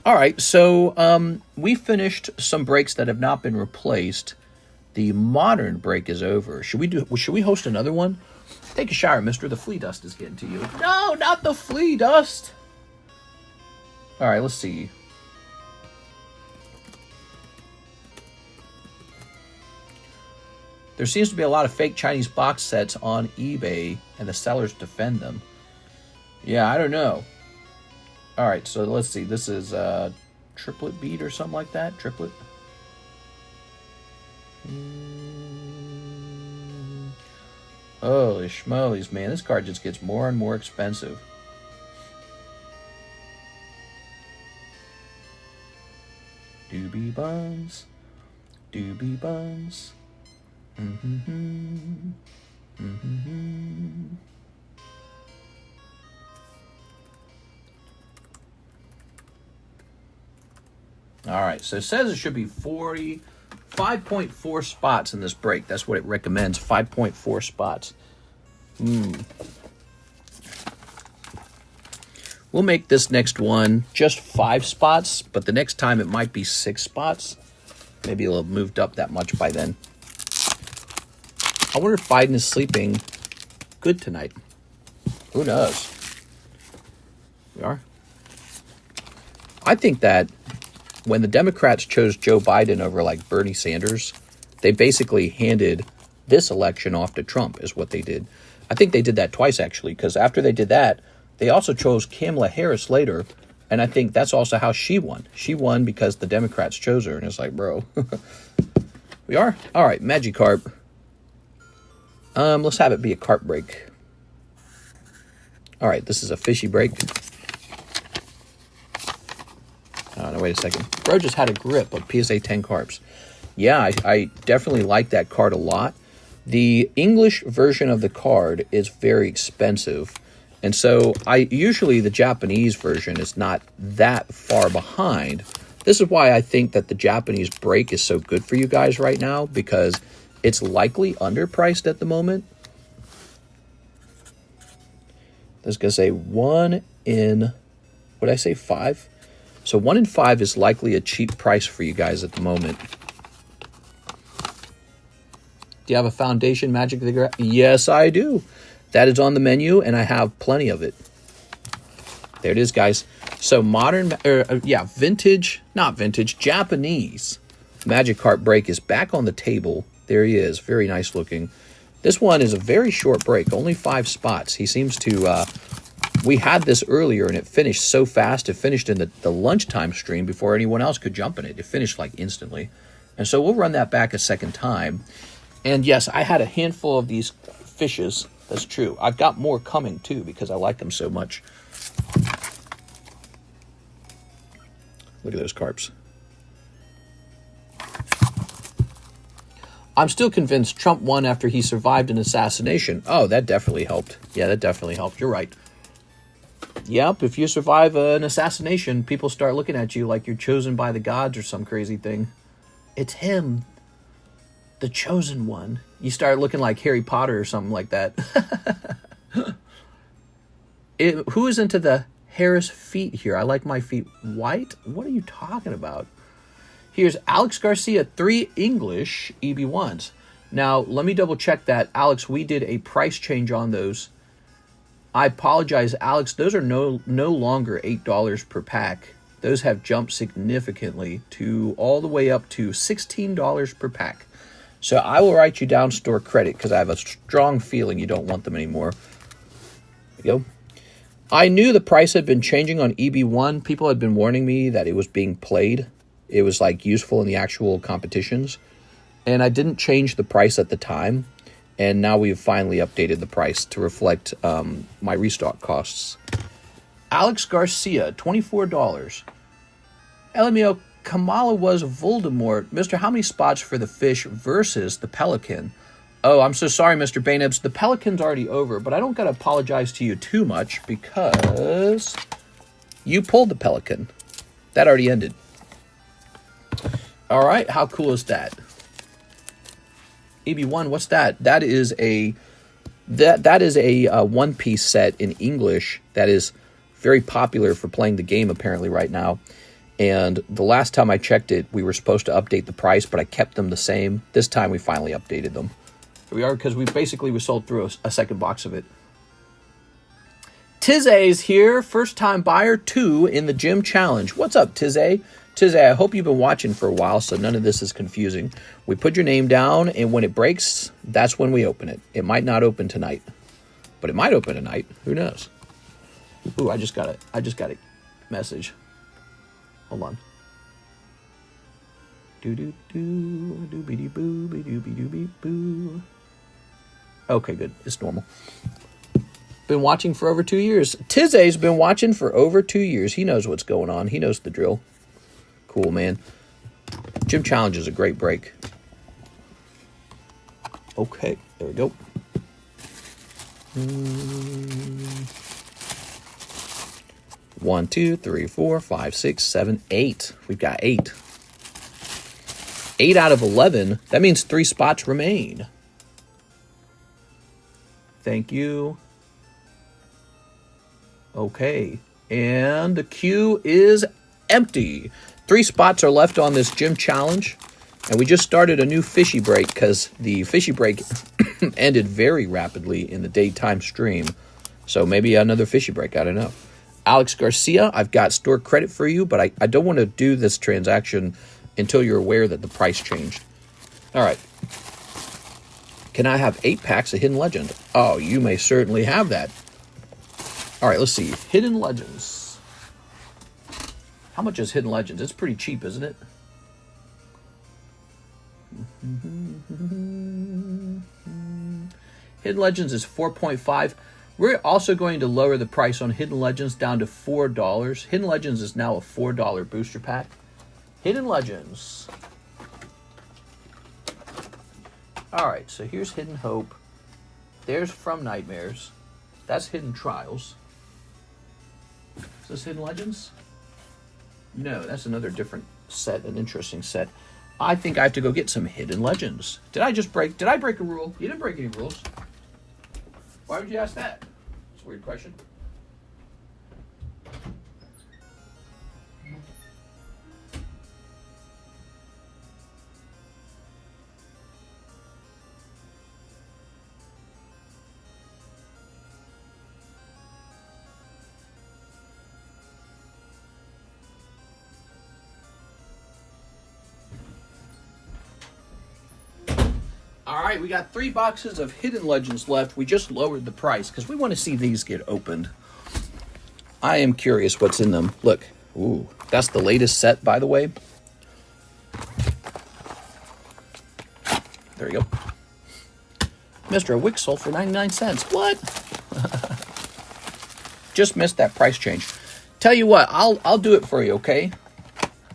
All right, so we finished some breaks that have not been replaced. The modern break is over. Should we host another one? Take a shower, mister. The flea dust is getting to you. No, not the flea dust. All right, let's see. There seems to be a lot of fake Chinese box sets on eBay, and the sellers defend them. Yeah, I don't know. All right, so let's see. This is triplet bead or something like that. Triplet. Holy schmolies, man. This card just gets more and more expensive. Doobie buns. Doobie buns. Mm-hmm. Mm-hmm. All right, so it says it should be 5.4 spots in this break. That's what it recommends, 5.4 spots. We'll make this next one just 5 spots, but the next time it might be 6 spots. Maybe it'll have moved up that much by then. I wonder if Biden is sleeping good tonight. Who knows? We are. I think that when the Democrats chose Joe Biden over like Bernie Sanders, they basically handed this election off to Trump is what they did. I think they did that twice, actually, because after they did that, they also chose Kamala Harris later, and I think that's also how she won. She won because the Democrats chose her, and it's like, bro. We are? All right, Magikarp. Let's have it be a carp break. All right, this is a fishy break. Oh, no, wait a second. Bro just had a grip of PSA 10 carps. Yeah, I definitely like that card a lot. The English version of the card is very expensive. And so usually the Japanese version is not that far behind. This is why I think that the Japanese break is so good for you guys right now, because it's likely underpriced at the moment. I was going to say 1 in, what did I say, 5? So 1 in 5 is likely a cheap price for you guys at the moment. Do you have a Foundation Magic of the Grass? Yes, I do. That is on the menu, and I have plenty of it. There it is, guys. So Japanese Magikarp break is back on the table. There he is. Very nice looking. This one is a very short break, only 5 spots. He seems to... we had this earlier, and it finished so fast. It finished in the lunchtime stream before anyone else could jump in it. It finished, like, instantly. And so we'll run that back a second time. And, yes, I had a handful of these fishes. That's true. I've got more coming, too, because I like them so much. Look at those carps. I'm still convinced Trump won after he survived an assassination. Oh, that definitely helped. Yeah, that definitely helped. You're right. Yep, if you survive an assassination, people start looking at you like you're chosen by the gods or some crazy thing. It's him, the chosen one. You start looking like Harry Potter or something like that. Who is into the Harris feet here? I like my feet white. What are you talking about? Here's Alex Garcia, 3 English EB1s. Now, let me double check that. Alex, we did a price change on those. I apologize, Alex. Those are no longer $8 per pack. Those have jumped significantly to all the way up to $16 per pack. So I will write you down store credit because I have a strong feeling you don't want them anymore. There you go. I knew the price had been changing on EB1. People had been warning me that it was being played. It was like useful in the actual competitions. And I didn't change the price at the time. And now we've finally updated the price to reflect my restock costs. Alex Garcia, $24. LMAO, Kamala was Voldemort. Mr., how many spots for the fish versus the pelican? Oh, I'm so sorry, Mr. Bainibs. The pelican's already over, but I don't got to apologize to you too much because you pulled the pelican. That already ended. All right, how cool is that? EB1, what's that? That is a one-piece set in English that is very popular for playing the game apparently right now. And the last time I checked it, we were supposed to update the price, but I kept them the same. This time we finally updated them. Here we are, because we sold through a second box of it. Tizay's here, first-time buyer 2 in the gym challenge. What's up, Tizay? Tizay, I hope you've been watching for a while, so none of this is confusing. We put your name down, and when it breaks, that's when we open it. It might not open tonight, but it might open tonight. Who knows? Ooh, I just got a message. Hold on. Do-do-do-do-be-dee-boo-be-doo-be-doo-be-boo. Okay, good. It's normal. Been watching for over 2 years. Tizay's been watching for over 2 years. He knows what's going on. He knows the drill. Cool, man. Gym Challenge is a great break. Okay, there we go. 1, 2, 3, 4, 5, 6, 7, 8. We've got 8. 8 out of 11. That means 3 spots remain. Thank you. Okay, and the queue is empty. 3 spots are left on this gym challenge, and we just started a new fishy break because the fishy break ended very rapidly in the daytime stream. So maybe another fishy break, I don't know. Alex Garcia, I've got store credit for you, but I don't want to do this transaction until you're aware that the price changed. All right. Can I have 8 packs of Hidden Legend? Oh, you may certainly have that. All right, let's see. Hidden Legends. How much is Hidden Legends? It's pretty cheap, isn't it? Hidden Legends is 4.5. We're also going to lower the price on Hidden Legends down to $4. Hidden Legends is now a $4 booster pack. Hidden Legends. All right, so here's Hidden Hope. There's From Nightmares. That's Hidden Trials. Is this Hidden Legends? No, that's another different set, an interesting set. I think I have to go get some Hidden Legends. Did I break a rule? You didn't break any rules. Why would you ask that? It's a weird question. All right, we got 3 boxes of Hidden Legends left. We just lowered the price because we want to see these get opened. I am curious what's in them. Look, ooh, that's the latest set, by the way. There you go. Mr. Wixel for 99 cents. What? Just missed that price change. Tell you what, I'll do it for you, okay?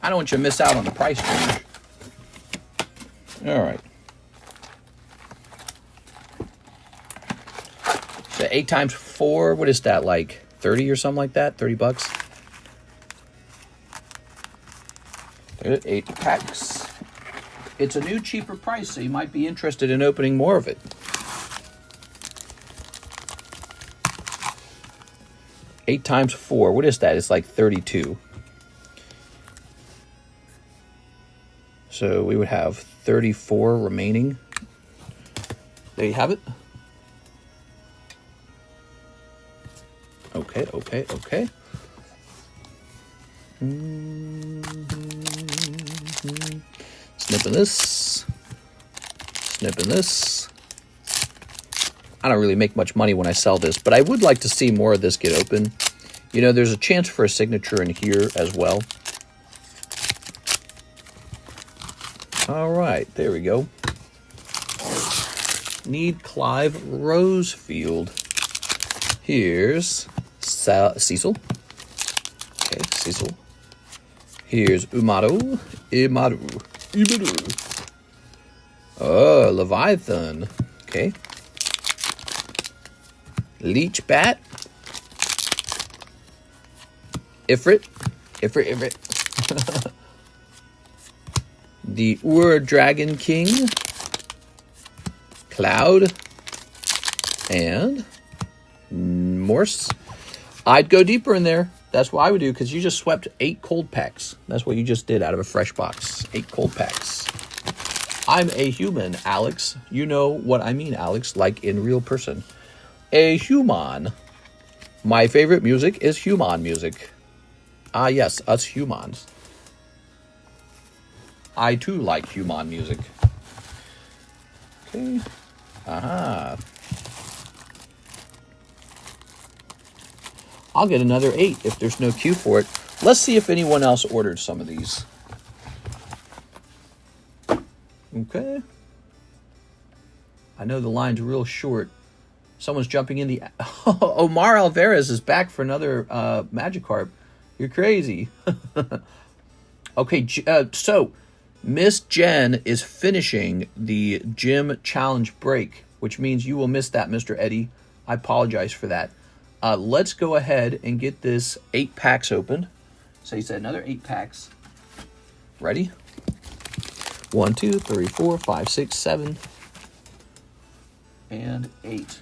I don't want you to miss out on the price change. All right. So 8 times 4, what is that, like 30 or something like that? 30 bucks? 8 packs. It's a new, cheaper price, so you might be interested in opening more of it. Eight times 4, what is that? It's like 32. So we would have 34 remaining. There you have it. Okay. Snipping this. Snipping this. I don't really make much money when I sell this, but I would like to see more of this get open. You know, there's a chance for a signature in here as well. All right, there we go. Need Clive Rosefield. Here's Cecil. Okay, Cecil. Here's Umaru. Oh, Leviathan. Okay. Leech Bat. Ifrit. The Ur Dragon King. Cloud. And Morse. I'd go deeper in there. That's what I would do, because you just swept 8 cold packs. That's what you just did out of a fresh box. 8 cold packs. I'm a human, Alex. You know what I mean, Alex, like in real person. A human. My favorite music is human music. Ah, yes, us humans. I, too, like human music. Okay. Aha. I'll get another 8 if there's no queue for it. Let's see if anyone else ordered some of these. Okay. I know the line's real short. Someone's jumping in the... Omar Alvarez is back for another Magikarp. You're crazy. Okay, so Miss Jen is finishing the gym challenge break, which means you will miss that, Mr. Eddie. I apologize for that. Let's go ahead and get this 8 packs opened. So you said another 8 packs. Ready? 1, 2, 3, 4, 5, 6, 7, and 8.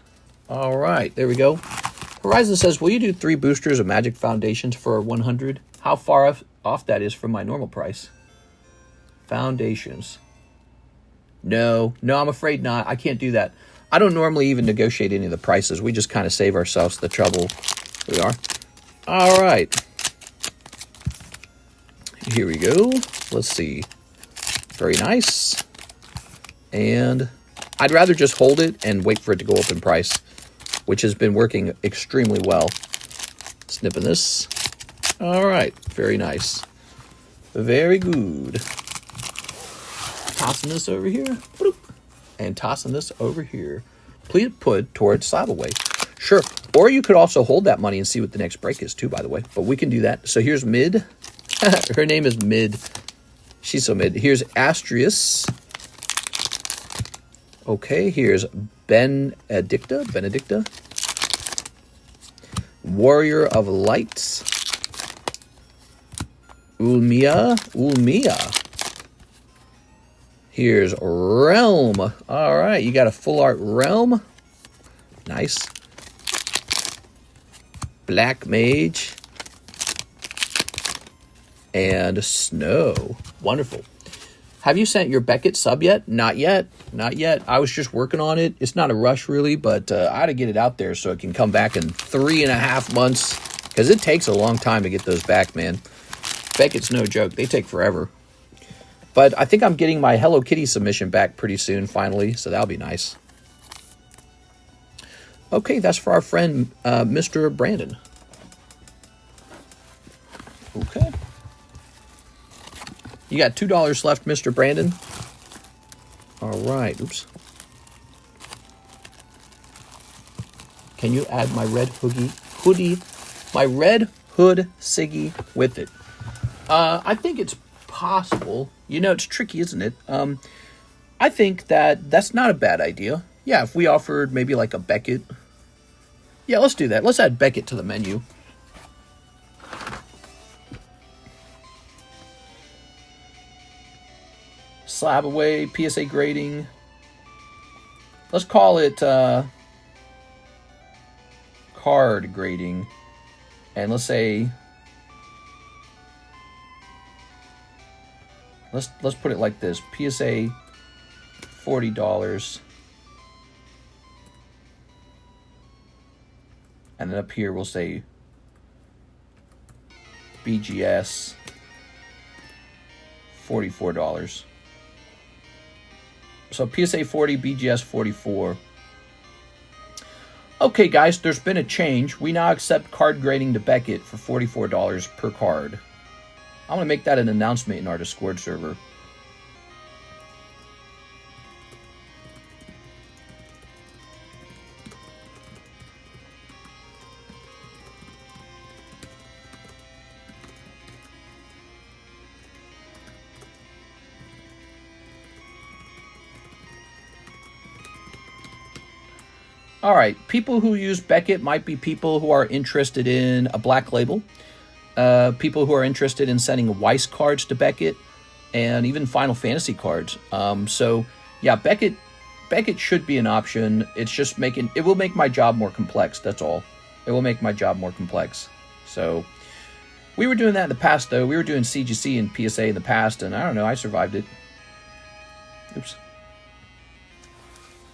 All right, there we go. Horizon says, will you do 3 boosters of Magic Foundations for 100? How far off that is from my normal price? Foundations. No, I'm afraid not. I can't do that. I don't normally even negotiate any of the prices. We just kind of save ourselves the trouble. Here we are. All right. Here we go. Let's see. Very nice. And I'd rather just hold it and wait for it to go up in price, which has been working extremely well. Snipping this. All right. Very nice. Very good. Tossing this over here. Bloop, and tossing this over here. Please put towards slab away. Sure. Or you could also hold that money and see what the next break is too, by the way. But we can do that. So here's Mid. Her name is Mid. She's so mid. Here's Astrius. Okay, here's Benedicta. Warrior of Lights. Ulmia. Here's Realm. All right, you got a full art Realm. Nice. Black Mage. And Snow. Wonderful. Have you sent your Beckett sub yet? Not yet. Not yet. I was just working on it. It's not a rush, really, but I had to get it out there so it can come back in 3.5 months, because it takes a long time to get those back, man. Beckett's no joke. They take forever. But I think I'm getting my Hello Kitty submission back pretty soon, finally, so that'll be nice. Okay, that's for our friend, Mr. Brandon. Okay. You got $2 left, Mr. Brandon. All right. Oops. Can you add my red hoodie, my red hood Siggy with it? I think it's possible. You know, it's tricky, isn't it? I think that's not a bad idea. Yeah, if we offered maybe like a Beckett. Yeah, let's do that. Let's add Beckett to the menu. Slab away, PSA grading. Let's call it card grading. And let's say, let's put it like this. PSA $40. And then up here we'll say BGS $44. So PSA 40, BGS 44. Okay, guys, there's been a change. We now accept card grading to Beckett for $44 per card. I'm going to make that an announcement in our Discord server. All right, people who use Beckett might be people who are interested in a black label, people who are interested in sending Weiss cards to Beckett, and even Final Fantasy cards. So yeah, Beckett should be an option. It's just it will make my job more complex. That's all. It will make my job more complex. So we were doing that in the past, though. We were doing CGC and PSA in the past, and I don't know, I survived it. Oops.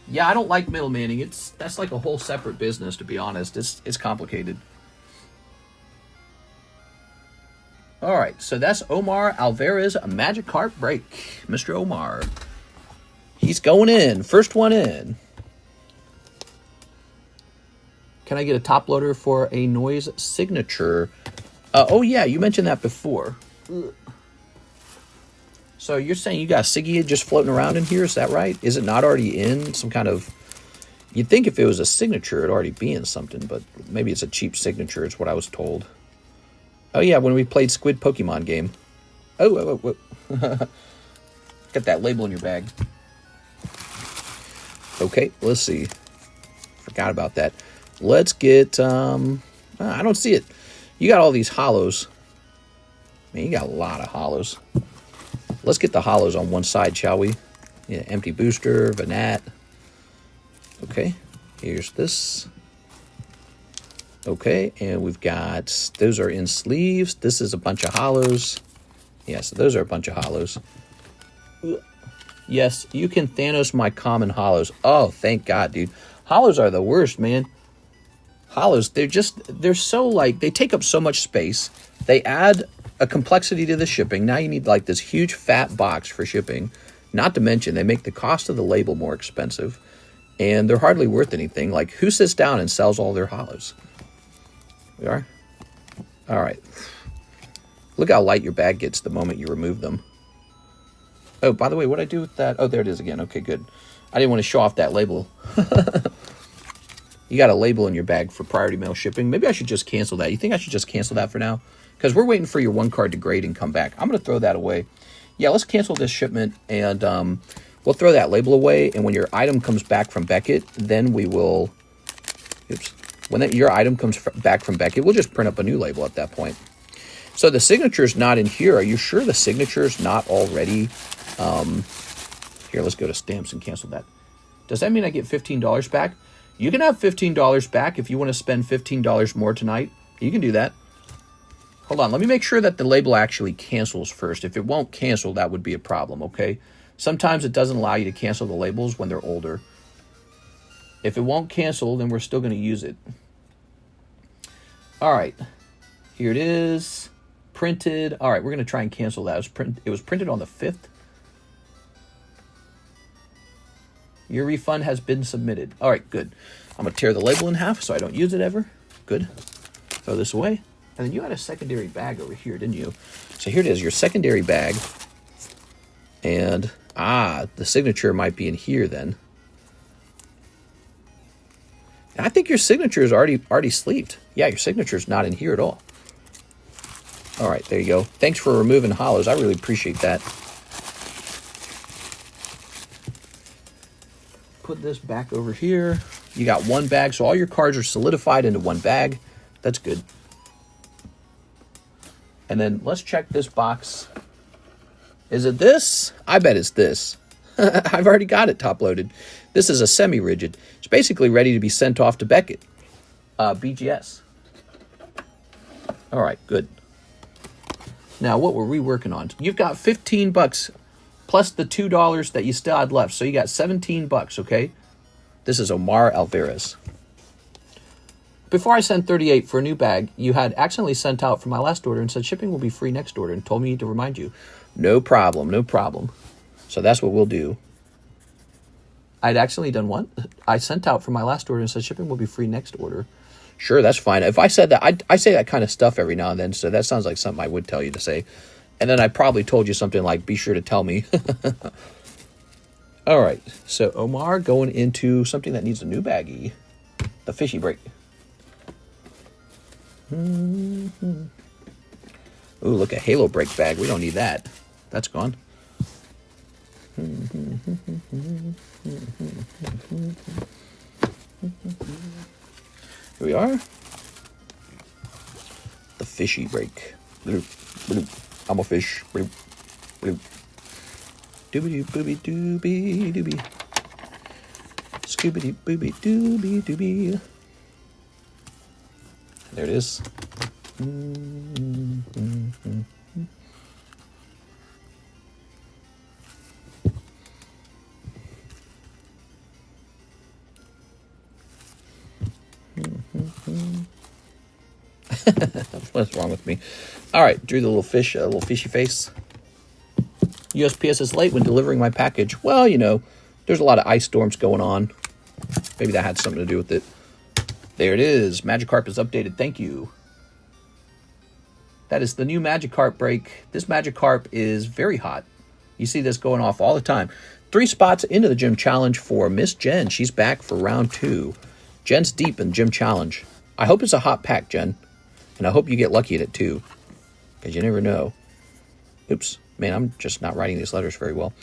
Yeah, I don't like middlemaning. That's like a whole separate business, to be honest. It's complicated. All right, so that's Omar Alvarez, a Magic Card break. Mr. Omar. He's going in. First one in. Can I get a top loader for a noise signature? Oh, yeah, you mentioned that before. So you're saying you got Siggy just floating around in here, is that right? Is it not already in some kind of... You'd think if it was a signature, it'd already be in something, but maybe it's a cheap signature, is what I was told. Oh yeah, when we played Squid Pokemon game. Oh. Get that label in your bag. Okay, let's see. Forgot about that. Let's get... I don't see it. You got all these holos. Man, you got a lot of holos. Let's get the holos on one side, shall we? Yeah, empty booster, Vanat. Okay, here's this. Okay, and we've got, those are in sleeves. This is a bunch of holos. Yeah, so those are a bunch of holos. Yes, you can Thanos my common holos. Oh, thank God, dude. Holos are the worst, man. Holos, they're so like, they take up so much space. They add a complexity to the shipping. Now you need like this huge fat box for shipping. Not to mention, they make the cost of the label more expensive. And they're hardly worth anything. Like, who sits down and sells all their Holos? We are? All right. Look how light your bag gets the moment you remove them. Oh, by the way, what did I do with that? Oh, there it is again. Okay, good. I didn't want to show off that label. You got a label in your bag for priority mail shipping. Maybe I should just cancel that. You think I should just cancel that for now? Because we're waiting for your one card to grade and come back. I'm going to throw that away. Yeah, let's cancel this shipment, and we'll throw that label away. And when your item comes back from Beckett, then we will... Oops. When your item comes back from Beckett, we'll just print up a new label at that point. So the signature's not in here. Are you sure the signature's not already... Here, let's go to stamps and cancel that. Does that mean I get $15 back? You can have $15 back if you want to spend $15 more tonight. You can do that. Hold on, let me make sure that the label actually cancels first. If it won't cancel, that would be a problem, okay? Sometimes it doesn't allow you to cancel the labels when they're older. If it won't cancel, then we're still going to use it. All right, here it is, printed. All right, we're going to try and cancel that. It was printed on the 5th. Your refund has been submitted. All right, good. I'm going to tear the label in half so I don't use it ever. Good. Throw this away. And then you had a secondary bag over here, didn't you? So here it is, your secondary bag. And, the signature might be in here then. I think your signature is already sleeved. Yeah, your signature is not in here at all. All right, there you go. Thanks for removing Holos. I really appreciate that. Put this back over here. You got one bag, so all your cards are solidified into one bag. That's good. And then let's check this box. Is it this? I bet it's this. I've already got it top loaded. This is a semi-rigid. It's basically ready to be sent off to Beckett. BGS. All right, good. Now, what were we working on? You've got $15 plus the $2 that you still had left. So you got $17, okay? This is Omar Alvarez. Before I sent 38 for a new bag, you had accidentally sent out for my last order and said shipping will be free next order and told me to remind you. No problem, no problem. So that's what we'll do. I'd accidentally done what? I sent out for my last order and said shipping will be free next order. Sure, that's fine. If I said that, I say that kind of stuff every now and then, so that sounds like something I would tell you to say. And then I probably told you something like, be sure to tell me. All right, so Omar going into something that needs a new baggie. The fishy break. Ooh, look, a Halo break bag. We don't need that. That's gone. Here we are. The fishy break. Bloop, bloop. I'm a fish. Bloop, bloop. Doobie doobie doobie doobie. Scoobity booby doobie doobie. There it is. What's wrong with me? All right, drew the little fish, a little fishy face. USPS is late when delivering my package. Well, you know, there's a lot of ice storms going on. Maybe that had something to do with it. There it is. Magikarp is updated. Thank you. That is the new Magikarp break. This Magikarp is very hot. You see this going off all the time. 3 spots into the gym challenge for Miss Jen. She's back for round 2. Jen's deep in gym challenge. I hope it's a hot pack, Jen. And I hope you get lucky at it too. Because you never know. Oops. Man, I'm just not writing these letters very well.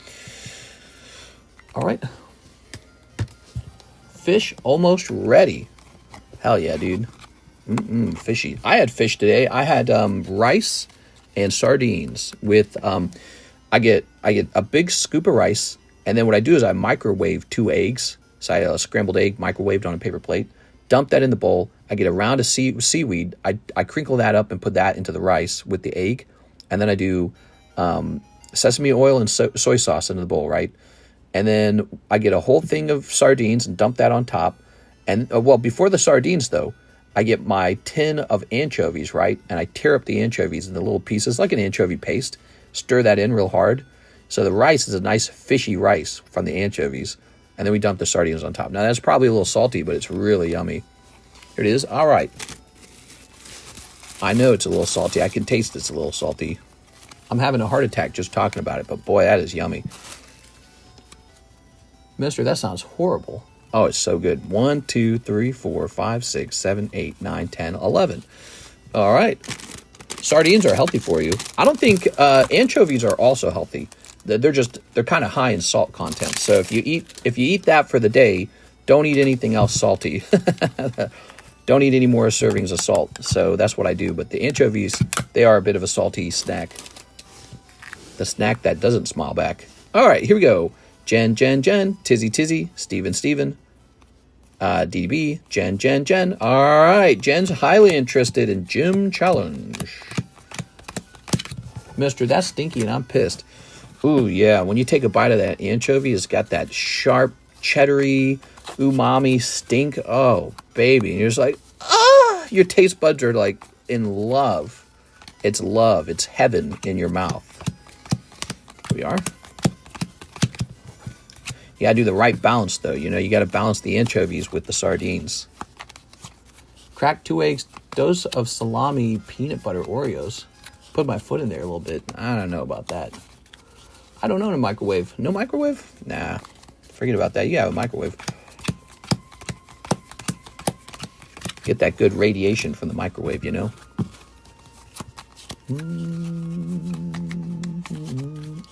All right. Fish almost ready. Hell yeah, dude. Fishy. I had fish today. I had rice and sardines with I get a big scoop of rice, and then what I do is I microwave 2 eggs. So I had a scrambled egg microwaved on a paper plate. Dump that in the bowl. I get a round of seaweed. I crinkle that up and put that into the rice with the egg, and then I do sesame oil and soy sauce into the bowl, right? And then I get a whole thing of sardines and dump that on top. And well, before the sardines though, I get my tin of anchovies, right? And I tear up the anchovies into little pieces, like an anchovy paste. Stir that in real hard. So the rice is a nice fishy rice from the anchovies. And then we dump the sardines on top. Now, that's probably a little salty, but it's really yummy. Here it is. All right. I know it's a little salty. I can taste it's a little salty. I'm having a heart attack just talking about it, but boy, that is yummy. Mister, that sounds horrible. Oh, it's so good. 1, 2, 3, 4, 5, 6, 7, 8, 9, 10, 11. All right. Sardines are healthy for you. I don't think anchovies are also healthy. They're kind of high in salt content. So if you eat that for the day, don't eat anything else salty. Don't eat any more servings of salt. So that's what I do. But the anchovies, they are a bit of a salty snack. The snack that doesn't smile back. All right, here we go. Jen, Tizzy, Steven, DB, Jen. All right, Jen's highly interested in Gym Challenge. Mister, that's stinky and I'm pissed. Ooh, yeah, when you take a bite of that anchovy, it's got that sharp, cheddary, umami stink. Oh, baby. And you're just like, your taste buds are like in love. It's love. It's heaven in your mouth. Here we are. You gotta do the right balance, though. You know, you gotta balance the anchovies with the sardines. Crack 2 eggs, dose of salami, peanut butter Oreos. Put my foot in there a little bit. I don't know about that. I don't know in a microwave. No microwave? Nah, forget about that. You have a microwave. Get that good radiation from the microwave, you know?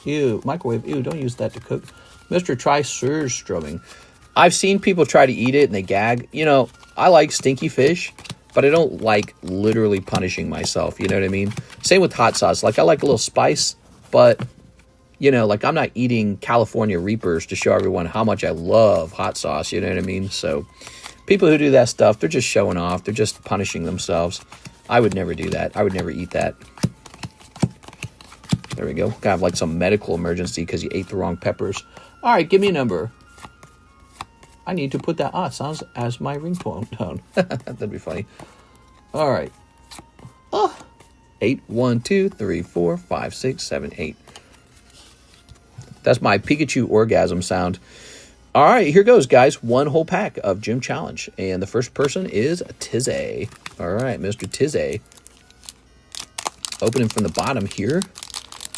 Ew, microwave. Ew, don't use that to cook. Mr. Try surströmming. I've seen people try to eat it and they gag. You know, I like stinky fish, but I don't like literally punishing myself. You know what I mean? Same with hot sauce. Like, I like a little spice, but, you know, like, I'm not eating California Reapers to show everyone how much I love hot sauce. You know what I mean? So people who do that stuff, they're just showing off. They're just punishing themselves. I would never do that. I would never eat that. There we go. Kind of like some medical emergency because you ate the wrong peppers. All right, give me a number. I need to put that sounds as my ringtone. That'd be funny. All right. 8, 1, 2, 3, 4, 5, 6, 7, 8. That's my Pikachu orgasm sound. All right, here goes, guys. One whole pack of Gym Challenge. And the first person is Tizzy. All right, Mr. Tizzy. Opening from the bottom here.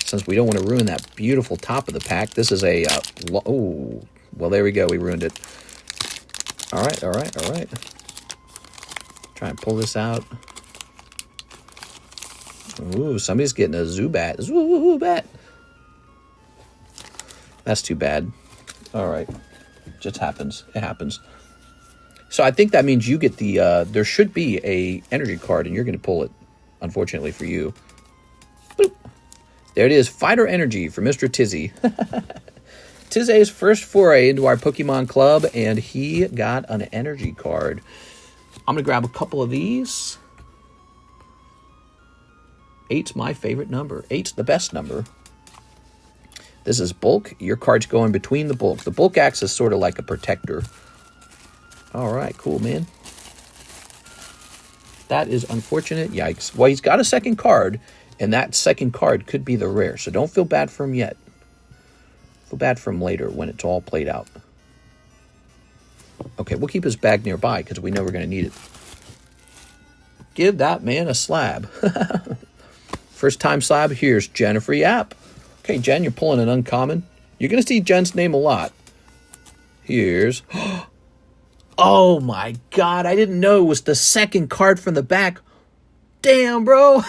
Since we don't want to ruin that beautiful top of the pack. This is a... oh, well, there we go. We ruined it. All right. Try and pull this out. Ooh, somebody's getting a Zubat. Zubat. That's too bad. All right. Just happens. It happens. So I think that means you get the... there should be a energy card, and you're going to pull it, unfortunately for you. Boop. There it is. Fighter Energy for Mr. Tizzy. Tizzy's first foray into our Pokemon Club, and he got an energy card. I'm going to grab a couple of these. 8's my favorite number. 8's the best number. This is bulk. Your card's going between the bulk. The bulk acts as sort of like a protector. All right, cool, man. That is unfortunate. Yikes. Well, he's got a second card, and that second card could be the rare, so don't feel bad for him yet. Feel bad for him later when it's all played out. Okay, we'll keep his bag nearby because we know we're going to need it. Give that man a slab. First time slab, here's Jennifer Yap. Okay, Jen, you're pulling an uncommon. You're going to see Jen's name a lot. Here's... Oh my God, I didn't know it was the second card from the back. Damn, bro.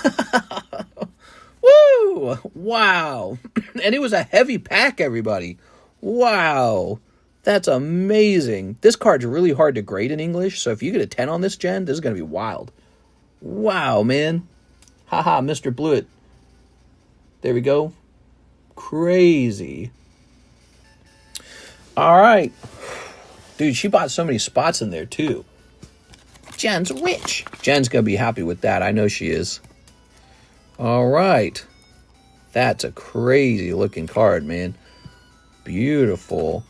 Woo! Wow. And it was a heavy pack, everybody. Wow. That's amazing. This card's really hard to grade in English, so if you get a 10 on this, Jen, this is going to be wild. Wow, man. Haha, Mr. Blewett. There we go. Crazy. All right. Dude, she bought so many spots in there, too. Jen's rich. Jen's going to be happy with that. I know she is. All right. That's a crazy looking card, man. Beautiful.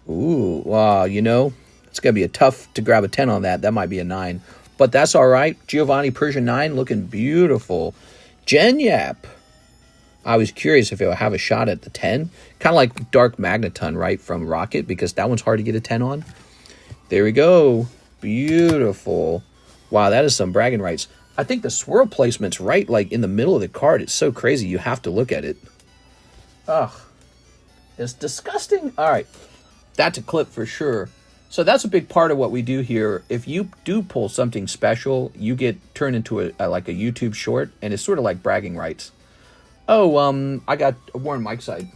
Ooh, wow, you know, it's going to be tough to grab a 10 on that. That might be a 9. but that's all right. Giovanni Persian 9 looking beautiful. Jen-Yap. I was curious if it would have a shot at the 10. Kind of like Dark Magneton, right, from Rocket, because that one's hard to get a 10 on. There we go. Beautiful. Wow, that is some bragging rights. I think the swirl placement's right, like, in the middle of the card. It's so crazy. You have to look at it. Ugh. It's disgusting. All right. That's a clip for sure. So that's a big part of what we do here. If you do pull something special, you get turned into like a YouTube short, and it's sort of like bragging rights. Oh, I got Warren Mike's side.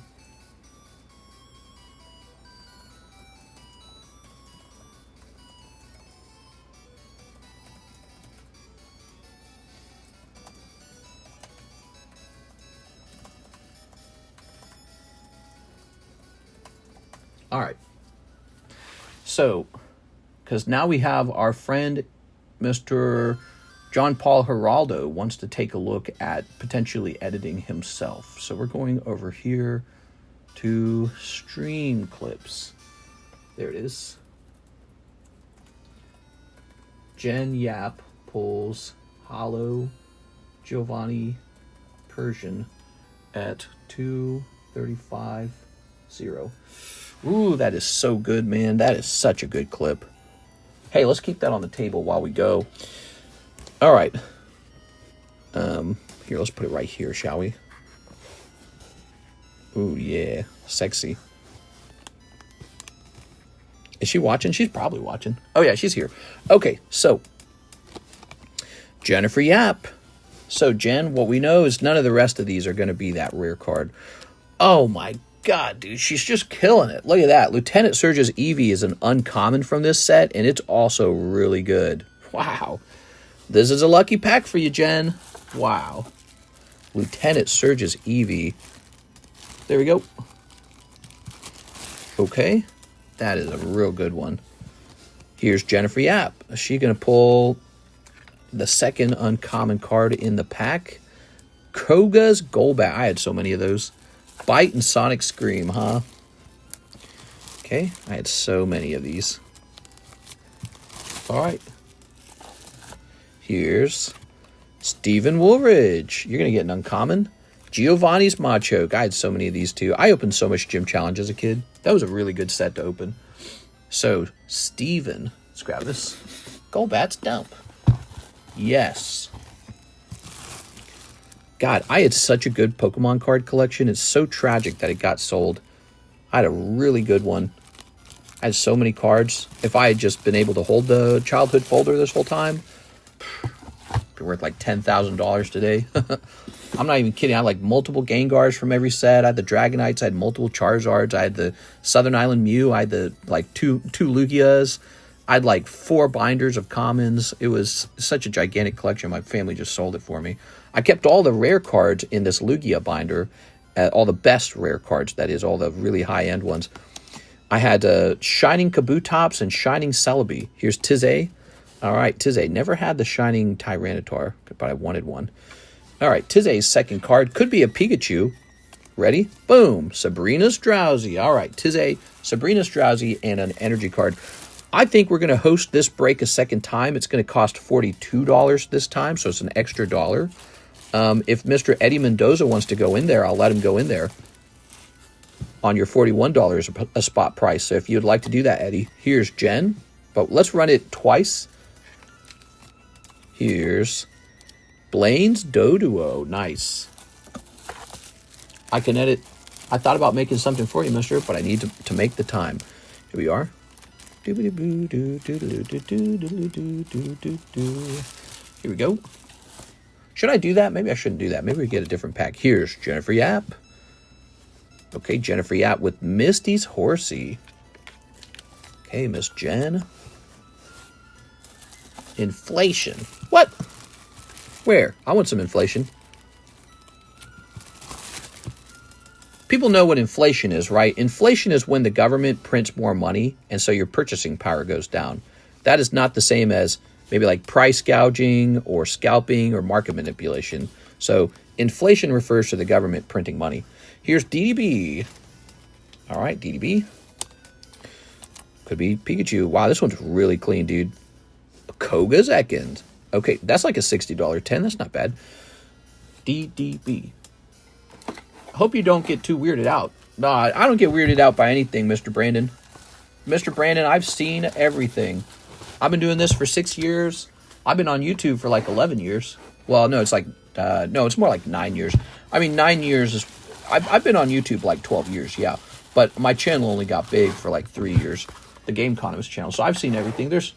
All right. So, because now we have our friend, Mr. John Paul Geraldo, wants to take a look at potentially editing himself. So we're going over here to stream clips. There it is. Jen-Yap pulls Holo Giovanni Persian at 235.0. Ooh, that is so good, man. That is such a good clip. Hey, let's keep that on the table while we go. All right. Here, let's put it right here, shall we? Ooh, yeah. Sexy. Is she watching? She's probably watching. Oh, yeah, she's here. Okay, so Jennifer Yap. So, Jen, what we know is none of the rest of these are going to be that rare card. Oh, my God, dude, she's just killing it. Look at that. Lieutenant Surge's Eevee is an uncommon from this set, and it's also really good. Wow. This is a lucky pack for you, Jen. Wow. Lieutenant Surge's Eevee. There we go. Okay. That is a real good one. Here's Jennifer Yap. Is she going to pull the second uncommon card in the pack? Koga's Golbat. I had so many of those. Bite and Sonic Scream, huh? Okay, I had so many of these. All right. Here's Stephen Woolridge. You're going to get an uncommon. Giovanni's Machoke. I had so many of these too. I opened so much Gym Challenge as a kid. That was a really good set to open. So, Stephen. Let's grab this. Golbat's Dump. Yes. God, I had such a good Pokemon card collection. It's so tragic that it got sold. I had a really good one. I had so many cards. If I had just been able to hold the childhood folder this whole time, it'd be worth like $10,000 today. I'm not even kidding. I had like multiple Gengars from every set. I had the Dragonites. I had multiple Charizards. I had the Southern Island Mew. I had the like two Lugias. I had like 4 binders of commons. It was such a gigantic collection. My family just sold it for me. I kept all the rare cards in this Lugia binder, all the best rare cards, that is, all the really high-end ones. I had Shining Kabutops and Shining Celebi. Here's Tizay. All right, Tizay. Never had the Shining Tyranitar, but I wanted one. All right, Tizay's second card could be a Pikachu. Ready? Boom. Sabrina's Drowsy. All right, Tizay, Sabrina's Drowsy, and an energy card. I think we're going to host this break a second time. It's going to cost $42 this time, so it's an extra $1. If Mr. Eddie Mendoza wants to go in there, I'll let him go in there on your $41 a spot price. So if you'd like to do that, Eddie, here's Jen. But let's run it twice. Here's Blaine's Doduo. Nice. I can edit. I thought about making something for you, mister, but I need to make the time. Here we are. Here we go. Should I do that? Maybe I shouldn't do that. Maybe we get a different pack. Here's Jennifer Yap. Okay, Jennifer Yap with Misty's Horsey. Okay, Miss Jen. Inflation. What? Where? I want some inflation. People know what inflation is, right? Inflation is when the government prints more money, and so your purchasing power goes down. That is not the same as maybe like price gouging or scalping or market manipulation. So inflation refers to the government printing money. Here's DDB. All right, DDB. Could be Pikachu. Wow, this one's really clean, dude. Koga's Ekans. Okay, that's like a $60 10. That's not bad. DDB. Hope you don't get too weirded out. No, I don't get weirded out by anything, Mr. Brandon. Mr. Brandon, I've seen everything. I've been doing this for 6 years. I've been on YouTube for like 11 years. Well, no, it's like, no, it's more like 9 years. I mean, 9 years is, I've been on YouTube like 12 years, yeah. But my channel only got big for like 3 years. The TheCardconomist channel. So I've seen everything. There's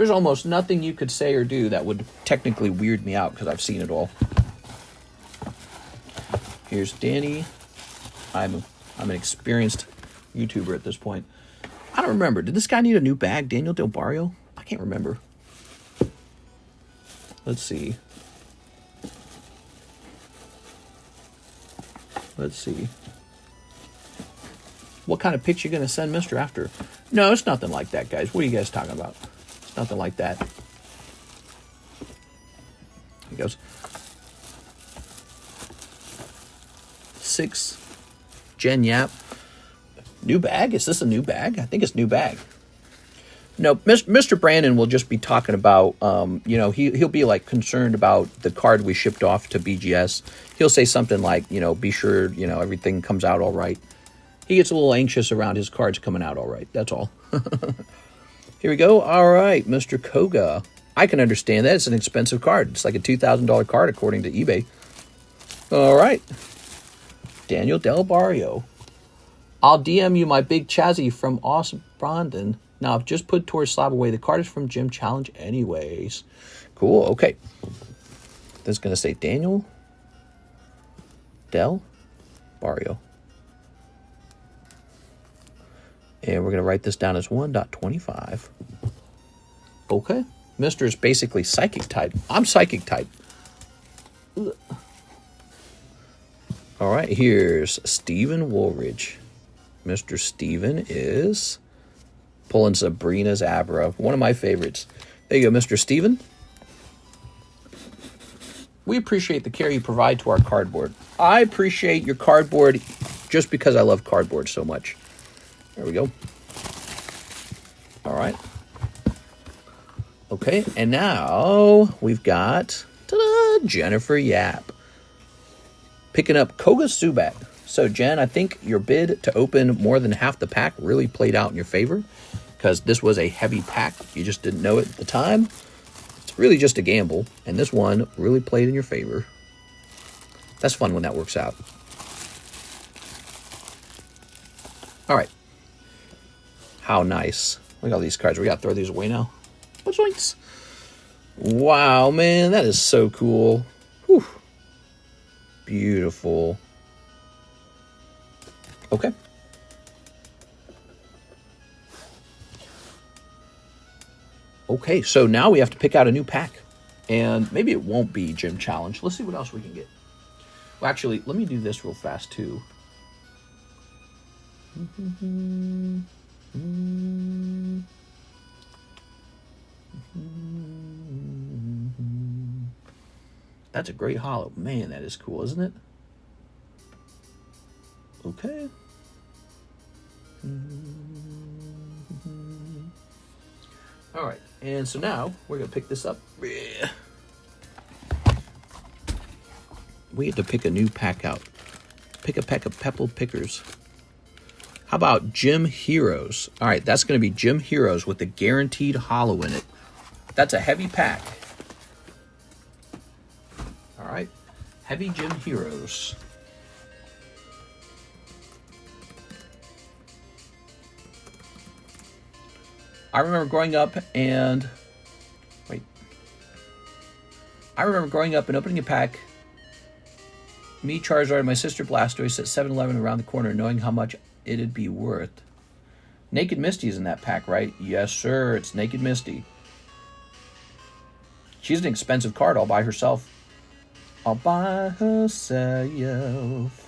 almost nothing you could say or do that would technically weird me out because I've seen it all. Here's Danny. I'm an experienced YouTuber at this point. I don't remember. Did this guy need a new bag? Daniel Del Barrio? I can't remember. Let's see. Let's see. What kind of pics you gonna send Mr. after? No, it's nothing like that, guys. What are you guys talking about? It's nothing like that. Here he goes. 6 JAN-FEB. New bag? Is this a new bag? I think it's new bag. No, Mr. Brandon will just be talking about, you know, he'll be like concerned about the card we shipped off to BGS. He'll say something like, you know, be sure, you know, everything comes out all right. He gets a little anxious around his cards coming out all right. That's all. Here we go. All right, Mr. Koga. I can understand that. It's an expensive card. It's like a $2,000 card according to eBay. All right. Daniel Del Barrio. I'll DM you my big chazzy from Austin Brandon. Now, I've just put towards slab away. The card is from Jim Challenge anyways. Cool. Okay. This is going to say Daniel Del Barrio. And we're going to write this down as 1.25. Okay. Mr. is basically psychic type. I'm psychic type. Ugh. All right. Here's Stephen Woolridge. Mr. Stephen is pulling Sabrina's Abra. One of my favorites. There you go, Mr. Stephen. We appreciate the care you provide to our cardboard. I appreciate your cardboard just because I love cardboard so much. There we go. All right. Okay, and now we've got Jennifer Yap picking up Koga Subat. So, Jen, I think your bid to open more than half the pack really played out in your favor because this was a heavy pack. You just didn't know it at the time. It's really just a gamble, and this one really played in your favor. That's fun when that works out. All right. How nice. Look at all these cards. We got to throw these away now. Joints. Wow, man. That is so cool. Whew. Beautiful. Okay. Okay, so now we have to pick out a new pack. And maybe it won't be Gym Challenge. Let's see what else we can get. Well, actually, let me do this real fast, too. That's a great holo. Man, that is cool, isn't it? Okay. All right, and so now we're gonna pick this up. We have to pick a new pack out. Pick a pack of Pebble Pickers. How about Gym Heroes? All right, that's gonna be Gym Heroes with the guaranteed holo in it. That's a heavy pack. All right, heavy Gym Heroes. I remember growing up and opening a pack. Me, Charizard, and my sister Blastoise at 7-Eleven around the corner, knowing how much it'd be worth. Naked Misty's in that pack, right? Yes, sir. It's Naked Misty. She's an expensive card all by herself. All by herself.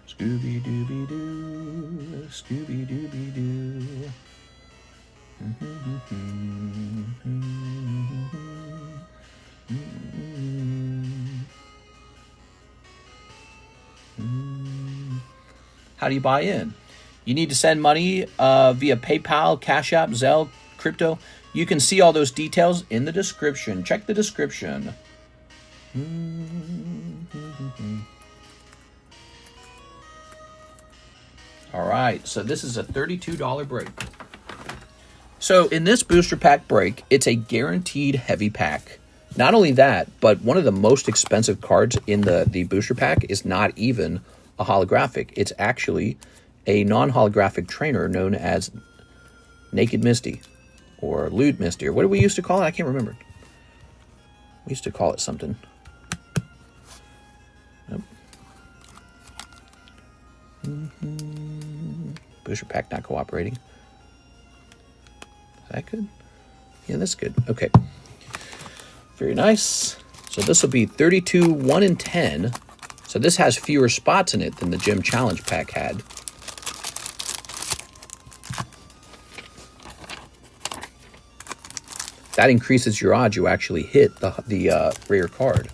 Scooby-Dooby-Doo, Scooby-Dooby-Doo. How do you buy in? You need to send money via PayPal, Cash App, Zelle, crypto. You can see all those details in the description. Check the description. All right, so this is a $32 break. So in this booster pack break, it's a guaranteed heavy pack. Not only that, but one of the most expensive cards in the booster pack is not even a holographic. It's actually a non-holographic trainer known as Naked Misty or Lewd Misty, or what did we used to call it? I can't remember. We used to call it something. Nope. Booster pack not cooperating. Is that good? Yeah, that's good. Okay. Very nice. So this will be 32, 1 in 10. So this has fewer spots in it than the Gym Challenge pack had. That increases your odds you actually hit the rare card.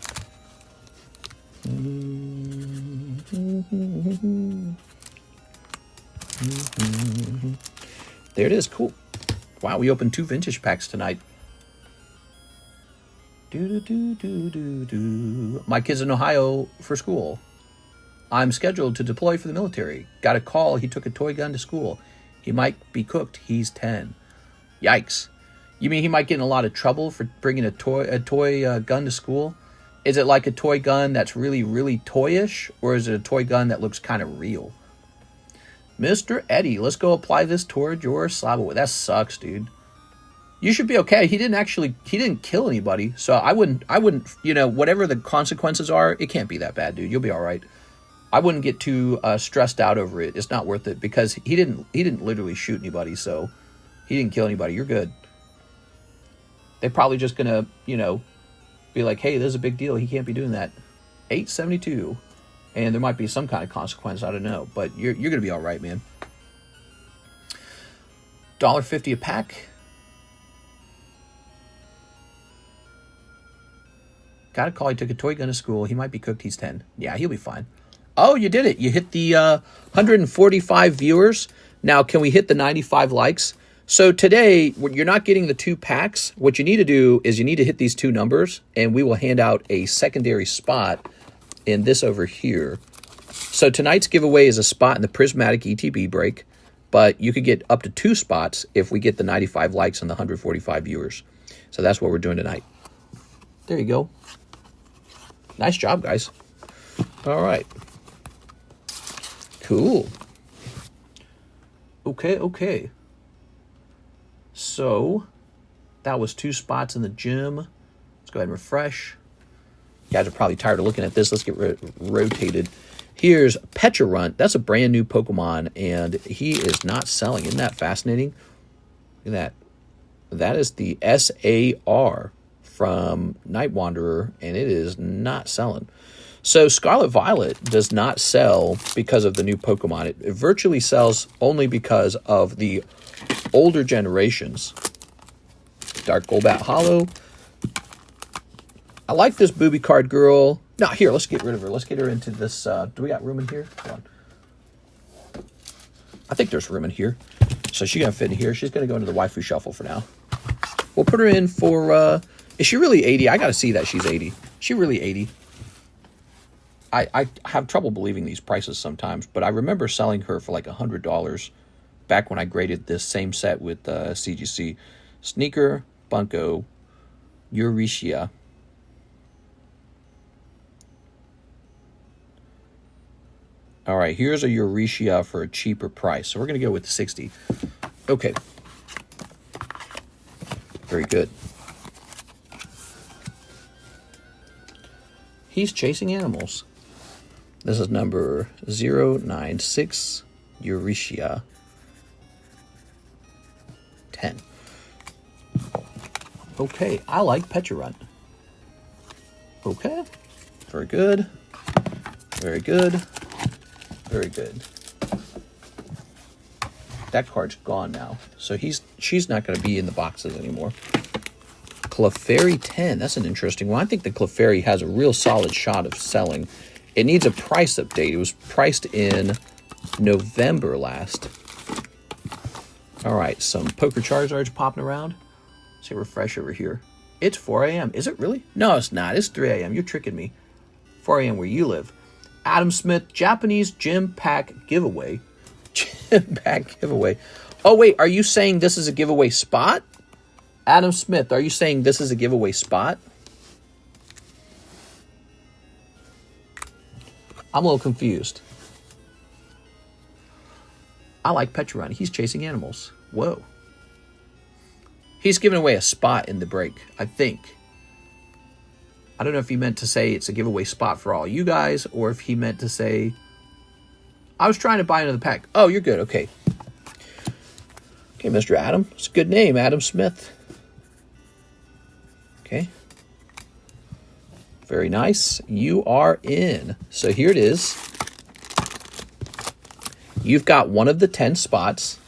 There it is. Cool. Wow, we opened 2 vintage packs tonight. My kid's in Ohio for school. I'm scheduled to deploy for the military. Got a call. He took a toy gun to school. He might be cooked. He's 10. Yikes. You mean he might get in a lot of trouble for bringing a toy gun to school? Is it like a toy gun that's really, really toyish? Or is it a toy gun that looks kind of real? Mr. Eddie, let's go apply this toward your slab. That sucks, dude. You should be okay. He didn't kill anybody. So I wouldn't, you know, whatever the consequences are, it can't be that bad, dude. You'll be all right. I wouldn't get too stressed out over it. It's not worth it because he didn't literally shoot anybody. So he didn't kill anybody. You're good. They're probably just going to, you know, be like, hey, there's a big deal. He can't be doing that. 872. And there might be some kind of consequence. I don't know. But you're going to be all right, man. $1.50 a pack. Got a call. He took a toy gun to school. He might be cooked. He's 10. Yeah, he'll be fine. Oh, you did it. You hit the 145 viewers. Now, can we hit the 95 likes? So today, you're not getting the 2 packs. What you need to do is you need to hit these 2 numbers, and we will hand out a secondary spot in this over here. So tonight's giveaway is a spot in the Prismatic ETB break, but you could get up to 2 spots if we get the 95 likes and the 145 viewers. So that's what we're doing tonight. There you go. Nice job, guys. All right. Cool. Okay. So, that was 2 spots in the gym. Let's go ahead and refresh. You guys are probably tired of looking at this. Let's get rotated. Here's Pecharunt. That's a brand new Pokemon, and he is not selling. Isn't that fascinating? Look at that. That is the SAR from Night Wanderer, and it is not selling. So Scarlet Violet does not sell because of the new Pokemon. It virtually sells only because of the older generations. Dark Golbat Holo. I like this booby card girl. No, here, let's get rid of her. Let's get her into this. Do we got room in here? Hold on. I think there's room in here. So she's going to fit in here. She's going to go into the waifu shuffle for now. We'll put her in for... is she really 80? I got to see that she's 80. Is she really 80? I have trouble believing these prices sometimes, but I remember selling her for like $100 back when I graded this same set with CGC. Sneaker, Bunko, Euricia. All right, here's a Euricia for a cheaper price. So we're going to go with 60. Okay. Very good. He's chasing animals. This is number 096, Euricia 10. Okay, I like Pecharunt. Okay, very good. Very good. Very good. That card's gone now. So she's not going to be in the boxes anymore. Clefairy 10. That's an interesting one. I think the Clefairy has a real solid shot of selling. It needs a price update. It was priced in November last. All right, some Poker Charizards popping around. Let's refresh over here. It's 4 a.m. Is it really? No, it's not. It's 3 a.m. You're tricking me. 4 a.m. where you live. Adam Smith, Japanese Gym Pack giveaway. Gym Pack giveaway. Oh, wait. Are you saying this is a giveaway spot? Adam Smith, are you saying this is a giveaway spot? I'm a little confused. I like Petron. He's chasing animals. Whoa. He's giving away a spot in the break, I think. I don't know if he meant to say it's a giveaway spot for all you guys, or if he meant to say, I was trying to buy another pack. Oh, you're good. Okay. Okay, Mr. Adam. It's a good name, Adam Smith. Okay. Very nice. You are in. So here it is. You've got one of the 10 spots,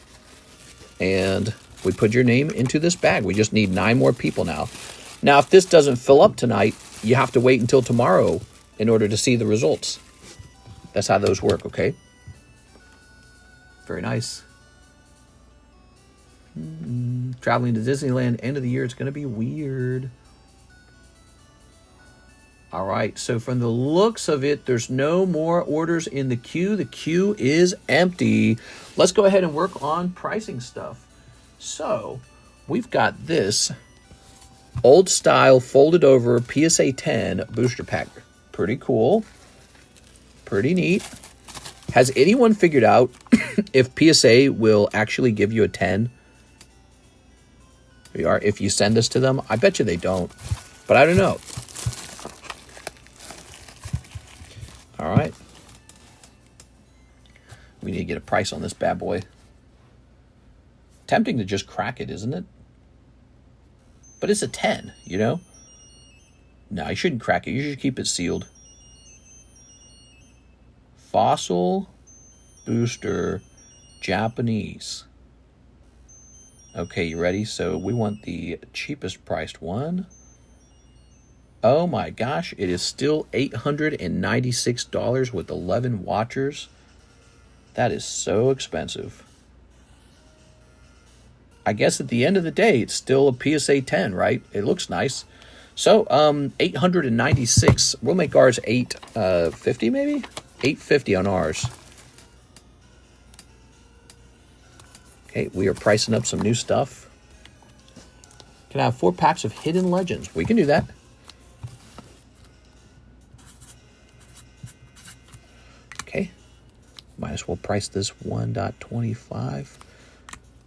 and we put your name into this bag. We just need 9 more people now. Now, if this doesn't fill up tonight, you have to wait until tomorrow in order to see the results. That's how those work, okay? Very nice. Traveling to Disneyland, end of the year, it's going to be weird. All right, so from the looks of it, there's no more orders in the queue. The queue is empty. Let's go ahead and work on pricing stuff. So we've got this old style folded over PSA 10 booster pack. Pretty cool. Pretty neat. Has anyone figured out if PSA will actually give you a 10? If you send this to them? I bet you they don't, but I don't know. All right. We need to get a price on this bad boy. Tempting to just crack it, isn't it? But it's a 10, you know? No, you shouldn't crack it. You should keep it sealed. Fossil booster Japanese. Okay, you ready? So we want the cheapest priced one. Oh my gosh, it is still $896 with 11 watchers. That is so expensive. I guess at the end of the day, it's still a PSA 10, right? It looks nice. So, 896. We'll make ours 850 maybe? 850 on ours. Okay, we are pricing up some new stuff. Can I have 4 packs of Hidden Legends? We can do that. Okay. Might as well price this 1.25.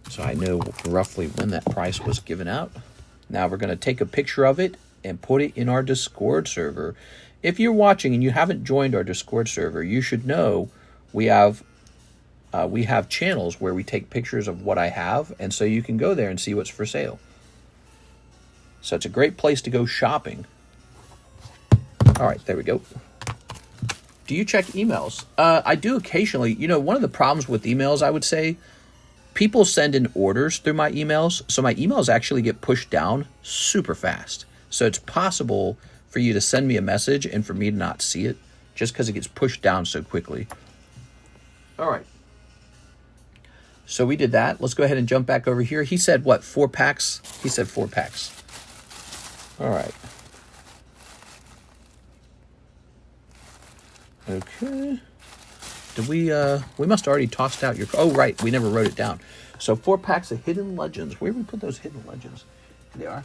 So I know roughly when that price was given out. Now we're going to take a picture of it and put it in our Discord server. If you're watching and you haven't joined our Discord server, you should know we have channels where we take pictures of what I have, and so you can go there and see what's for sale. So it's a great place to go shopping. All right, there we go. Do you check emails? I do occasionally. You know, one of the problems with emails, I would say, people send in orders through my emails, so my emails actually get pushed down super fast. So it's possible for you to send me a message and for me to not see it just because it gets pushed down so quickly. All right. So we did that. Let's go ahead and jump back over here. He said, what, 4 packs? He said 4 packs. All right. Okay. Did we must have already tossed out your... Oh, right. We never wrote it down. So 4 packs of Hidden Legends. Where did we put those Hidden Legends? Here they are.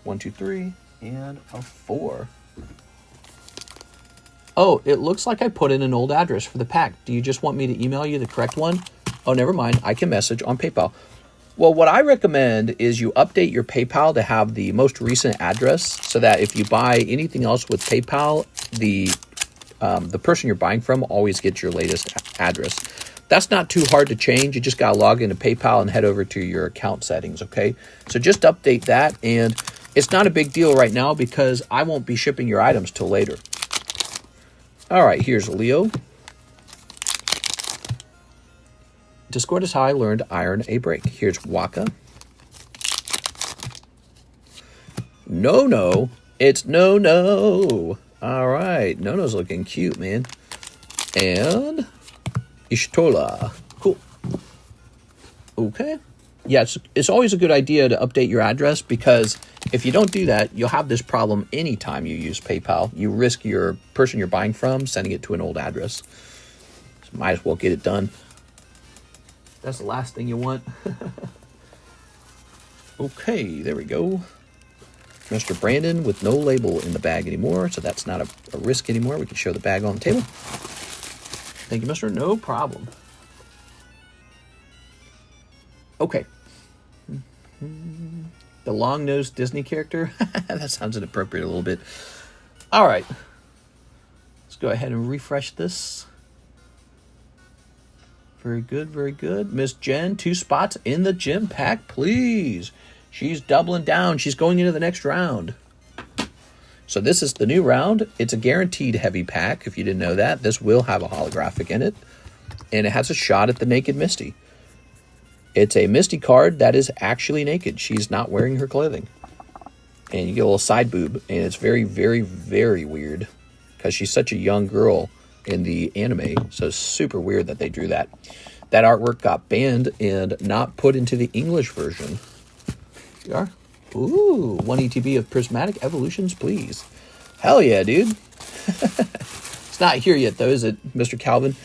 1, 2, 3, and a 4. Oh, it looks like I put in an old address for the pack. Do you just want me to email you the correct one? Oh, never mind. I can message on PayPal. Well, what I recommend is you update your PayPal to have the most recent address so that if you buy anything else with PayPal, the person you're buying from always gets your latest address. That's not too hard to change. You just got to log into PayPal and head over to your account settings, okay? So just update that, and it's not a big deal right now because I won't be shipping your items till later. All right, here's Leo. Discord is how I learned Iron a break. Here's Waka. No. It's No. All right. No's looking cute, man. And Ishtola. Cool. Okay. Yeah, it's always a good idea to update your address, because if you don't do that, you'll have this problem anytime you use PayPal. You risk your person you're buying from sending it to an old address. So might as well get it done. That's the last thing you want. Okay, there we go. Mr. Brandon with no label in the bag anymore, so that's not a risk anymore. We can show the bag on the table. Thank you, mister. No problem. Okay. The long-nosed Disney character. That sounds inappropriate a little bit. All right. Let's go ahead and refresh this. Very good, very good. Miss Jen, 2 spots in the gym pack, please. She's doubling down. She's going into the next round. So this is the new round. It's a guaranteed heavy pack. If you didn't know that, this will have a holographic in it. And it has a shot at the naked Misty. It's a Misty card that is actually naked. She's not wearing her clothing. And you get a little side boob. And it's very, very, very weird, because she's such a young girl in the anime. So it's super weird that they drew that. That artwork got banned and not put into the English version. Here we are. Ooh, 1 ETB of Prismatic Evolutions, please. Hell yeah, dude. It's not here yet, though, is it, Mr. Calvin?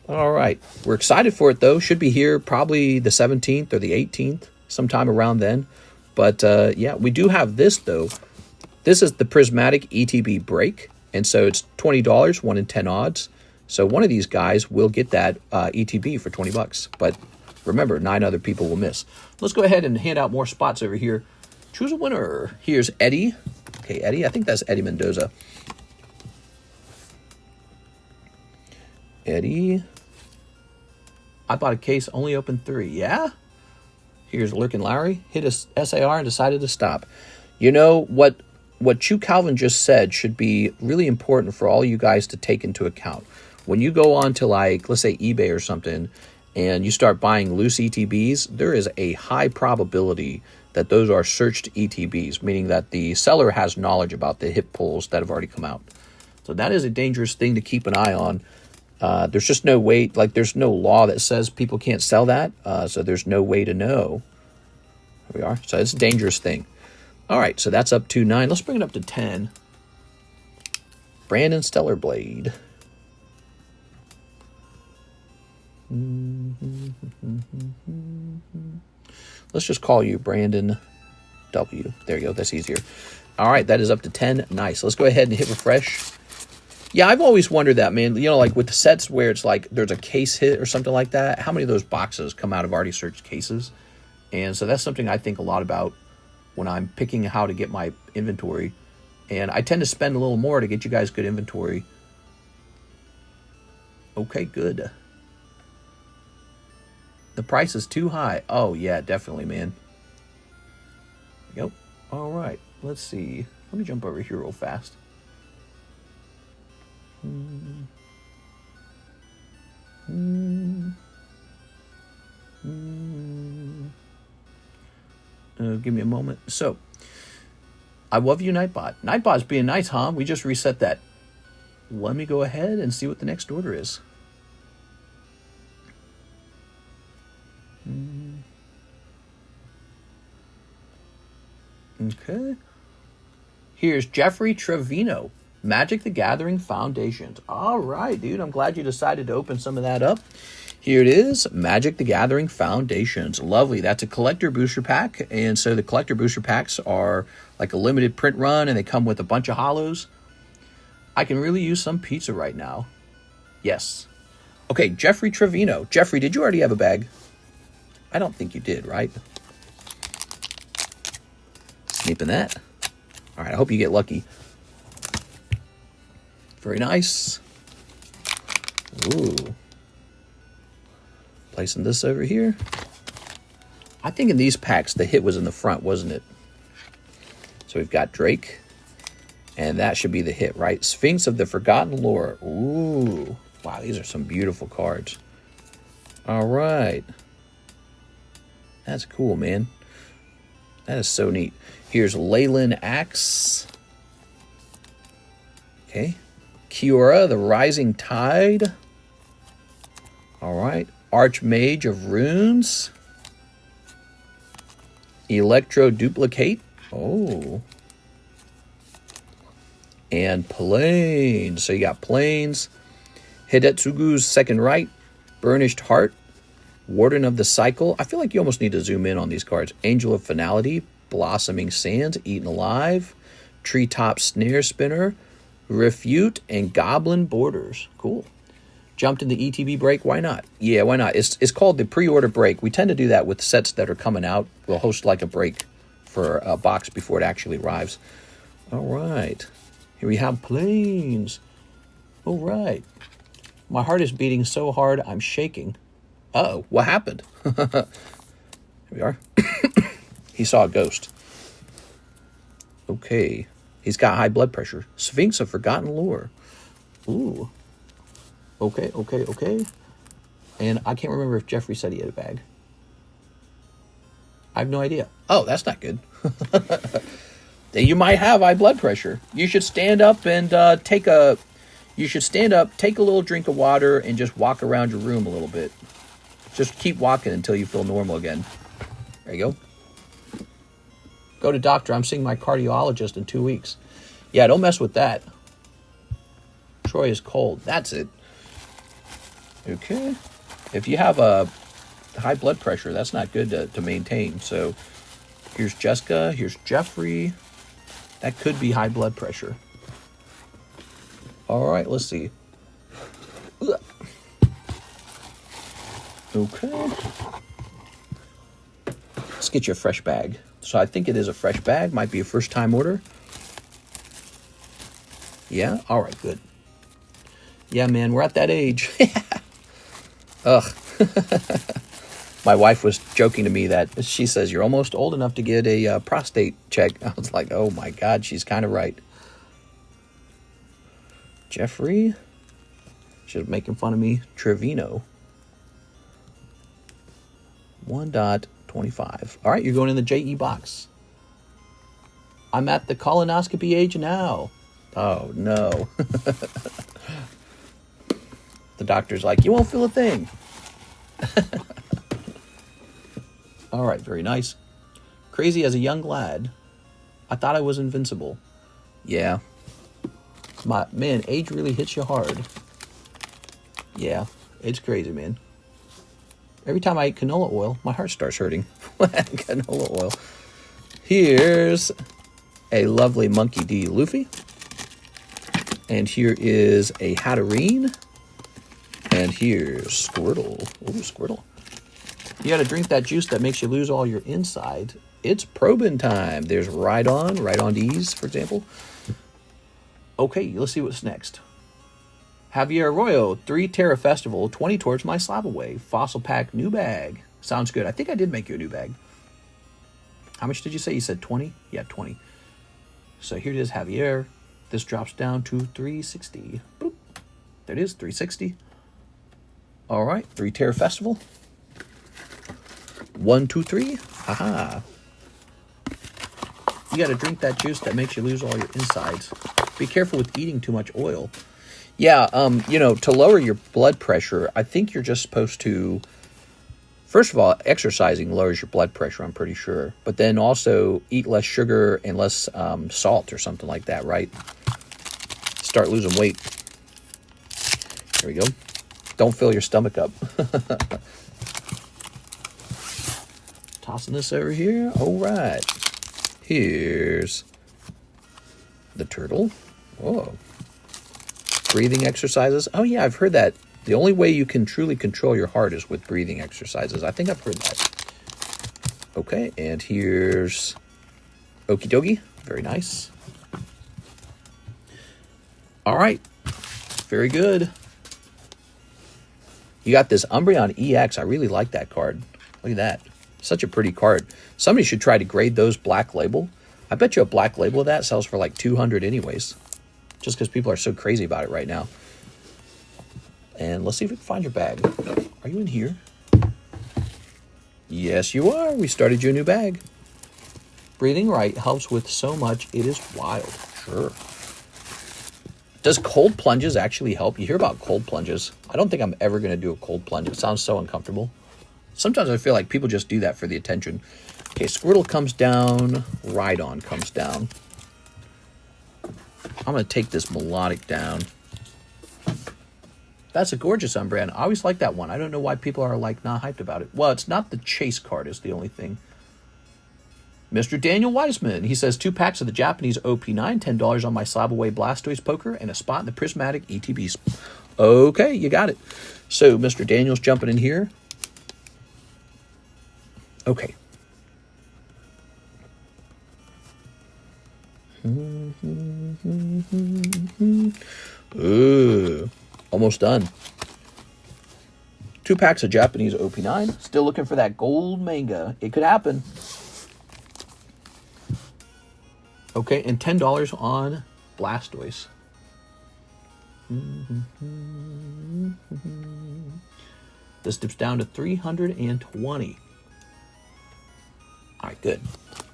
All right. We're excited for it, though. Should be here probably the 17th or the 18th, sometime around then. But, yeah, we do have this, though. This is the Prismatic ETB break, and so it's $20, 1 in 10 odds. So one of these guys will get that ETB for $20. But remember, 9 other people will miss. Let's go ahead and hand out more spots over here. Choose a winner. Here's Eddie. Okay, Eddie. I think that's Eddie Mendoza. Eddie. I bought a case, only opened 3. Yeah? Here's Lurkin Lowry. Hit a SAR and decided to stop. You know, what Chu Calvin just said should be really important for all you guys to take into account. When you go on to, like, let's say eBay or something, and you start buying loose ETBs, there is a high probability that those are searched ETBs, meaning that the seller has knowledge about the hit pulls that have already come out. So that is a dangerous thing to keep an eye on. There's just no way, like there's no law that says people can't sell that, so there's no way to know. Here we are. So it's a dangerous thing. All right, so that's up to 9. Let's bring it up to 10. Brandon Stellar Blade. Let's just call you Brandon W. There you go. That's easier. All right, that is up to 10. Nice. Let's go ahead and hit refresh. Yeah, I've always wondered that, man. You know, like with the sets where it's like there's a case hit or something like that, how many of those boxes come out of already searched cases? And so that's something I think a lot about when I'm picking how to get my inventory. And I tend to spend a little more to get you guys good inventory. Okay, good. The price is too high. Oh, yeah, definitely, man. Yep. All right. Let's see. Let me jump over here real fast. Give me a moment. So, I love you, Nightbot. Nightbot's being nice, huh? We just reset that. Let me go ahead and see what the next order is. Okay. Here's Jeffrey Trevino, Magic the Gathering Foundations. All right, dude. I'm glad you decided to open some of that up. Here it is, Magic the Gathering Foundations. Lovely. That's a collector booster pack. And so the collector booster packs are like a limited print run, and they come with a bunch of holos. I can really use some pizza right now. Yes. Okay, Jeffrey Trevino. Jeffrey, did you already have a bag? I don't think you did, right? Snipping that. All right, I hope you get lucky. Very nice. Ooh. Placing this over here. I think in these packs, the hit was in the front, wasn't it? So we've got Drake. And that should be the hit, right? Sphinx of the Forgotten Lore. Ooh. Wow, these are some beautiful cards. All right. That's cool, man. That is so neat. Here's Leyland Axe. Okay. Kiora, the Rising Tide. All right. Archmage of Runes. Electro Duplicate. Oh. And Plains. So you got Plains. Hidetsugu's Second Right. Burnished Heart. Warden of the Cycle. I feel like you almost need to zoom in on these cards. Angel of Finality. Blossoming Sands. Eaten Alive. Treetop Snare Spinner. Refute. And Goblin Borders. Cool. Jumped in the ETB break. Why not? Yeah, why not? It's called the pre-order break. We tend to do that with sets that are coming out. We'll host like a break for a box before it actually arrives. All right. Here we have Plains. All right. My heart is beating so hard, I'm shaking. Uh-oh, what happened? Here we are. He saw a ghost. Okay. He's got high blood pressure. Sphinx of Forgotten Lore. Ooh. Okay. And I can't remember if Jeffrey said he had a bag. I have no idea. Oh, that's not good. You might have high blood pressure. You should stand up and take a little drink of water and just walk around your room a little bit. Just keep walking until you feel normal again. There you go. Go to doctor. I'm seeing my cardiologist in 2 weeks. Yeah, don't mess with that. Troy is cold. That's it. Okay. If you have a high blood pressure, that's not good to maintain. So here's Jessica. Here's Jeffrey. That could be high blood pressure. All right, let's see. Okay. Let's get you a fresh bag. So I think it is a fresh bag. Might be a first time order. Yeah? All right, good. Yeah, man, we're at that age. Ugh. My wife was joking to me that she says, you're almost old enough to get a prostate check. I was like, oh my God, she's kind of right. Jeffrey. She's making fun of me. Trevino. 1.25. All right, you're going in the JE box. I'm at the colonoscopy age now. Oh, no. The doctor's like, you won't feel a thing. All right, very nice. Crazy as a young lad. I thought I was invincible. Yeah. Man, age really hits you hard. Yeah, it's crazy, man. Every time I eat canola oil, my heart starts hurting. Canola oil. Here's a lovely Monkey D. Luffy. And here is a Hatterene. And here's Squirtle. Ooh, Squirtle. You gotta drink that juice that makes you lose all your inside. It's probing time. There's Ride-On D's, for example. Okay, let's see what's next. Javier Arroyo, 3 Terra Festival, 20 towards my slab away. Fossil Pack, new bag. Sounds good. I think I did make you a new bag. How much did you say? You said 20? Yeah, 20. So here it is, Javier. This drops down to 360. Boop. There it is, 360. All right, 3 Terra Festival. 1, 2, 3. Haha. You got to drink that juice that makes you lose all your insides. Be careful with eating too much oil. Yeah, to lower your blood pressure, I think you're just supposed to, first of all, exercising lowers your blood pressure, I'm pretty sure. But then also eat less sugar and less salt or something like that, right? Start losing weight. There we go. Don't fill your stomach up. Tossing this over here. All right. Here's the turtle. Whoa. Breathing exercises. Oh, yeah, I've heard that. The only way you can truly control your heart is with breathing exercises. I think I've heard that. Okay, and here's Okie dokie. Very nice. All right. Very good. You got this Umbreon EX. I really like that card. Look at that. Such a pretty card. Somebody should try to grade those black label. I bet you a black label of that sells for like 200 anyways. Just because people are so crazy about it right now. And let's see if we can find your bag. Are you in here? Yes, you are. We started you a new bag. Breathing right helps with so much. It is wild. Sure. Does cold plunges actually help? You hear about cold plunges. I don't think I'm ever going to do a cold plunge. It sounds so uncomfortable. Sometimes I feel like people just do that for the attention. Okay, Squirtle comes down. Rhydon comes down. I'm going to take this Melodic down. That's a gorgeous Umbreon. I always like that one. I don't know why people are like not hyped about it. Well, it's not the chase card is the only thing. Mr. Daniel Wiseman, he says 2 packs of the Japanese OP9, $10 on my Slab Away Blastoise poker, and a spot in the Prismatic ETBs. Okay, you got it. So, Mr. Daniel's jumping in here. Okay. Ooh, almost done. 2 packs of Japanese OP9. Still looking for that gold manga. It could happen. Okay, and $10 on Blastoise. This dips down to 320. All right, good.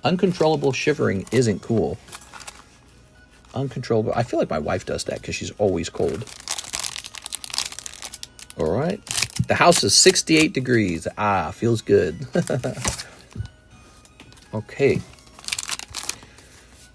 Uncontrollable shivering isn't cool. Uncontrollable. I feel like my wife does that because she's always cold. All right. The house is 68 degrees. Ah, feels good. Okay.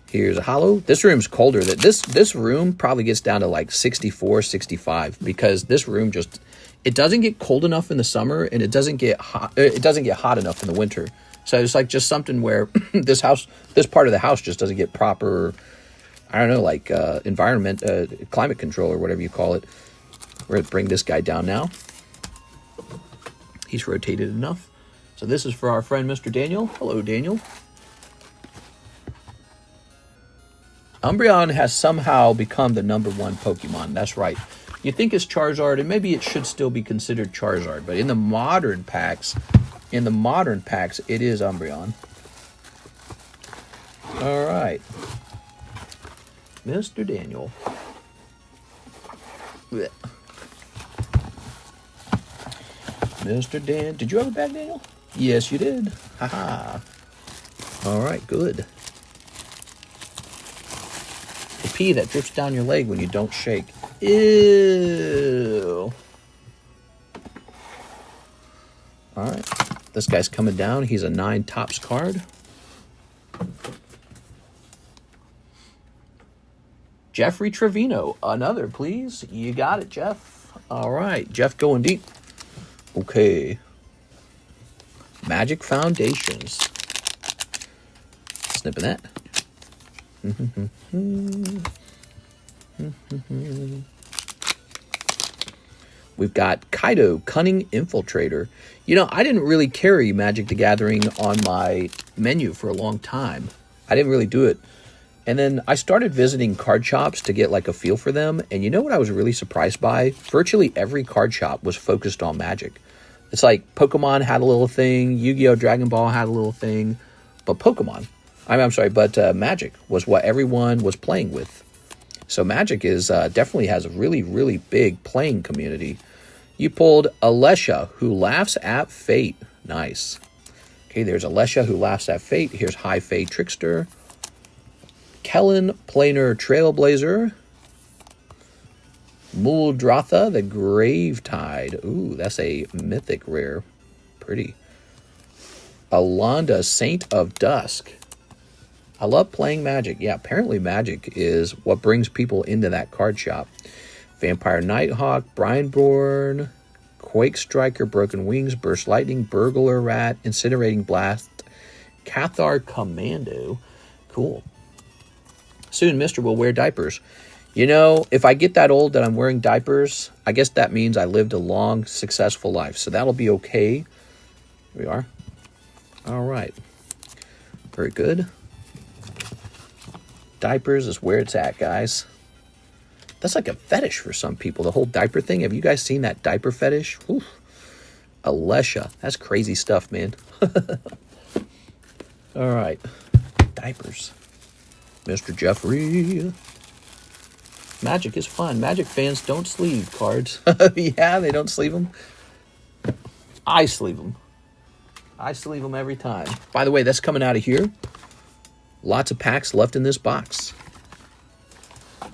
Here's a Holo. This room's colder. This room probably gets down to like 64, 65 because this room just, it doesn't get cold enough in the summer and it doesn't get hot. It doesn't get hot enough in the winter. So it's like just something where this part of the house just doesn't get proper, I don't know, like climate control or whatever you call it. We're going to bring this guy down now. He's rotated enough. So this is for our friend, Mr. Daniel. Hello, Daniel. Umbreon has somehow become the #1 Pokemon. That's right. You think it's Charizard, and maybe it should still be considered Charizard. But in the modern packs, it is Umbreon. All right. Mr. Daniel. Blech. Mr. Dan. Did you have a bag, Daniel? Yes, you did. Haha. All right, good. The pee that drips down your leg when you don't shake. Ew. All right. This guy's coming down. He's a 9 tops card. Jeffrey Trevino. Another, please. You got it, Jeff. All right. Jeff going deep. Okay. Magic Foundations. Snipping that. We've got Kaido, Cunning Infiltrator. You know, I didn't really carry Magic the Gathering on my menu for a long time. I didn't really do it. And then I started visiting card shops to get like a feel for them. And you know what I was really surprised by? Virtually every card shop was focused on Magic. It's like Pokemon had a little thing, Yu-Gi-Oh! Dragon Ball had a little thing, but Magic was what everyone was playing with. So Magic is definitely has a really, really big playing community. You pulled Alesha, who laughs at fate. Nice. Okay, there's Alesha, who laughs at fate. Here's High Fate Trickster. Kellen, Planar Trailblazer. Muldratha, the Gravetide. Ooh, that's a mythic rare. Pretty. Alonda, Saint of Dusk. I love playing Magic. Yeah, apparently Magic is what brings people into that card shop. Vampire Nighthawk, Brineborn, Quake Striker, Broken Wings, Burst Lightning, Burglar Rat, Incinerating Blast, Cathar Commando. Cool. Soon, Mister will wear diapers. You know, if I get that old that I'm wearing diapers, I guess that means I lived a long, successful life. So that'll be okay. Here we are. All right. Very good. Diapers is where it's at, guys. That's like a fetish for some people, the whole diaper thing. Have you guys seen that diaper fetish? Oof. Alesha. That's crazy stuff, man. All right. Diapers. Mr. Jeffrey. Magic is fun. Magic fans don't sleeve cards. Yeah, they don't sleeve them. I sleeve them. I sleeve them every time. By the way, that's coming out of here. Lots of packs left in this box.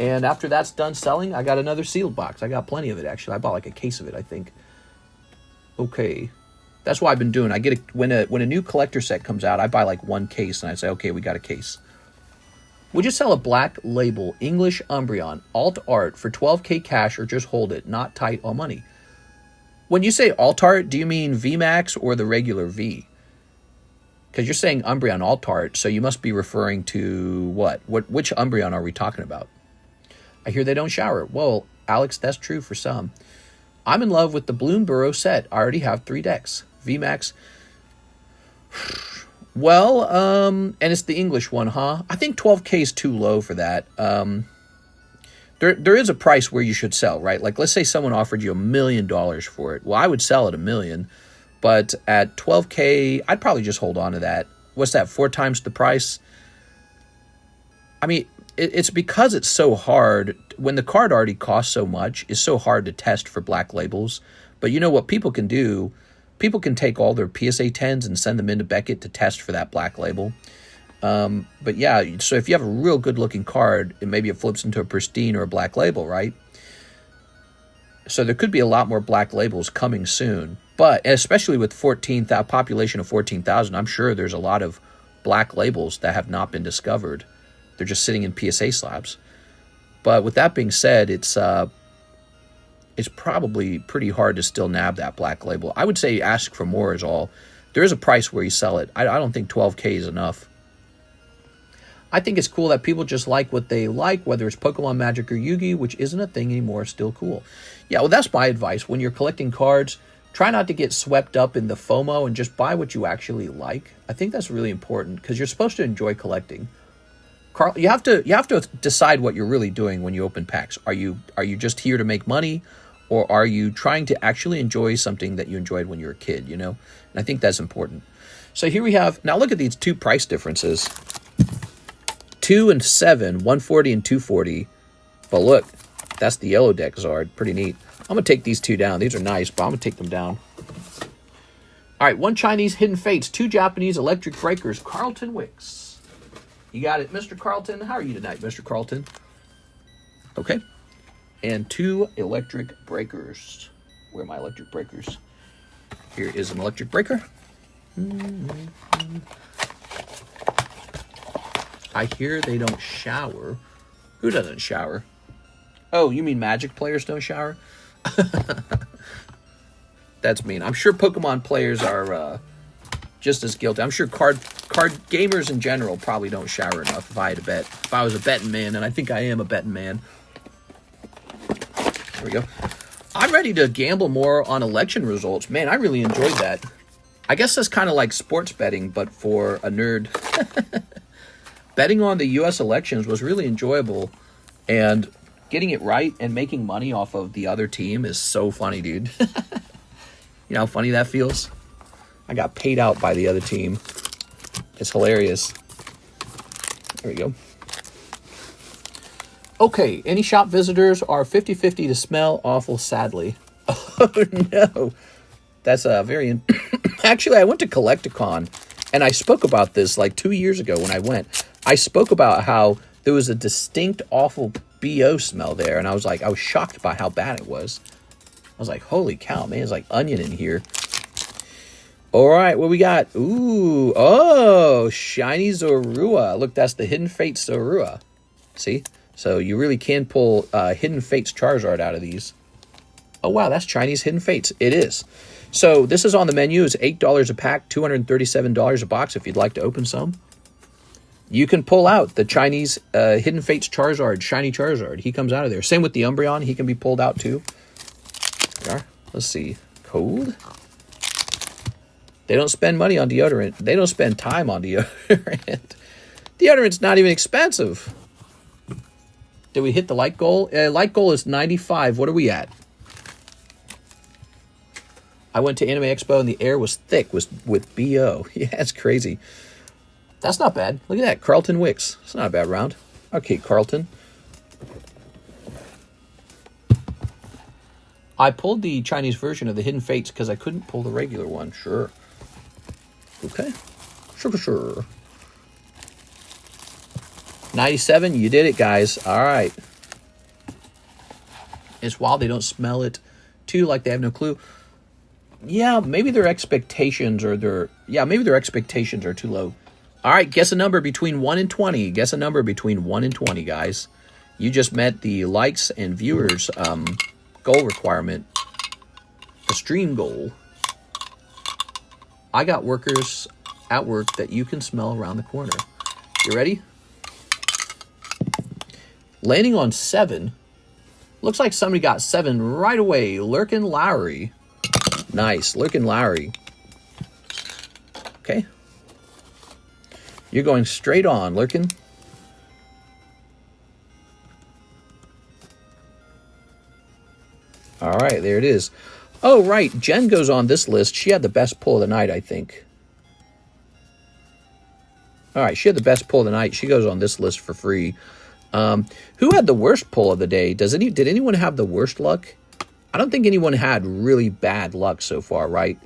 And after that's done selling, I got another sealed box. I got plenty of it, actually. I bought like a case of it, I think. Okay. That's what I've been doing. I get when a new collector set comes out, I buy like one case, and I say, okay, we got a case. Would you sell a black label English Umbreon alt art for 12K cash or just hold it, not tight on money? When you say alt art, do you mean VMAX or the regular V? Because you're saying Umbreon alt art, so you must be referring to what? Which Umbreon are we talking about? I hear they don't shower. Well, Alex, that's true for some. I'm in love with the Bloom Burrow set. I already have 3 decks. VMAX. Well, and it's the English one, huh? I think 12K is too low for that. There is a price where you should sell, right? Like, let's say someone offered you $1 million for it. Well, I would sell at $1 million, but at 12K, I'd probably just hold on to that. What's that, 4 times the price? I mean, it's because it's so hard. When the card already costs so much, it's so hard to test for black labels. But you know what people can do? People can take all their PSA 10s and send them into Beckett to test for that black label. But yeah, so if you have a real good looking card, and maybe it flips into a pristine or a black label, right? So there could be a lot more black labels coming soon. But especially with a population of 14,000, I'm sure there's a lot of black labels that have not been discovered. They're just sitting in PSA slabs. But with that being said, it's probably pretty hard to still nab that black label. I would say ask for more is all. There is a price where you sell it. I don't think 12K is enough. I think it's cool that people just like what they like, whether it's Pokemon, Magic, or Yu-Gi, which isn't a thing anymore, still cool. Yeah, well, that's my advice. When you're collecting cards, try not to get swept up in the FOMO and just buy what you actually like. I think that's really important because you're supposed to enjoy collecting. Carl, you have to decide what you're really doing when you open packs. Are you just here to make money, or are you trying to actually enjoy something that you enjoyed when you were a kid, you know? And I think that's important. So here we have, now look at these 2 price differences. 2 and 7, 140 and 240. But look, that's the yellow deck Zard. Pretty neat. I'm going to take these 2 down. These are nice, but I'm going to take them down. All right, 1 Chinese Hidden Fates, 2 Japanese Electric Breakers. Carlton Wicks. You got it, Mr. Carlton. How are you tonight, Mr. Carlton? Okay. And 2 electric breakers. Where are my electric breakers? Here is an electric breaker. I hear they don't shower. Who doesn't shower? Oh, you mean Magic players don't shower? That's mean. I'm sure Pokemon players are just as guilty. I'm sure card gamers in general probably don't shower enough if I had to bet. If I was a betting man, and I think I am a betting man. There we go. I'm ready to gamble more on election results. Man, I really enjoyed that. I guess that's kind of like sports betting, but for a nerd. Betting on the U.S. elections was really enjoyable, and getting it right and making money off of the other team is so funny, dude. You know how funny that feels? I got paid out by the other team. It's hilarious. There we go. Okay, any shop visitors are 50-50 to smell awful, sadly. Oh, no. That's a very... Actually, I went to Collecticon, and I spoke about this like 2 years ago when I went. I spoke about how there was a distinct, awful BO smell there, and I was shocked by how bad it was. I was like, holy cow, man, it's like onion in here. All right, what we got? Ooh, oh, shiny Zorua. Look, that's the Hidden Fates Zorua. See? So you really can pull Hidden Fates Charizard out of these. Oh, wow, that's Chinese Hidden Fates. It is. So this is on the menu. It's $8 a pack, $237 a box if you'd like to open some. You can pull out the Chinese Hidden Fates Charizard, shiny Charizard. He comes out of there. Same with the Umbreon. He can be pulled out too. There we are. Let's see. Code. They don't spend money on deodorant. They don't spend time on deodorant. Deodorant's not even expensive. Did we hit the light goal? Light goal is 95. What are we at? I went to Anime Expo and the air was thick with BO. Yeah, it's crazy. That's not bad. Look at that. Carlton Wicks. It's not a bad round. Okay, Carlton. I pulled the Chinese version of the Hidden Fates because I couldn't pull the regular one. Sure. Okay. Sure. 97. You did it, guys. All right. It's wild they don't smell it too, like they have no clue. Yeah, maybe their expectations are maybe their expectations are too low. All right, guess a number between 1 and 20. Guess a number between 1 and 20, guys. You just met the likes and viewers goal requirement, the stream goal. I got workers at work that you can smell around the corner. You ready? Landing on 7. Looks like somebody got 7 right away. Lurkin Lowry. Nice. Lurkin Lowry. Okay. You're going straight on, Lurkin. All right, there it is. Oh, right. Jen goes on this list. She had the best pull of the night, I think. All right, she had the best pull of the night. She goes on this list for free. Who had the worst pull of the day? Did anyone have the worst luck? I don't think anyone had really bad luck so far, right?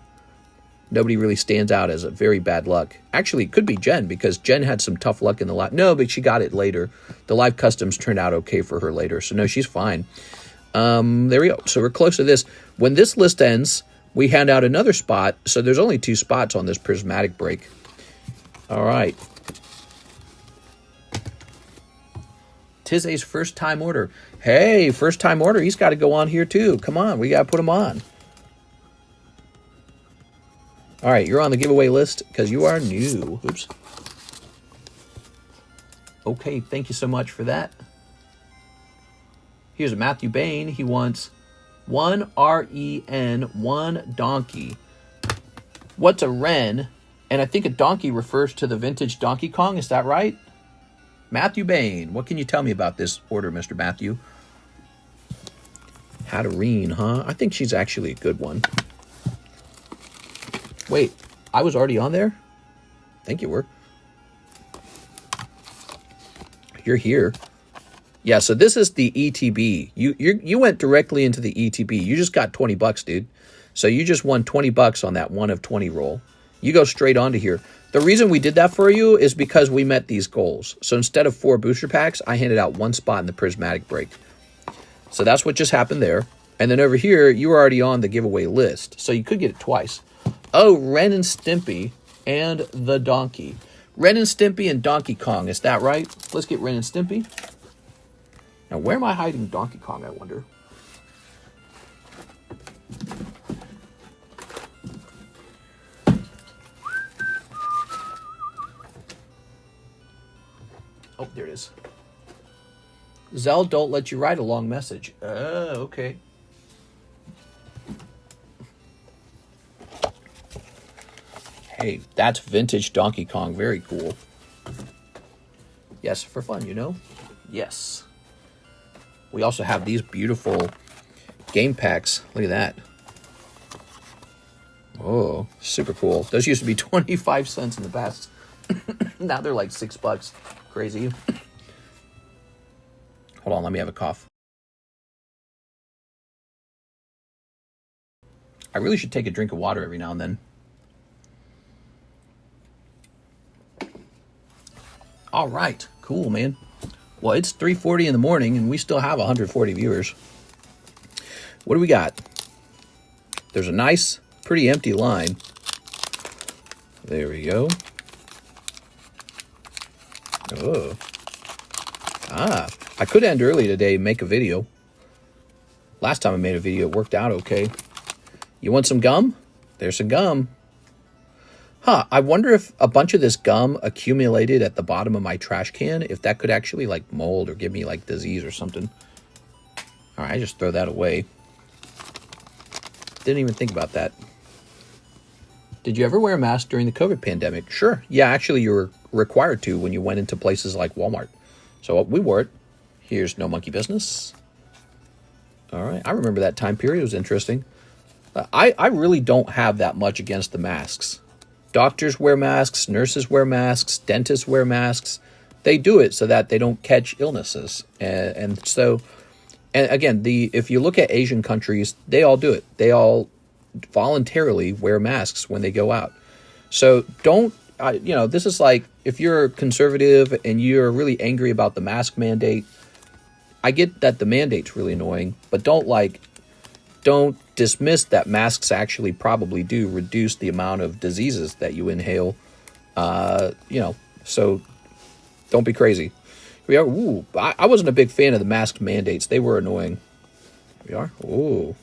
Nobody really stands out as a very bad luck. Actually, it could be Jen, because Jen had some tough luck in the live. No, but she got it later. The live customs turned out okay for her later, so no, she's fine. There we go. So we're close to this. When this list ends, we hand out another spot. So there's only 2 spots on this prismatic break. All right. Tizay's first time order. Hey, first time order. He's got to go on here too. Come on, we got to put him on. All right, you're on the giveaway list because you are new. Oops. Okay, thank you so much for that. Here's a Matthew Bain. He wants 1 REN, 1 donkey. What's a Ren? And I think a donkey refers to the vintage Donkey Kong. Is that right? Matthew Bain, what can you tell me about this order, Mr. Matthew? Hatterene, huh? I think she's actually a good one. Wait, I was already on there? I think you were. You're here. Yeah, so this is the ETB. You went directly into the ETB. You just got 20 bucks, dude. So you just won 20 bucks on that 1 of 20 roll. You go straight onto here. The reason we did that for you is because we met these goals. So instead of 4 booster packs, I handed out 1 spot in the prismatic break. So that's what just happened there. And then over here, you were already on the giveaway list. So you could get it twice. Oh, Ren and Stimpy and the donkey. Ren and Stimpy and Donkey Kong. Is that right? Let's get Ren and Stimpy. Now, where am I hiding Donkey Kong, I wonder? Oh, there it is. Zelle don't let you write a long message. Okay. Hey, that's vintage Donkey Kong. Very cool. Yes, for fun, you know? Yes. We also have these beautiful game packs. Look at that. Oh, super cool. Those used to be 25 cents in the past. Now they're like $6. Crazy. Hold on, let me have a cough. I really should take a drink of water every now and then. All right, cool, man. Well, it's 3:40 in the morning, and we still have 140 viewers. What do we got? There's a nice, pretty empty line. There we go. Oh. I could end early today and make a video. Last time I made a video, it worked out okay. You want some gum? There's some gum. Huh, I wonder if a bunch of this gum accumulated at the bottom of my trash can, if that could actually like mold or give me like disease or something. All right, I just throw that away. Didn't even think about that. Did you ever wear a mask during the COVID pandemic? Sure. Yeah, actually you were required to when you went into places like Walmart. So we wore it. Here's No Monkey Business. All right, I remember that time period. It was interesting. I really don't have that much against the masks. Doctors wear masks, nurses wear masks, dentists wear masks. They do it so that they don't catch illnesses. And again, if you look at Asian countries, they all do it. They all voluntarily wear masks when they go out. So this is like, if you're conservative and you're really angry about the mask mandate, I get that the mandate's really annoying, but don't dismiss that masks actually probably do reduce the amount of diseases that you inhale. So don't be crazy. We are. Ooh, I wasn't a big fan of the mask mandates. They were annoying. We are. Ooh.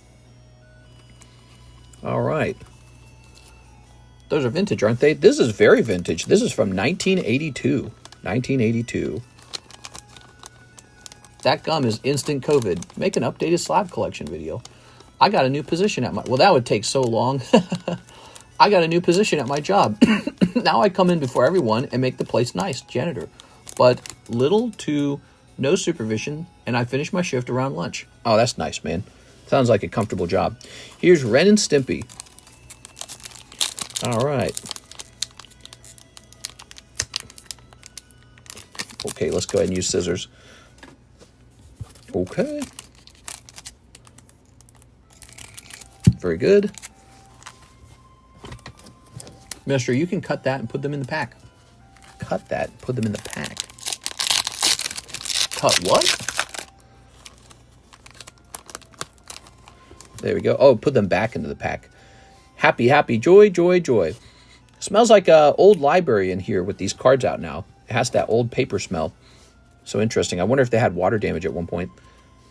All right. Those are vintage, aren't they? This is very vintage. This is from 1982. 1982. That gum is instant COVID. Make an updated slab collection video. I got a new position at my... Well, that would take so long. I got a new position at my job. Now I come in before everyone and make the place nice, janitor. But little to no supervision, and I finish my shift around lunch. Oh, that's nice, man. Sounds like a comfortable job. Here's Ren and Stimpy. All right. Okay, let's go ahead and use scissors. Okay. Very good. Mister, you can cut that and put them in the pack. Cut that and put them in the pack. Cut what? There we go. Oh, put them back into the pack. Happy, happy, joy, joy, joy. Smells like an old library in here with these cards out now. It has that old paper smell. So interesting. I wonder if they had water damage at one point.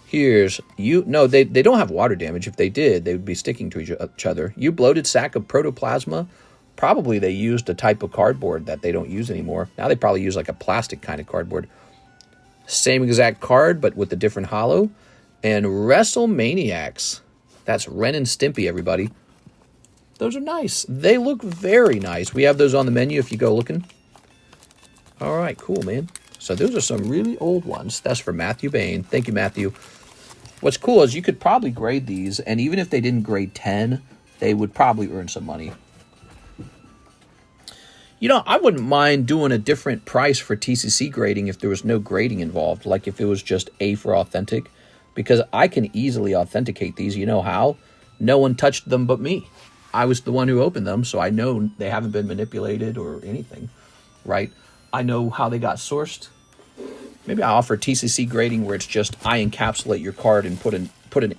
Here's you. No, they don't have water damage. If they did, they would be sticking to each other. You bloated sack of protoplasma. Probably they used a type of cardboard that they don't use anymore. Now they probably use like a plastic kind of cardboard. Same exact card, but with a different holo. And WrestleManiacs. That's Ren and Stimpy, everybody. Those are nice. They look very nice. We have those on the menu if you go looking. All right, cool, man. So those are some really old ones. That's for Matthew Bain. Thank you, Matthew. What's cool is you could probably grade these, and even if they didn't grade 10, they would probably earn some money. You know, I wouldn't mind doing a different price for TCC grading if there was no grading involved, like if it was just A for authentic, because I can easily authenticate these. You know how? No one touched them but me. I was the one who opened them, so I know they haven't been manipulated or anything, right? I know how they got sourced. Maybe I offer TCC grading where it's just I encapsulate your card and put an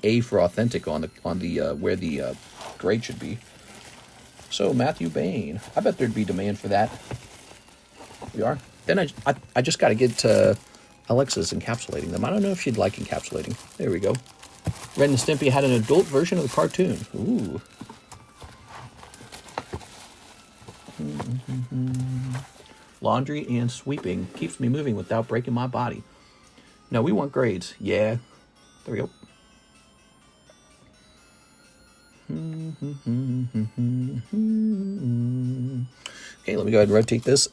A for authentic on the where the grade should be. So Matthew Bain, I bet there'd be demand for that. We are. Then I just got to get Alexa's encapsulating them. I don't know if she'd like encapsulating. There we go. Ren and Stimpy had an adult version of the cartoon. Ooh. Laundry and sweeping keeps me moving without breaking my body. No, we want grades. Yeah. There we go. Okay, let me go ahead and rotate this.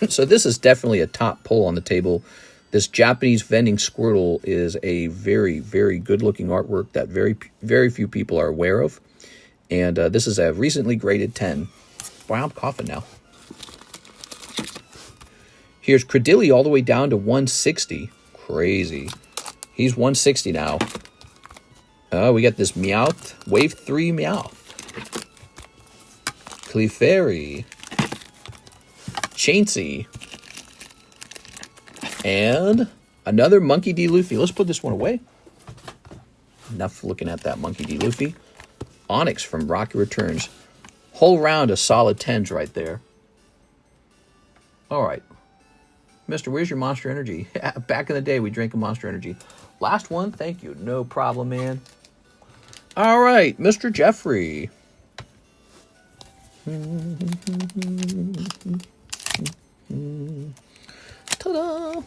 So this is definitely a top pull on the table. This Japanese vending Squirtle is a very, very good-looking artwork that very, very few people are aware of. And this is a recently graded 10. Wow, I'm coughing now. Here's Credilli all the way down to 160. Crazy. He's 160 now. Oh, we got this Meowth. Wave 3 Meowth. Clefairy. Chainsey. And another Monkey D. Luffy. Let's put this one away. Enough looking at that Monkey D. Luffy. Onyx from Rocky Returns. Whole round of solid 10s right there. All right. Mister, where's your Monster Energy? Back in the day, we drank a Monster Energy. Last one, thank you. No problem, man. All right, Mr. Jeffrey. Ta-da!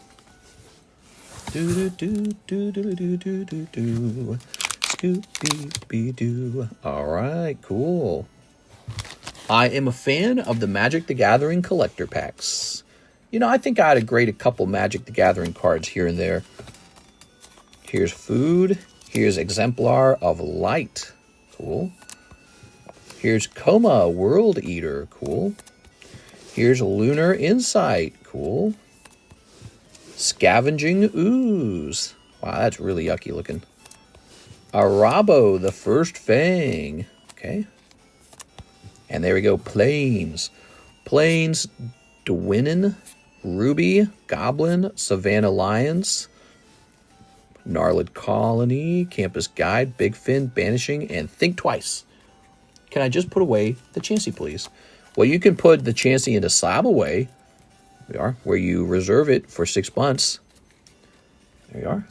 Do-do-do-do-do-do-do-do-do. Scoop-beep-be-doo. All right, cool. I am a fan of the Magic the Gathering collector packs. You know, I think I'd grade a couple Magic the Gathering cards here and there. Here's Food. Here's Exemplar of Light. Cool. Here's Coma World Eater. Cool. Here's Lunar Insight. Cool. Scavenging Ooze. Wow, that's really yucky looking. Arabo, the First Fang. Okay. And there we go. Plains. Plains, Dwinin. Ruby, Goblin, Savannah Lions. Gnarled Colony, Campus Guide, Big Fin, Banishing, and Think Twice. Can I just put away the Chansey, please? Well, you can put the Chansey into Slab away. There we are, where you reserve it for 6 months. There you are.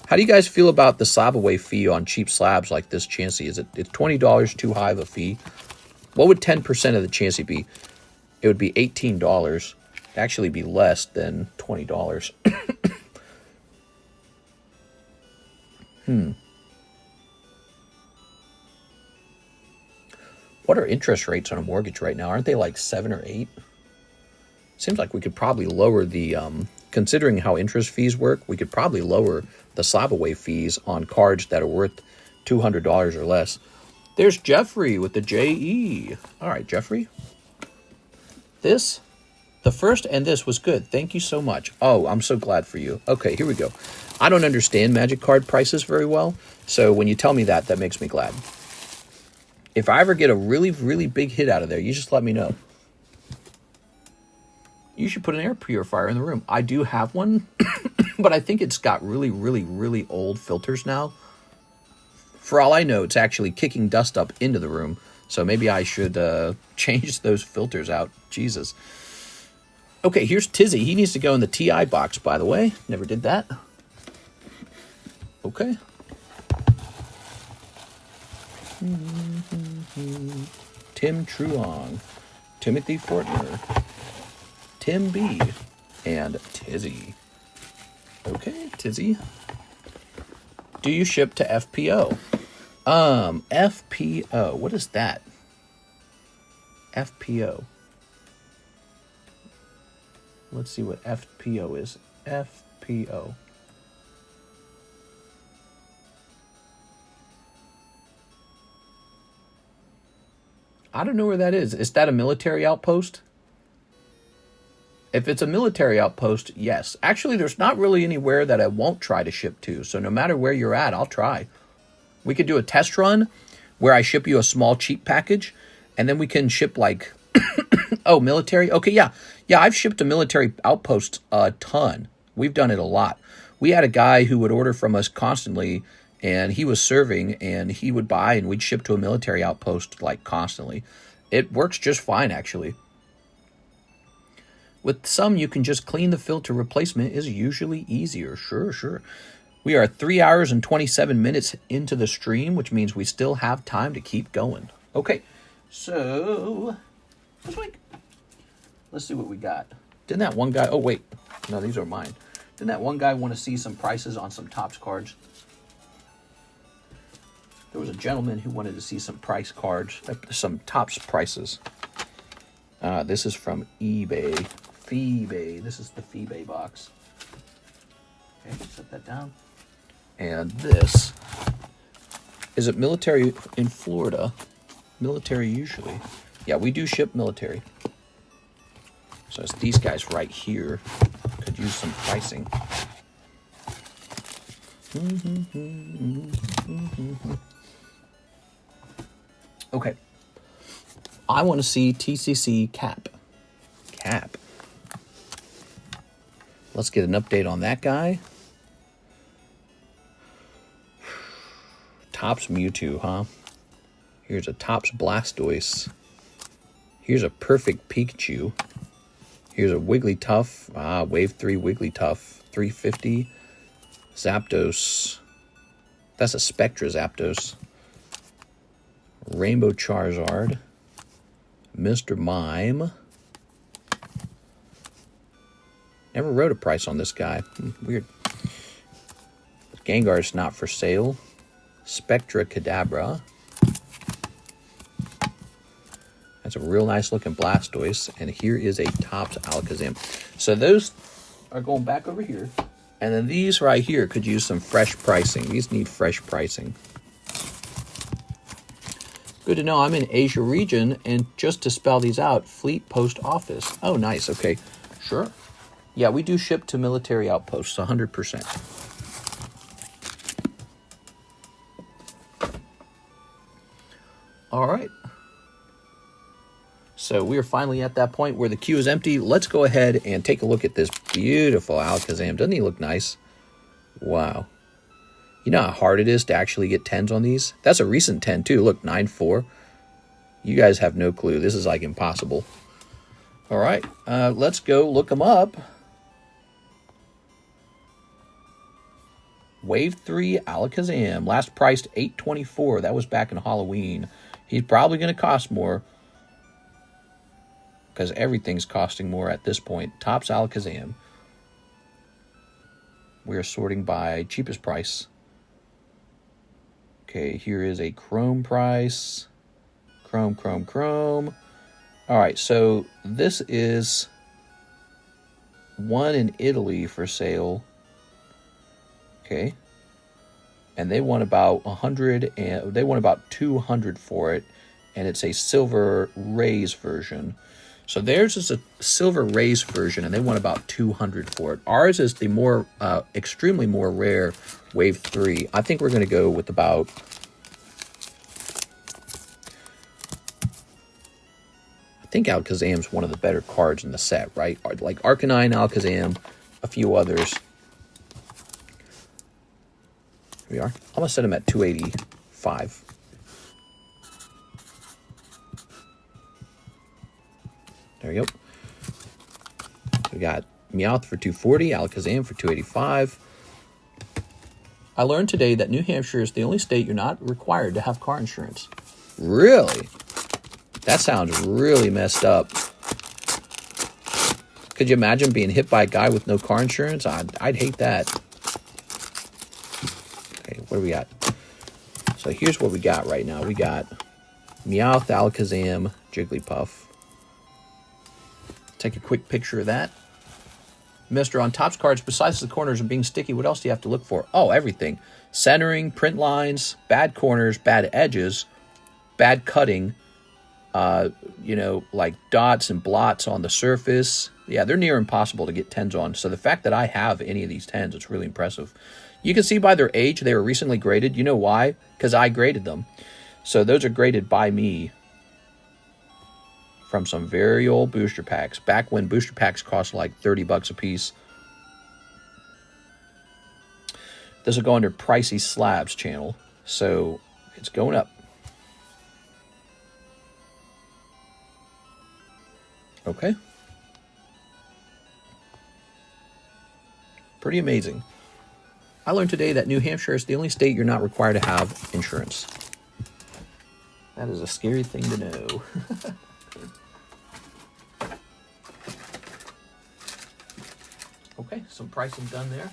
How do you guys feel about the slab away fee on cheap slabs like this Chansey? Is it's $20 too high of a fee? What would 10% of the Chansey be? It would be $18. It'd actually be less than $20. What are interest rates on a mortgage right now? Aren't they like 7 or 8? Seems like we could probably lower the, considering how interest fees work, we could probably lower the slab away fees on cards that are worth $200 or less. There's Jeffrey with the JE. All right, Jeffrey. The first and this was good. Thank you so much. Oh, I'm so glad for you. Okay, here we go. I don't understand Magic card prices very well, so when you tell me that, that makes me glad. If I ever get a really, really big hit out of there, you just let me know. You should put an air purifier in the room. I do have one, but I think it's got really, really, really old filters now. For all I know, it's actually kicking dust up into the room. So maybe I should change those filters out. Jesus. Okay, here's Tizzy. He needs to go in the TI box, by the way. Never did that. Okay. Tim Truong. Timothy Fortner. Tim B. And Tizzy. Okay, Tizzy. Do you ship to FPO? FPO. What is that? FPO. Let's see what FPO is. FPO. I don't know where that is. Is that a military outpost? If it's a military outpost, yes. Actually, there's not really anywhere that I won't try to ship to. So no matter where you're at, I'll try. We could do a test run where I ship you a small cheap package, and then we can ship like, oh, military? Okay, yeah. Yeah, I've shipped to military outposts a ton. We've done it a lot. We had a guy who would order from us constantly, and he was serving, and he would buy, and we'd ship to a military outpost like constantly. It works just fine, actually. With some, you can just clean the filter. Replacement is usually easier. Sure. We are 3 hours and 27 minutes into the stream, which means we still have time to keep going. Okay, so let's see what we got. Didn't that one guy... Oh, wait. No, these are mine. Didn't that one guy want to see some prices on some Topps cards? There was a gentleman who wanted to see some price cards, some Topps prices. This is from eBay. FEB. This is the FEB box. Okay, set that down. And this, is it military in Florida? Military usually. Yeah, we do ship military. So it's these guys right here. Could use some pricing. Okay. I want to see TCC Cap. Let's get an update on that guy. Topps Mewtwo, huh? Here's a Topps Blastoise. Here's a perfect Pikachu. Here's a Wigglytuff. Wave 3 Wigglytuff. 350. Zapdos. That's a Spectra Zapdos. Rainbow Charizard. Mr. Mime. Never wrote a price on this guy. Weird. Gengar's not for sale. Spectra Kadabra. That's a real nice looking Blastoise. And here is a Topps Alakazam. So those are going back over here. And then these right here could use some fresh pricing. These need fresh pricing. Good to know I'm in Asia region. And just to spell these out, Fleet Post Office. Oh, nice. Okay. Sure. Yeah, we do ship to military outposts, 100%. All right. So we are finally at that point where the queue is empty. Let's go ahead and take a look at this beautiful Alakazam. Doesn't he look nice? Wow. You know how hard it is to actually get 10s on these? That's a recent 10 too. Look, 9.4. You guys have no clue. This is like impossible. All right, let's go look them up. Wave 3 Alakazam, last priced $8.24. That was back in Halloween. He's probably going to cost more because everything's costing more at this point. Topps Alakazam. We're sorting by cheapest price. Okay, here is a Chrome price. Chrome. All right, so this is one in Italy for sale. Okay. And they want about 100 and they want about 200 for it, and it's a silver rays version. So theirs is a silver rays version, and they want about 200 for it. Ours is the more extremely more rare Wave 3. I think we're going to go with about I think Alakazam's one of the better cards in the set, right? Like Arcanine, Alakazam, a few others. Here we are. I'm going to set him at 285. There we go. We got Meowth for 240, Alakazam for 285. I learned today that New Hampshire is the only state you're not required to have car insurance. Really? That sounds really messed up. Could you imagine being hit by a guy with no car insurance? I'd hate that. Okay, what do we got? So here's what we got right now. We got Meowth, Alakazam, Jigglypuff. Take a quick picture of that. Mister, on Topps cards, besides the corners and being sticky, what else do you have to look for? Oh, everything. Centering, print lines, bad corners, bad edges, bad cutting, you know, like dots and blots on the surface. Yeah, they're near impossible to get 10s on. So the fact that I have any of these 10s, it's really impressive. You can see by their age, they were recently graded. You know why? Because I graded them. So those are graded by me from some very old booster packs, back when booster packs cost like 30 bucks a piece. This will go under Pricey Slabs channel, so it's going up. Okay. Pretty amazing. I learned today that New Hampshire is the only state you're not required to have insurance. That is a scary thing to know. Okay, some pricing done there.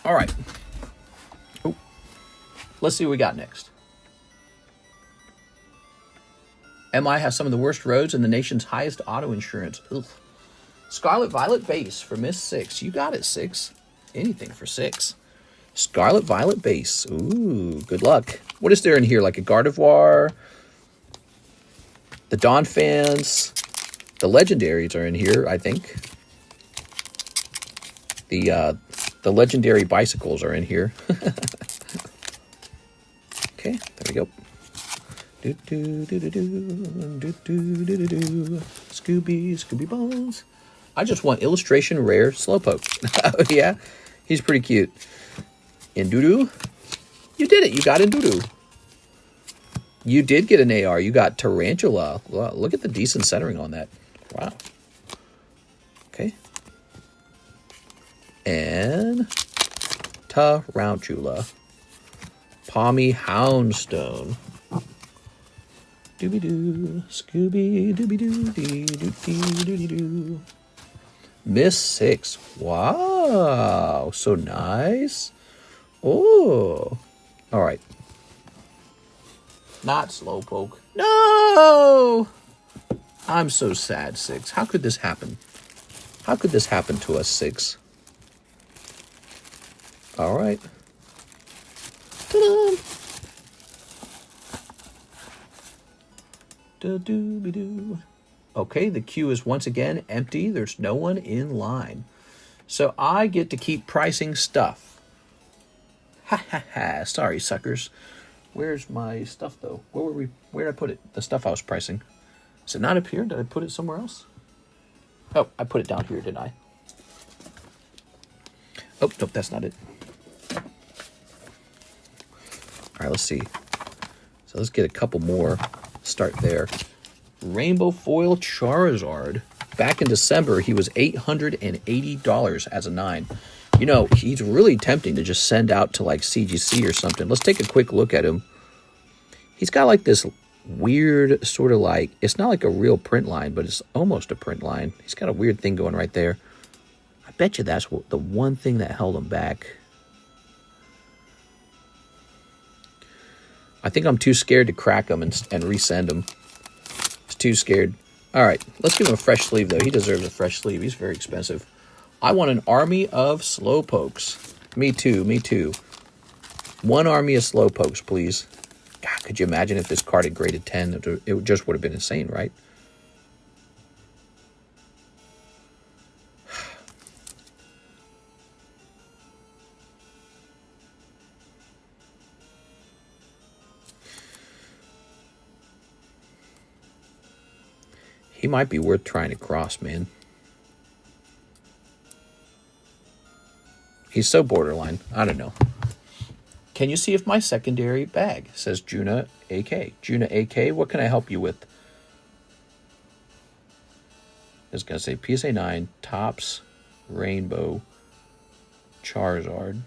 All right. Oh, let's see what we got next. MI has some of the worst roads and the nation's highest auto insurance. Ugh. Scarlet Violet base for Miss 6. You got it, 6. Anything for 6. Scarlet Violet base. Ooh, good luck. What is there in here? Like a Gardevoir? The Dawn fans. The legendaries are in here, I think. The legendary bicycles are in here. Okay, there we go. Scooby Balls. I just want illustration rare Slowpoke. Oh, yeah? He's pretty cute. Indudu. You did it. You got Indudu. You did get an AR. You got Tarantula. Wow, look at the decent centering on that. Wow. Okay. And Tarantula. Palmy Houndstone. Dooby-doo. Scooby dooby-doo. Dee-doo-dee-doo-doo-doo. Miss 6. Wow. So nice. Oh. All right. Not Slowpoke. No! I'm so sad, 6. How could this happen? How could this happen to us, 6? All right. Ta-da! Da-doo-be-doo. Okay, the queue is once again empty. There's no one in line. So I get to keep pricing stuff. Ha ha ha. Sorry, suckers. Where's my stuff, though? Where did I put it? The stuff I was pricing. Is it not up here? Did I put it somewhere else? Oh, I put it down here, didn't I? Oh, nope, that's not it. All right, let's see. So let's get a couple more. Start there. Rainbow Foil Charizard. Back in December, he was $880 as a 9. You know, he's really tempting to just send out to like CGC or something. Let's take a quick look at him. He's got like this weird sort of like, it's not like a real print line, but it's almost a print line. He's got a weird thing going right there. I bet you that's the one thing that held him back. I think I'm too scared to crack him and resend him. He's too scared. All right, let's give him a fresh sleeve, though. He deserves a fresh sleeve. He's very expensive. I want an army of Slowpokes. Me too, me too. One army of Slowpokes, please. God, could you imagine if this card had graded 10? It just would have been insane, right? He might be worth trying to cross, man. He's so borderline. I don't know. Can you see if my secondary bag, says Juna AK. Juna AK, what can I help you with? It's going to say PSA 9, Topps, Rainbow, Charizard.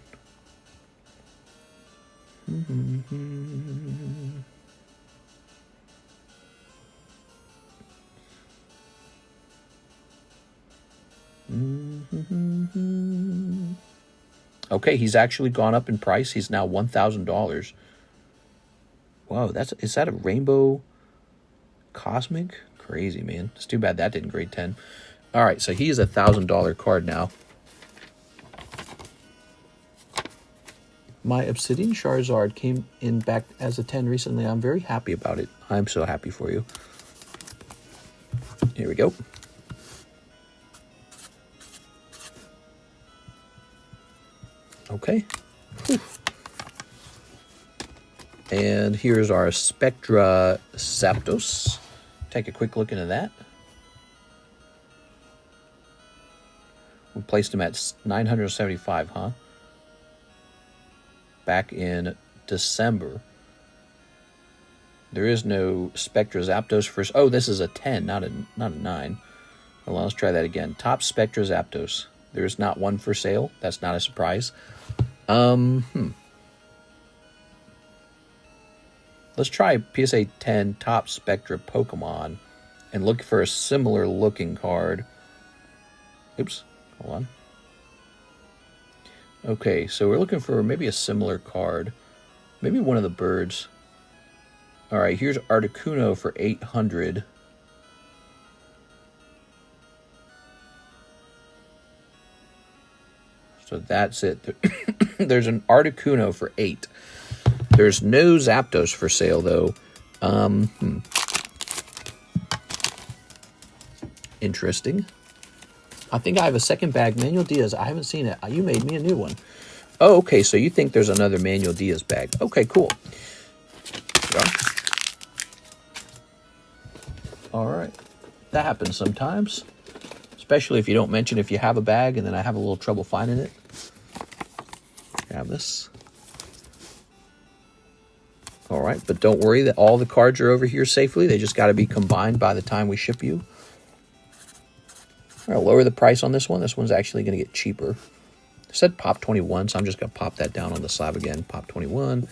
Okay, he's actually gone up in price. He's now $1,000. Whoa, is that a Rainbow Cosmic? Crazy, man. It's too bad that didn't grade 10. All right, so he is a $1,000 card now. My Obsidian Charizard came in back as a 10 recently. I'm very happy about it. I'm so happy for you. Here we go. Okay. Whew. And here's our Spectra Zapdos. Take a quick look into that. We placed him at 975, huh? Back in December. There is no Spectra Zapdos for... Oh, this is a 10, not a 9. Well, let's try that again. Top Spectra Zapdos. There's not one for sale. That's not a surprise. Let's try PSA 10 Top Spectra Pokemon and look for a similar looking card. Oops, hold on. Okay, so we're looking for maybe a similar card. Maybe one of the birds. All right, here's Articuno for 800. So that's it. There's an Articuno for 8. There's no Zapdos for sale, though. Interesting. I think I have a second bag. Manuel Diaz. I haven't seen it. You made me a new one. Oh, okay. So you think there's another Manuel Diaz bag. Okay, cool. Yeah. All right. That happens sometimes. Especially if you don't mention if you have a bag and then I have a little trouble finding it. Grab this. All right, but don't worry that all the cards are over here safely. They just got to be combined by the time we ship you. I'll lower the price on this one. This one's actually going to get cheaper. It said pop 21, so I'm just going to pop that down on the slab again. Pop 21.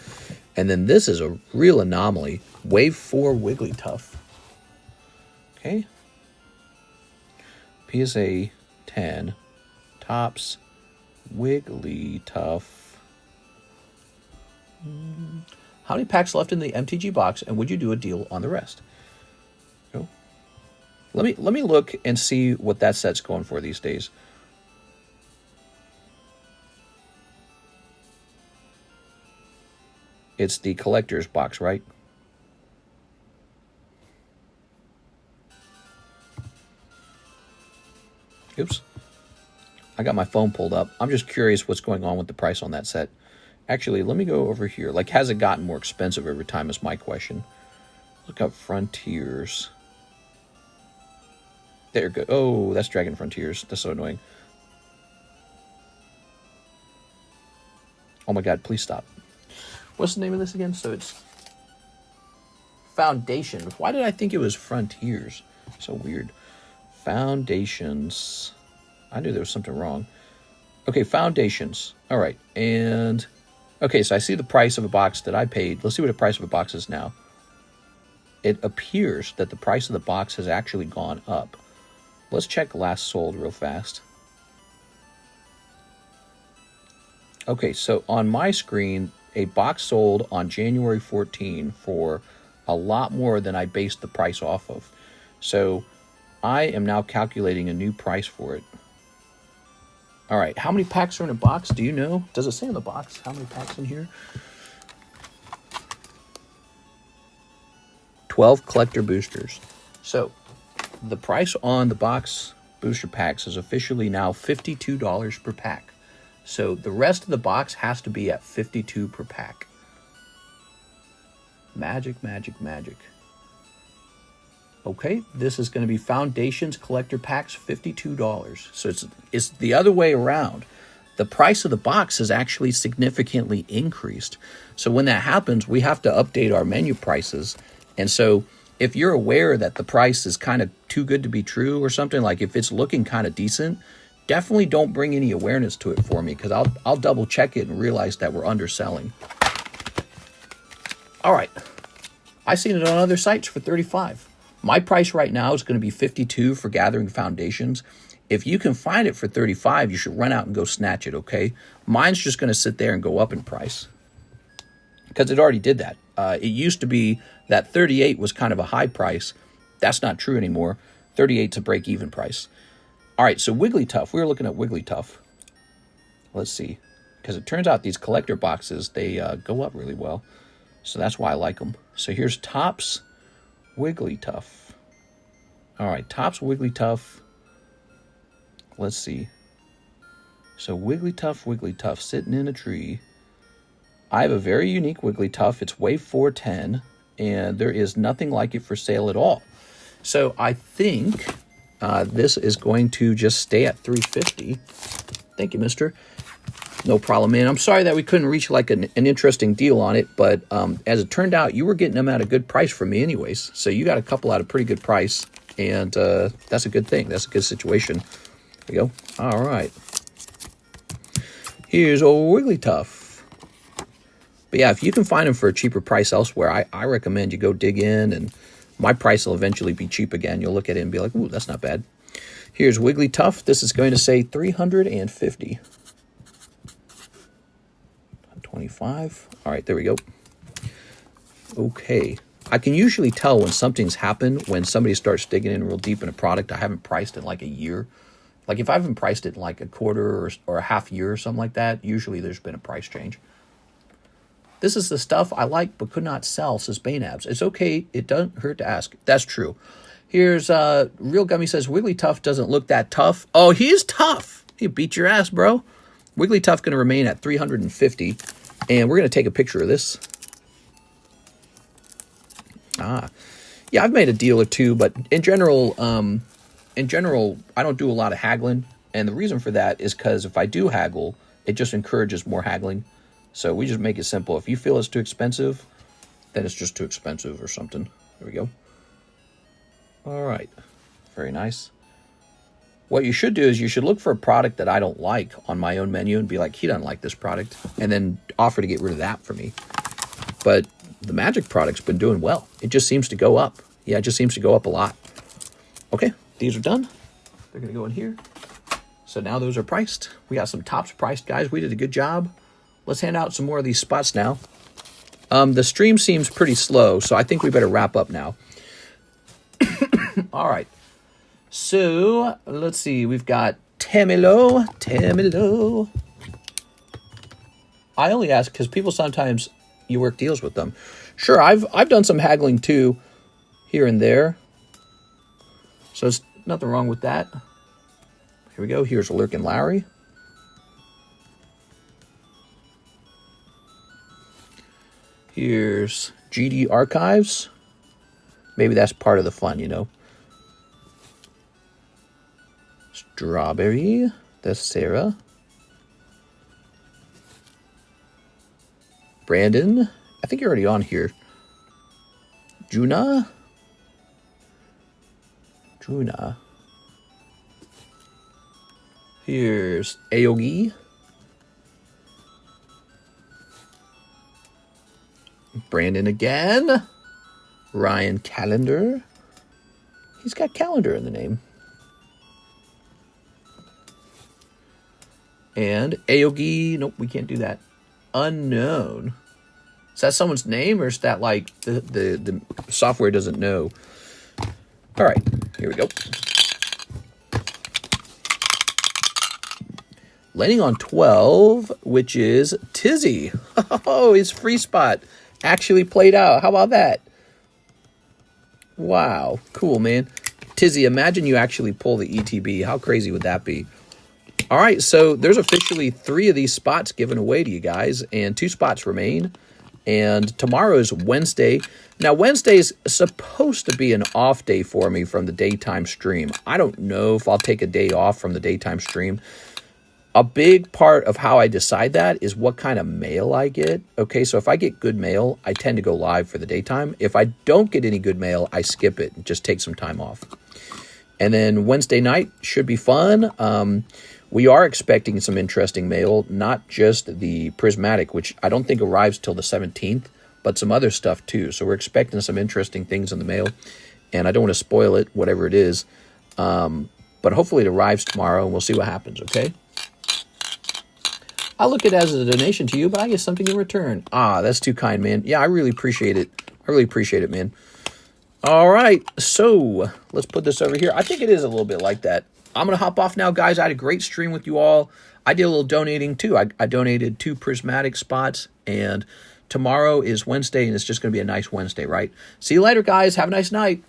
And then this is a real anomaly. Wave 4 Wigglytuff. Okay. PSA 10. Topps Wigglytuff. How many packs left in the MTG box, and would you do a deal on the rest? Go. Let me look and see what that set's going for these days. It's the collector's box, right? Oops. I got my phone pulled up. I'm just curious what's going on with the price on that set. Actually, let me go over here. Like, has it gotten more expensive every time is my question. Look up Frontiers. There you go. Oh, that's Dragon Frontiers. That's so annoying. Oh my God, please stop. What's the name of this again? So it's Foundations. Why did I think it was Frontiers? So weird. Foundations. I knew there was something wrong. Okay, Foundations. All right, and okay, so I see the price of a box that I paid. Let's see what the price of a box is now. It appears that the price of the box has actually gone up. Let's check last sold real fast. Okay, so on my screen, a box sold on January 14 for a lot more than I based the price off of. So I am now calculating a new price for it. All right, how many packs are in a box? Do you know? Does it say in the box how many packs in here? 12 collector boosters. So the price on the box booster packs is officially now $52 per pack. So the rest of the box has to be at $52 per pack. Magic, magic, magic. Okay, this is going to be Foundations Collector Packs, $52. So it's the other way around. The price of the box has actually significantly increased. So when that happens, we have to update our menu prices. And so if you're aware that the price is kind of too good to be true or something, like if it's looking kind of decent, definitely don't bring any awareness to it for me, because I'll double check it and realize that we're underselling. All right, I've seen it on other sites for $35. My price right now is going to be $52 for Gathering Foundations. If you can find it for $35, you should run out and go snatch it, okay? Mine's just going to sit there and go up in price because it already did that. It used to be that $38 was kind of a high price. That's not true anymore. $38's a break-even price. All right, so Wigglytuff. We were looking at Wigglytuff. Let's see, because it turns out these collector boxes, they go up really well. So that's why I like them. So here's Topps Wigglytuff. All right, Topps Wigglytuff. Let's see. So Wigglytuff sitting in a tree. I have a very unique Wigglytuff. It's Wave 410, and there is nothing like it for sale at all. So I think this is going to just stay at $350. Thank you, mister. No problem, man. I'm sorry that we couldn't reach like an interesting deal on it, but as it turned out, you were getting them at a good price from me anyways. So you got a couple at a pretty good price, and that's a good thing. That's a good situation. There we go. All right. Here's old Wigglytuff. But yeah, if you can find them for a cheaper price elsewhere, I recommend you go dig in, and my price will eventually be cheap again. You'll look at it and be like, ooh, that's not bad. Here's Wigglytuff. This is going to say $350. 25. All right, there we go. Okay. I can usually tell when something's happened when somebody starts digging in real deep in a product I haven't priced in like a year. Like if I haven't priced it in like a quarter or a half year or something like that, usually there's been a price change. This is the stuff I like but could not sell, says Bainabs. It's okay. It doesn't hurt to ask. That's true. Here's Real Gummy says, Wigglytuff doesn't look that tough. Oh, he's tough. He beat your ass, bro. Wigglytuff going to remain at $350. And we're going to take a picture of this. Yeah, I've made a deal or two, but in general, I don't do a lot of haggling. And the reason for that is because if I do haggle, it just encourages more haggling. So we just make it simple. If you feel it's too expensive, then it's just too expensive or something. There we go. All right. Very nice. What you should do is you should look for a product that I don't like on my own menu and be like, he doesn't like this product, and then offer to get rid of that for me. But the Magic product's been doing well. It just seems to go up. Yeah, it just seems to go up a lot. Okay, these are done. They're going to go in here. So now those are priced. We got some Topps priced, guys. We did a good job. Let's hand out some more of these spots now. The stream seems pretty slow, so I think we better wrap up now. All right. So, let's see. We've got Tamilo. I only ask because people sometimes, you work deals with them. Sure, I've done some haggling too, here and there. So, there's nothing wrong with that. Here we go. Here's Lurkin Lowry. Here's GD Archives. Maybe that's part of the fun, you know. Strawberry, that's Sarah. Brandon, I think you're already on here. Juna. Here's Aogi. Brandon again. Ryan Calendar. He's got calendar in the name. And Aogi. Nope, we can't do that. Unknown. Is that someone's name, or is that like the software doesn't know? All right, here we go. Landing on 12, which is Tizzy. Oh, his free spot actually played out. How about that? Wow, cool, man. Tizzy, imagine you actually pull the ETB. How crazy would that be? All right, so there's officially 3 of these spots given away to you guys, and 2 spots remain. And tomorrow is Wednesday. Now, Wednesday is supposed to be an off day for me from the daytime stream. I don't know if I'll take a day off from the daytime stream. A big part of how I decide that is what kind of mail I get. Okay, so if I get good mail, I tend to go live for the daytime. If I don't get any good mail, I skip it and just take some time off. And then Wednesday night should be fun. We are expecting some interesting mail, not just the prismatic, which I don't think arrives till the 17th, but some other stuff too. So we're expecting some interesting things in the mail, and I don't want to spoil it, whatever it is. But hopefully it arrives tomorrow, and we'll see what happens, okay? I look at it as a donation to you, but I get something in return. Ah, that's too kind, man. Yeah, I really appreciate it. I really appreciate it, man. All right, so let's put this over here. I think it is a little bit like that. I'm going to hop off now, guys. I had a great stream with you all. I did a little donating, too. I donated 2 prismatic spots, and tomorrow is Wednesday, and it's just going to be a nice Wednesday, right? See you later, guys. Have a nice night.